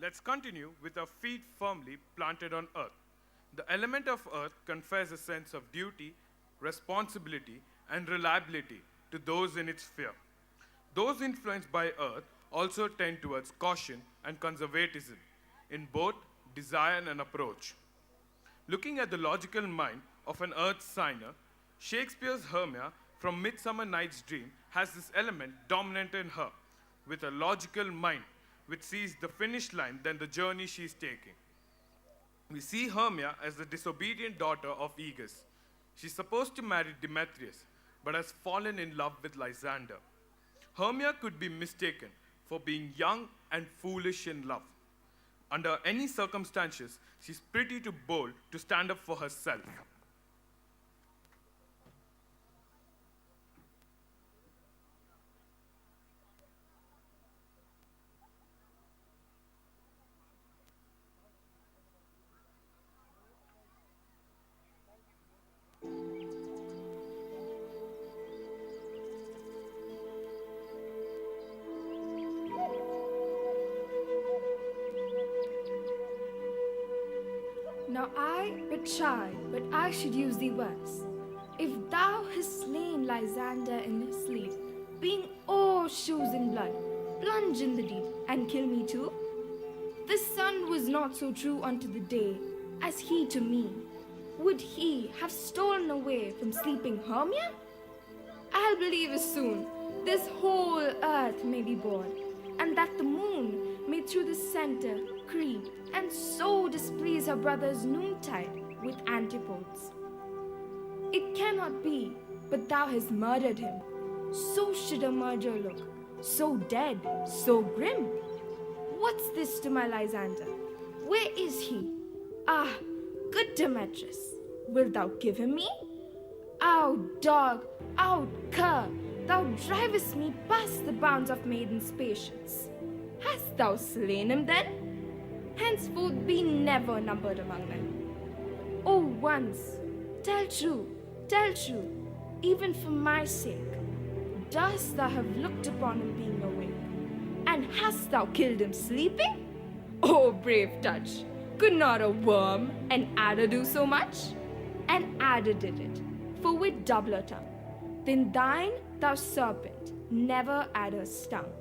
Let's continue with our feet firmly planted on earth. The element of earth confers a sense of duty, responsibility, and reliability to those in its sphere. Those influenced by earth also tend towards caution and conservatism in both design and approach. Looking at the logical mind of an earth signer, Shakespeare's Hermia from Midsummer Night's Dream has this element dominant in her, with a logical mind which sees the finish line than the journey she is taking. We see Hermia as the disobedient daughter of Aegus. She's supposed to marry Demetrius, but has fallen in love with Lysander. Hermia could be mistaken for being young and foolish in love. Under any circumstances, she's pretty too bold to stand up for herself. Now I, but shy, but I should use thee words. If thou hast slain Lysander in his sleep, being all shoes in blood, plunge in the deep and kill me too. The sun was not so true unto the day as he to me. Would he have stolen away from sleeping Hermia? I'll believe as soon this whole earth may be born, and that the moon may through the center creep, and so displease her brother's noontide with antipodes. It cannot be, but thou hast murdered him. So should a murder look, so dead, so grim. What's this to my Lysander? Where is he? Ah, good Demetrius, wilt thou give him me? Ow, dog, ow, cur, thou drivest me past the bounds of maiden's patience. Hast thou slain him then? Henceforth be never numbered among them. Oh, once, tell true, even for my sake. Dost thou have looked upon him being awake? And hast thou killed him sleeping? Oh, brave touch, could not a worm, an adder do so much? An adder did it, for with doubler tongue. Then thine, thou serpent, never adder stung.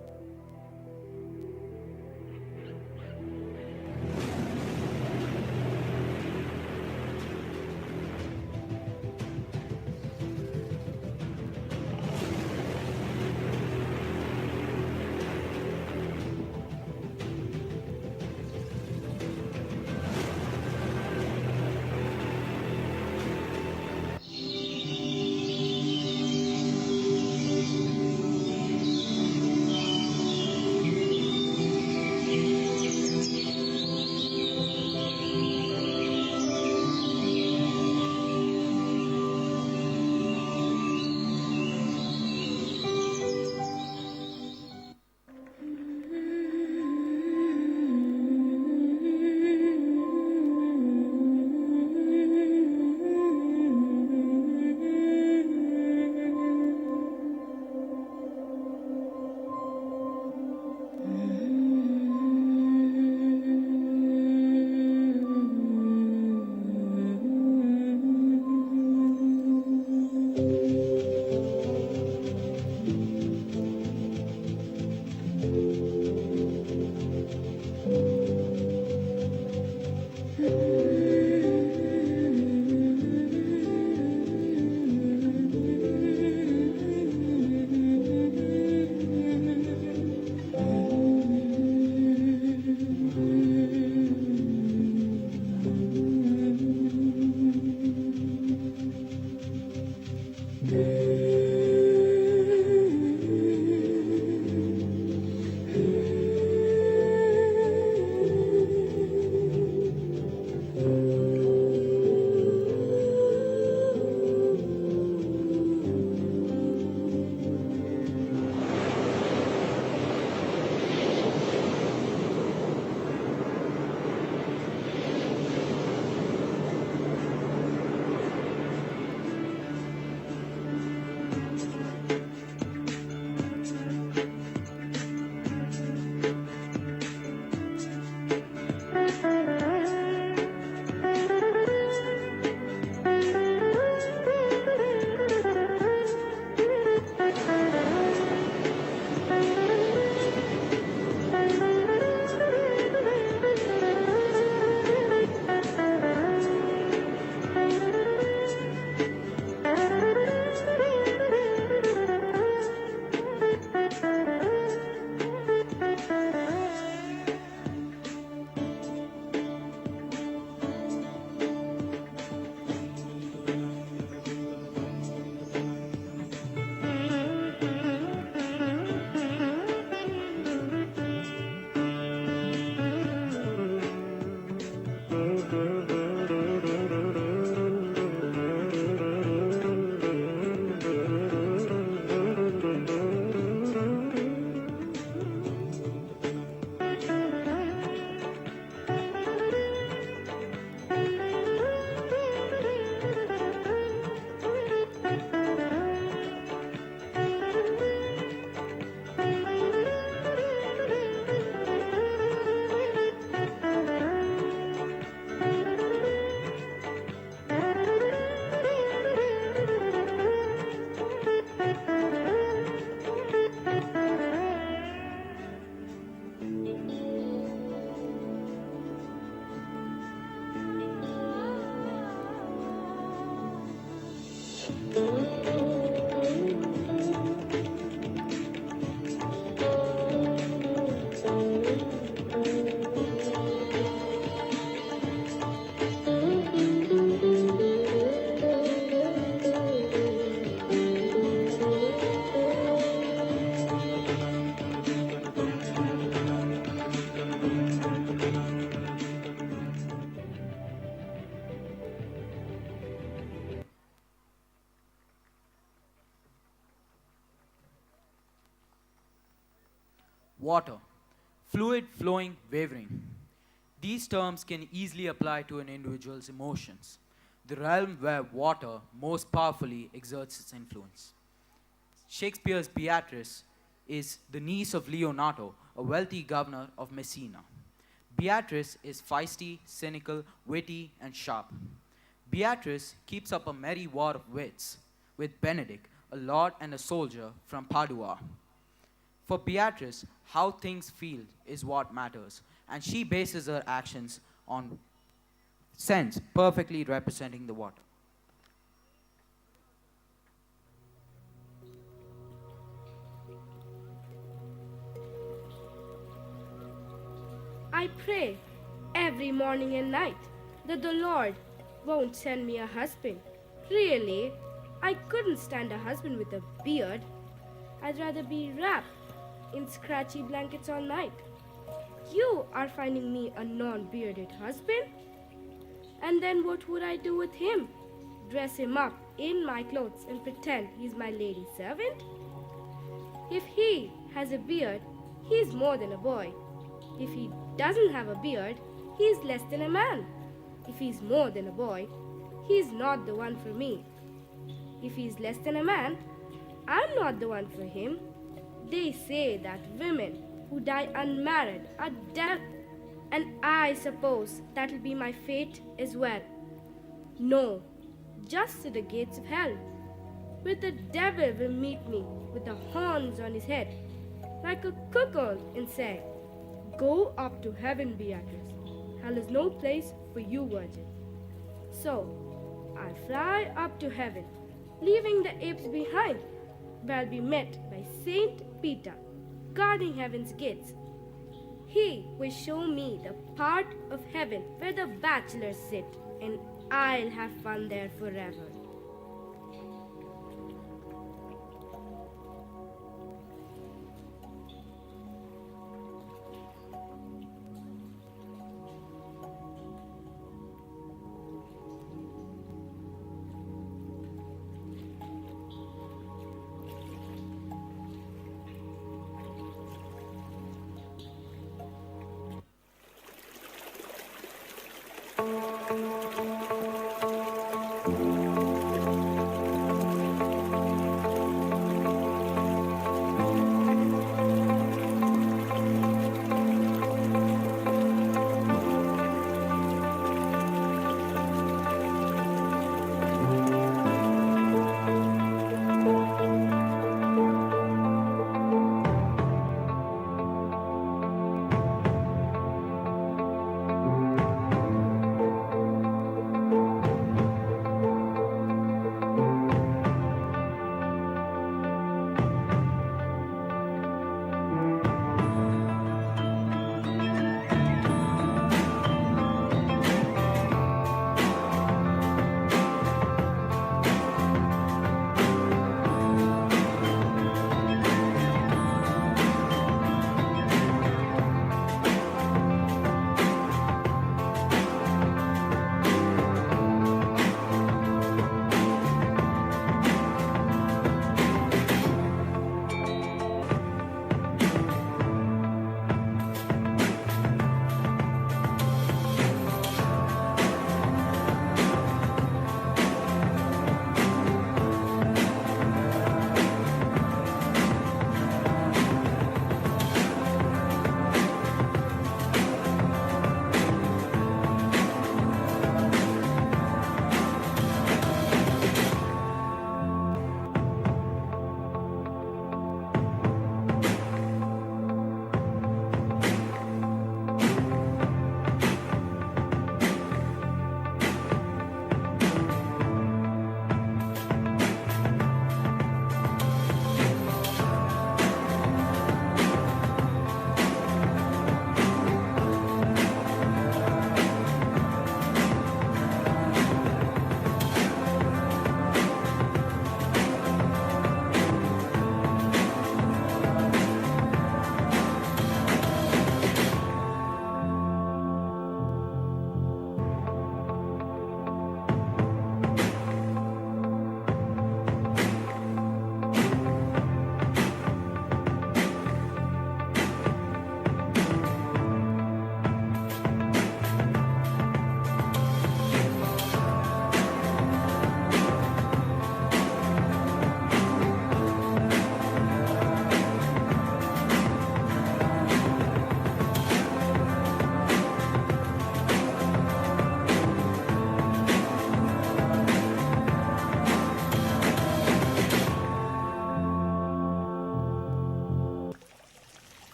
Water, fluid, flowing, wavering. These terms can easily apply to an individual's emotions, the realm where water most powerfully exerts its influence. Shakespeare's Beatrice is the niece of Leonato, a wealthy governor of Messina. Beatrice is feisty, cynical, witty, and sharp. Beatrice keeps up a merry war of wits with Benedict, a lord and a soldier from Padua. For Beatrice, how things feel is what matters, and she bases her actions on sense, perfectly representing the water. I pray every morning and night that the Lord won't send me a husband. Really, I couldn't stand a husband with a beard. I'd rather be wrapped in scratchy blankets all night. You are finding me a non-bearded husband? And then what would I do with him? Dress him up in my clothes and pretend he's my lady servant? If he has a beard, he's more than a boy. If he doesn't have a beard, he's less than a man. If he's more than a boy, he's not the one for me. If he's less than a man, I'm not the one for him. They say that women who die unmarried are dead, and I suppose that'll be my fate as well. No, just to the gates of hell, where the devil will meet me with the horns on his head, like a cuckold, and say, "Go up to heaven, Beatrice. Hell is no place for you, virgin." So, I'll fly up to heaven, leaving the apes behind, where I'll be met by Saint Peter, guarding heaven's gates. He will show me the part of heaven where the bachelors sit, and I'll have fun there forever.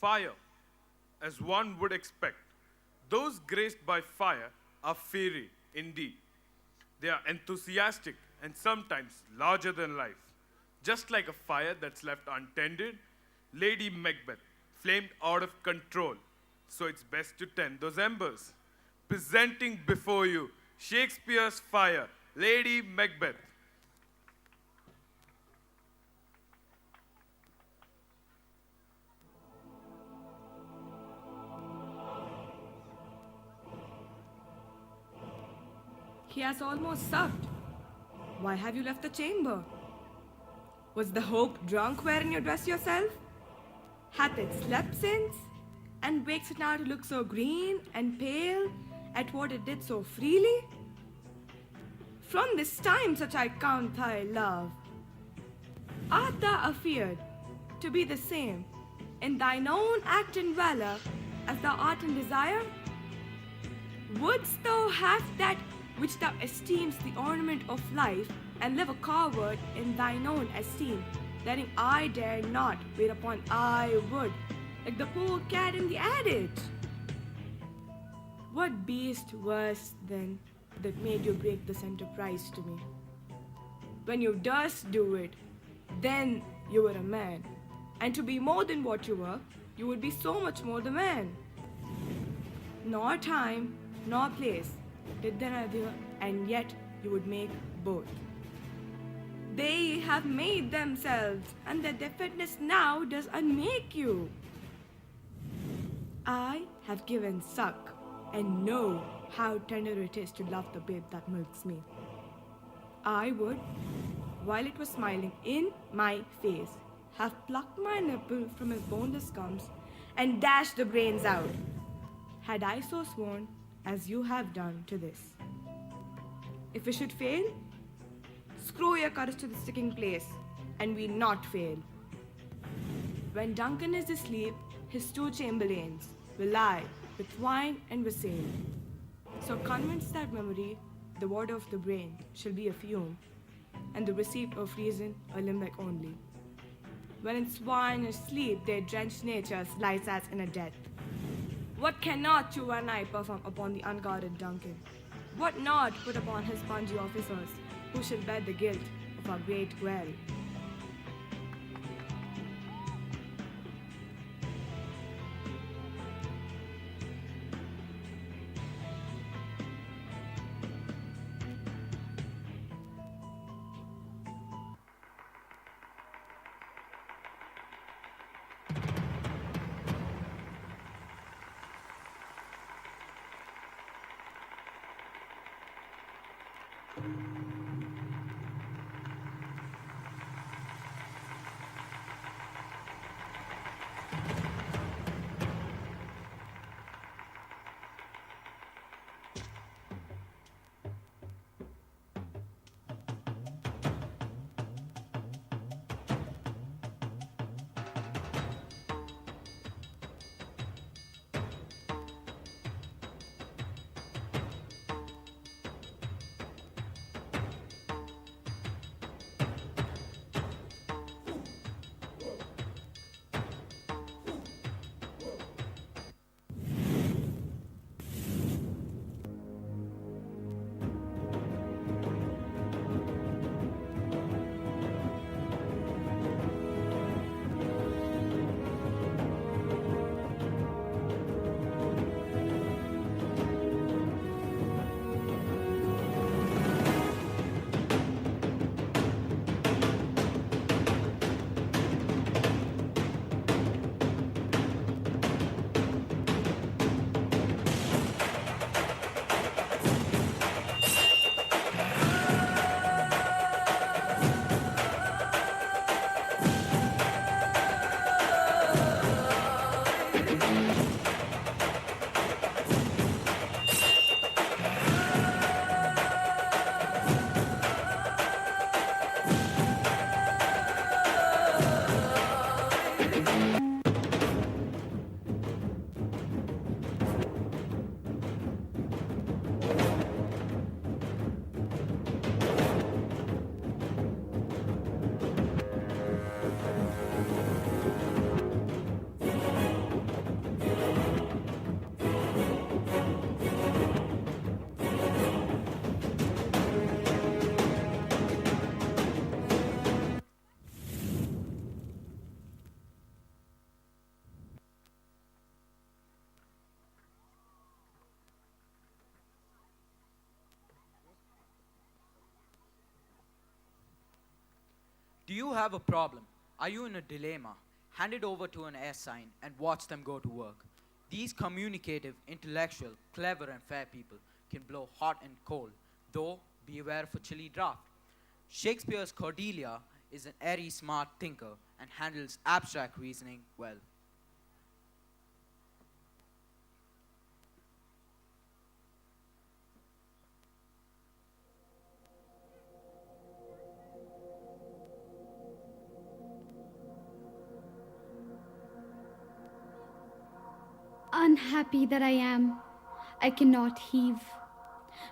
Fire, as one would expect. Those graced by fire are fiery indeed. They are enthusiastic and sometimes larger than life. Just like a fire that's left untended, Lady Macbeth flamed out of control. So it's best to tend those embers. Presenting before you Shakespeare's fire, Lady Macbeth. He has almost supped. Why have you left the chamber? Was the hope drunk wherein you dress yourself? Hath it slept since? And wakes it now to look so green and pale at what it did so freely? From this time such I count thy love. Art thou afeard to be the same in thine own act and valor as thou art in desire? Wouldst thou have that which thou esteemest the ornament of life, and live a coward in thine own esteem, letting I dare not, whereupon I would, like the poor cat in the adage? What beast was then that made you break this enterprise to me? When you durst do it, then you were a man, and to be more than what you were, you would be so much more the man. Nor time, nor place did there other, and yet you would make both. They have made themselves, and that their fitness now does unmake you. I have given suck, and know how tender it is to love the babe that milks me. I would, while it was smiling in my face, have plucked my nipple from his boneless gums and dashed the brains out, had I so sworn as you have done to this. If we should fail, screw your courage to the sticking place, and we not fail. When Duncan is asleep, his two chamberlains will lie with wine and wassail. So convinced that memory, the water of the brain, shall be a fume, and the receipt of reason a limerick only. When in swine or sleep their drenched nature lies as in a death. What cannot you and I perform upon the unguarded Duncan? What not put upon his spongy officers, who shall bear the guilt of our great well? Do you have a problem? Are you in a dilemma? Hand it over to an S sign and watch them go to work. These communicative, intellectual, clever, and fair people can blow hot and cold, though beware of a chilly draft. Shakespeare's Cordelia is an airy, smart thinker and handles abstract reasoning well. Unhappy that I am, I cannot heave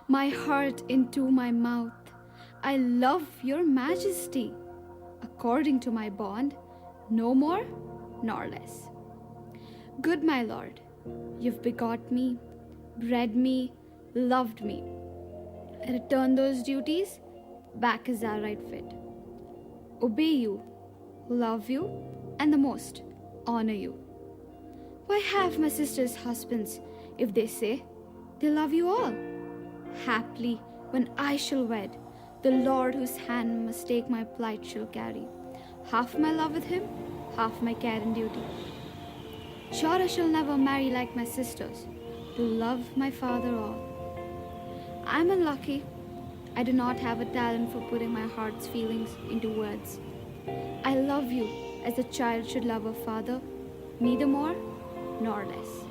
my heart into my mouth. I love your majesty, according to my bond, no more nor less. Good my lord, you've begot me, bred me, loved me. Return those duties back as thou right fit. Obey you, love you, and the most honor you. Why have my sisters husbands if they say they love you all? Haply, when I shall wed, the Lord whose hand must take my plight shall carry. Half my love with him, half my care and duty. Sure I shall never marry like my sisters, to love my father all. I am unlucky. I do not have a talent for putting my heart's feelings into words. I love you as a child should love a father, neither more nor less.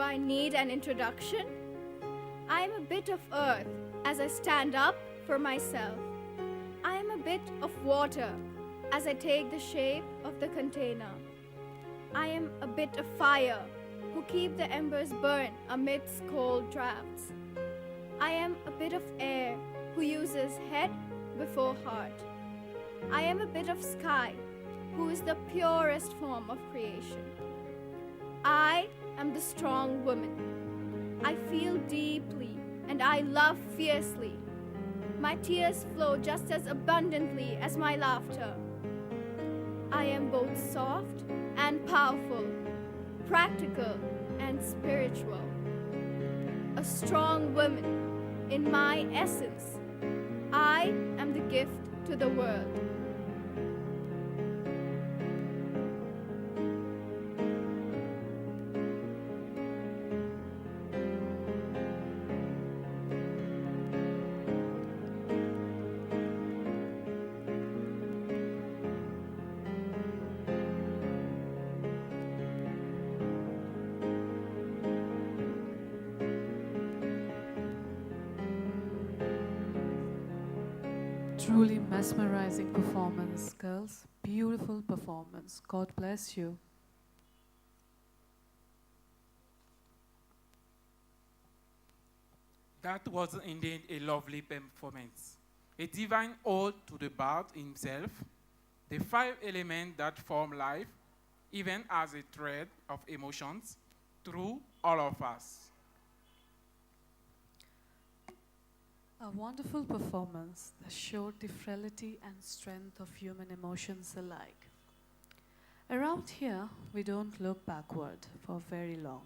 I need an introduction? I am a bit of earth as I stand up for myself. I am a bit of water as I take the shape of the container. I am a bit of fire who keep the embers burn amidst cold drafts. I am a bit of air who uses head before heart. I am a bit of sky who is the purest form of creation. I am the strong woman. I feel deeply and I love fiercely. My tears flow just as abundantly as my laughter. I am both soft and powerful, practical and spiritual. A strong woman in my essence. I am the gift to the world. Truly mesmerizing performance, girls. Beautiful performance. God bless you. That was indeed a lovely performance. A divine ode to the bard himself, the five elements that form life, even as a thread of emotions, through all of us. A wonderful performance that showed the frailty and strength of human emotions alike. Around here, we don't look backward for very long.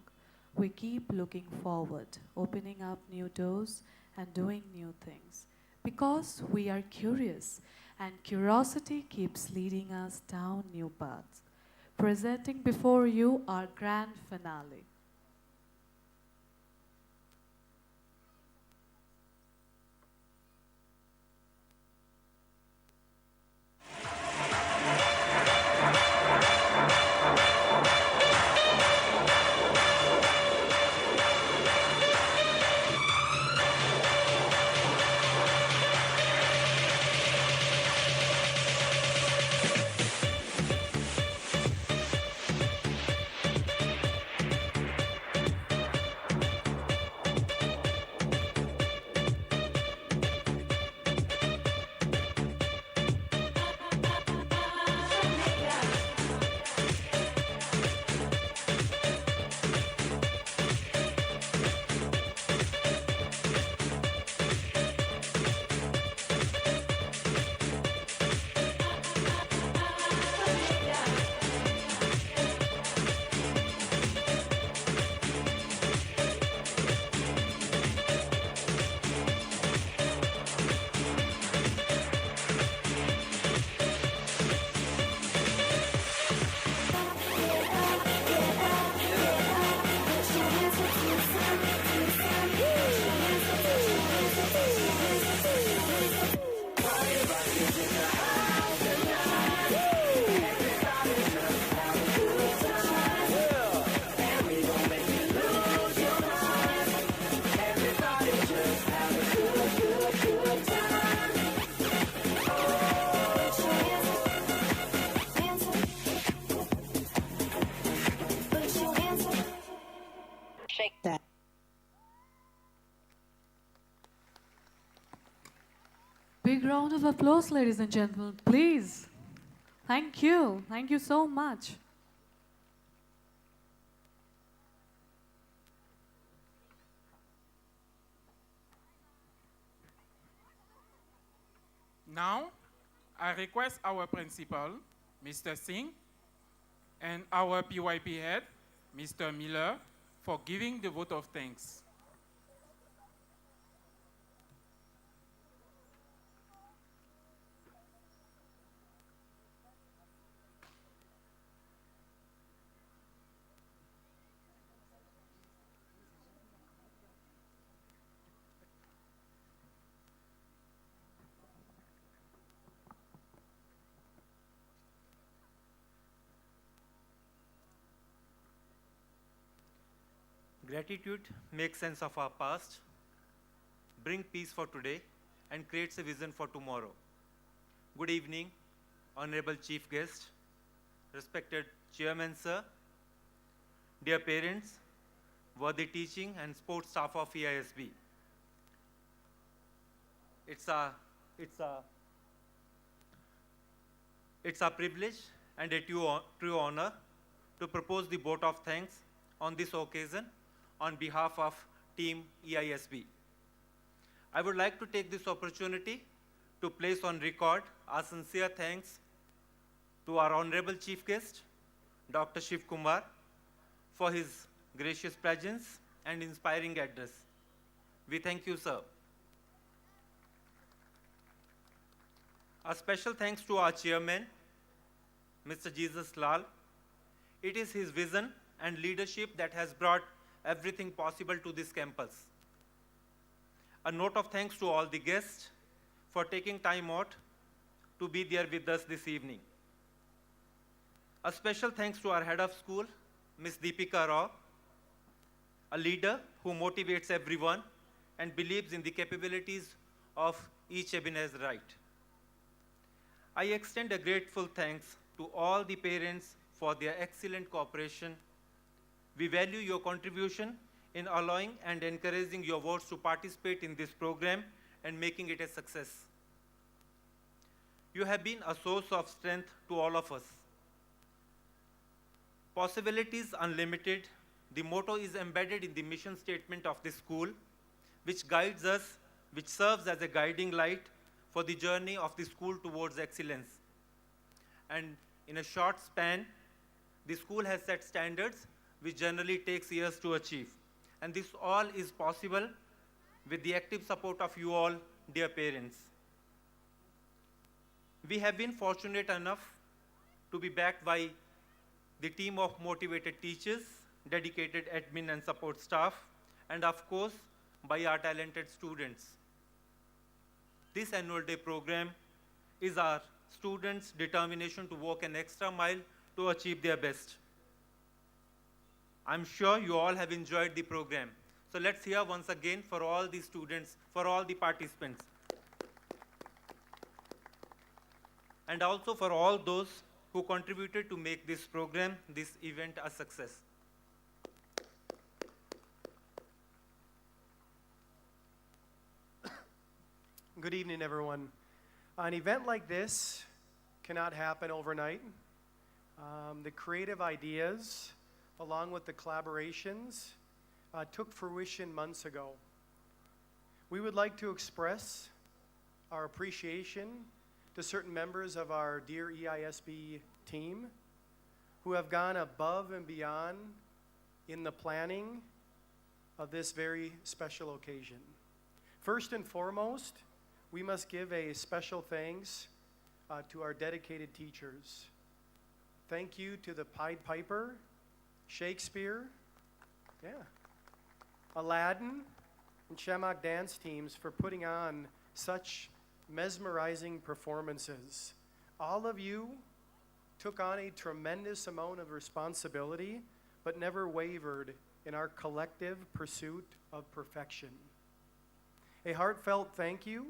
We keep looking forward, opening up new doors and doing new things. Because we are curious, and curiosity keeps leading us down new paths. Presenting before you our grand finale. Big round of applause, ladies and gentlemen, please. Thank you. Thank you so much. Now, I request our principal, Mr. Singh, and our PYP head, Mr. Miller, for giving the vote of thanks. Gratitude makes sense of our past, bring peace for today, and creates a vision for tomorrow. Good evening, Honorable Chief Guest, respected Chairman Sir, dear parents, worthy teaching and sports staff of EISB. It's a privilege and a true honor to propose the vote of thanks on this occasion on behalf of Team EISB. I would like to take this opportunity to place on record our sincere thanks to our Honorable Chief Guest, Dr. Shiv Kumar, for his gracious presence and inspiring address. We thank you, sir. A special thanks to our chairman, Mr. Jesus Lal. It is his vision and leadership that has brought everything possible to this campus. A note of thanks to all the guests for taking time out to be there with us this evening. A special thanks to our head of school, Ms. Deepika Rao, a leader who motivates everyone and believes in the capabilities of each Ebenezer right. I extend a grateful thanks to all the parents for their excellent cooperation. We value your contribution in allowing and encouraging your wards to participate in this program and making it a success. You have been a source of strength to all of us. Possibilities unlimited, the motto is embedded in the mission statement of the school, which guides us, which serves as a guiding light for the journey of the school towards excellence. And in a short span, the school has set standards which generally takes years to achieve. And this all is possible with the active support of you all, dear parents. We have been fortunate enough to be backed by the team of motivated teachers, dedicated admin and support staff, and of course, by our talented students. This annual day program is our students' determination to walk an extra mile to achieve their best. I'm sure you all have enjoyed the program. So let's hear once again for all the students, for all the participants. And also for all those who contributed to make this program, this event a success. Good evening, everyone. An event like this cannot happen overnight. The creative ideas, along with the collaborations, took fruition months ago. We would like to express our appreciation to certain members of our dear EISB team who have gone above and beyond in the planning of this very special occasion. First and foremost, we must give a special thanks to our dedicated teachers. Thank you to the Pied Piper, Shakespeare, Aladdin, and Shamrock dance teams for putting on such mesmerizing performances. All of you took on a tremendous amount of responsibility, but never wavered in our collective pursuit of perfection. A heartfelt thank you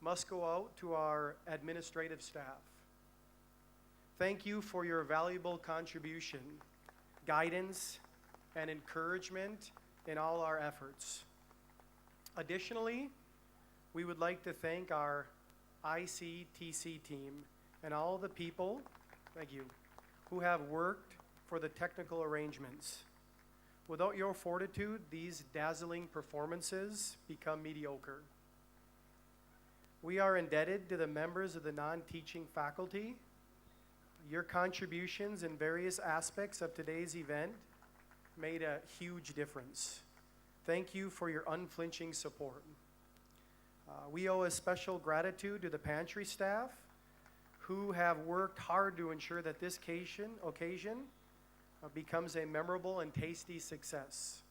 must go out to our administrative staff. Thank you for your valuable contribution, guidance, and encouragement in all our efforts. Additionally, we would like to thank our ICTC team and all the people, thank you, who have worked for the technical arrangements. Without your fortitude, these dazzling performances become mediocre. We are indebted to the members of the non-teaching faculty. Your contributions in various aspects of today's event made a huge difference. Thank you for your unflinching support. We owe a special gratitude to the pantry staff who have worked hard to ensure that this occasion becomes a memorable and tasty success.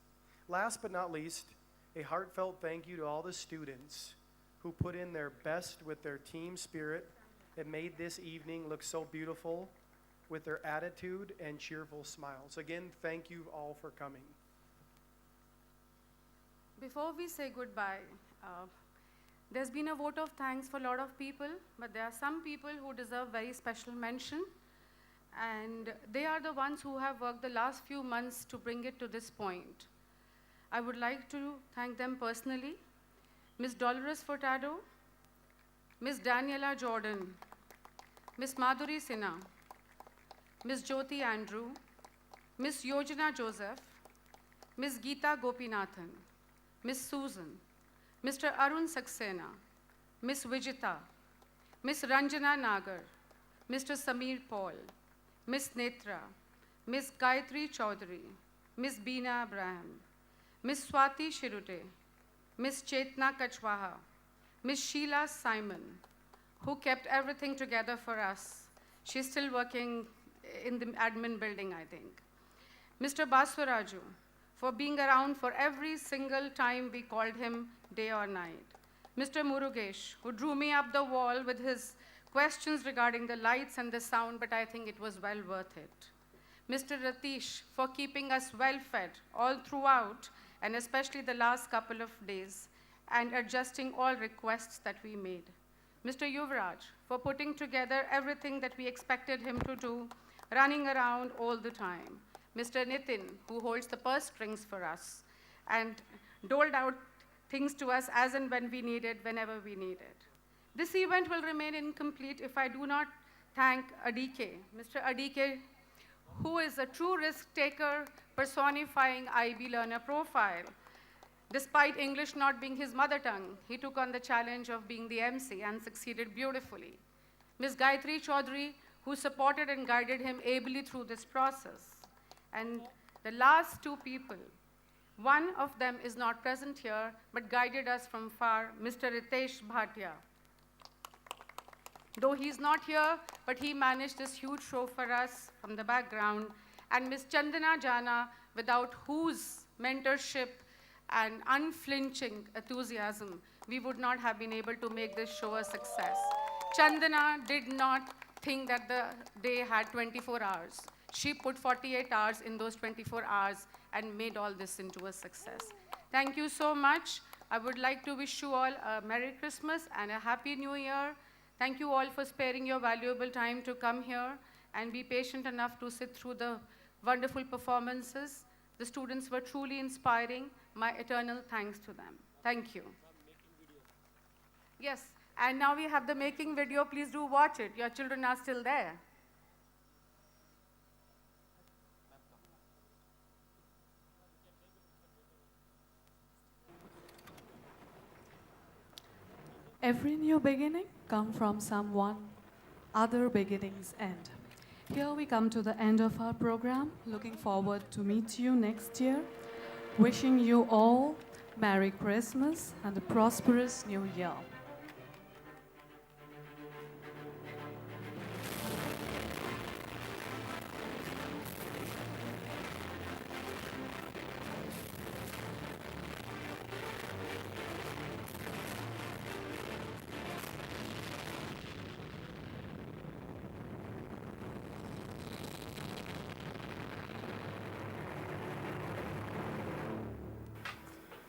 Last but not least, a heartfelt thank you to all the students who put in their best with their team spirit and made this evening look so beautiful with their attitude and cheerful smiles. Again, thank you all for coming. Before we say goodbye, there's been a vote of thanks for a lot of people, but there are some people who deserve very special mention, and they are the ones who have worked the last few months to bring it to this point. I would like to thank them personally. Ms. Dolores Furtado, Ms. Daniela Jordan, Ms. Madhuri Sinha, Ms. Jyoti Andrew, Ms. Yojana Joseph, Ms. Geeta Gopinathan, Ms. Susan, Mr. Arun Saxena, Ms. Vijita, Ms. Ranjana Nagar, Mr. Samir Paul, Ms. Netra, Ms. Gayatri Chaudhary, Ms. Beena Abraham, Ms. Swati Shirute, Ms. Chetna Kachwaha, Ms. Sheila Simon, who kept everything together for us. She's still working in the admin building, I think. Mr. Baswaraju, for being around for every single time we called him day or night. Mr. Murugesh, who drew me up the wall with his questions regarding the lights and the sound, but I think it was well worth it. Mr. Ratish, for keeping us well fed all throughout, and especially the last couple of days, and adjusting all requests that we made. Mr. Yuvraj, for putting together everything that we expected him to do, running around all the time. Mr. Nitin, who holds the purse strings for us, and doled out things to us as and when we needed, whenever we needed. This event will remain incomplete if I do not thank Adike, Mr. Adike, who is a true risk taker personifying IB learner profile. Despite English not being his mother tongue, he took on the challenge of being the MC and succeeded beautifully. Ms. Gayatri Chaudhary, who supported and guided him ably through this process. And the last two people, one of them is not present here, but guided us from far, Mr. Ritesh Bhatia. Though he's not here, but he managed this huge show for us from the background. And Ms. Chandana Jana, without whose mentorship and unflinching enthusiasm, we would not have been able to make this show a success. Chandana did not think that the day had 24 hours. She put 48 hours in those 24 hours and made all this into a success. Thank you so much. I would like to wish you all a Merry Christmas and a Happy New Year. Thank you all for sparing your valuable time to come here and be patient enough to sit through the wonderful performances. The students were truly inspiring. My eternal thanks to them. Thank you. Yes, and now we have the making video. Please do watch it. Your children are still there. Every new beginning comes from someone other beginning's end. Here we come to the end of our program. Looking forward to meet you next year. Wishing you all Merry Christmas and a prosperous New Year.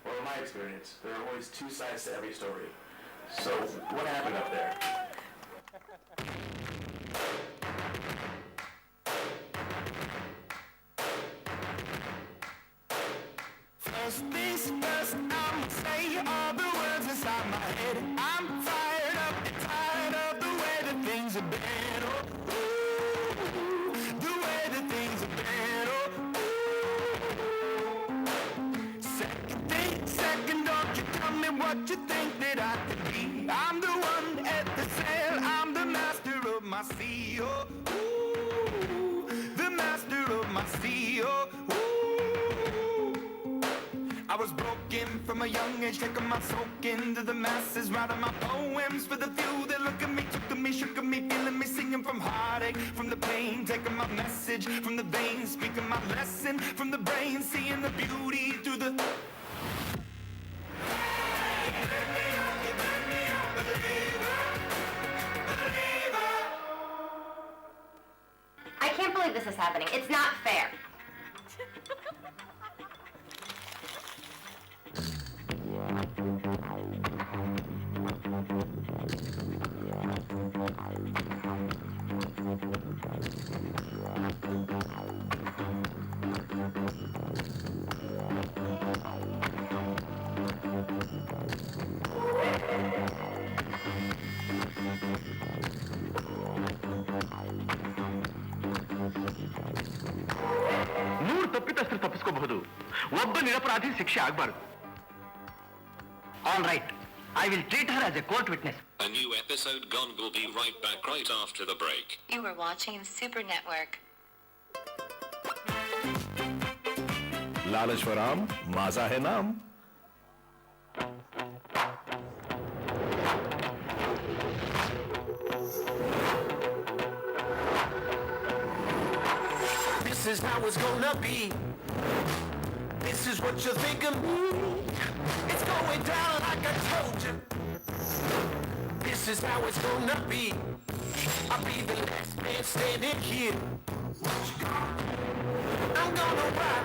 Well, in my experience, there are always two sides to every story. So, what happened up there? First things first, I'ma say all the words inside my head. I'm fired up and tired of the way that things have been. Oh, ooh, the way that things have been. Oh, ooh. Second, don't you tell me what you think that I could be. I'm the one at the sail, I'm the master of my sea. Oh, ooh, the master of my sea. Oh, ooh. I was broken from a young age, taking my soak into the masses, writing my poems for the few that look at me, took to me, shook at me, feeling me, singing from heartache, from the pain, taking my message from the veins, speaking my lesson from the brain, seeing the beauty through the... I can't believe this is happening. It's not fair. ತಪ್ಪಿತಸ್ಥರು ತಪ್ಪಿಸ್ಕೋಬಹುದು, ಒಬ್ಬ ನಿರಪರಾಧಿ ಶಿಕ್ಷೆ ಆಗಬಾರದು. All right. I will treat her as a court witness. A new episode gone will be right back right after the break. You were watching Super Network. लालच फराम माजा है नाम. This is how it's gonna be. This is what you think of me. It's going down like I told you. This is how it's gonna be. I'll be the last man standing here. I'm gonna ride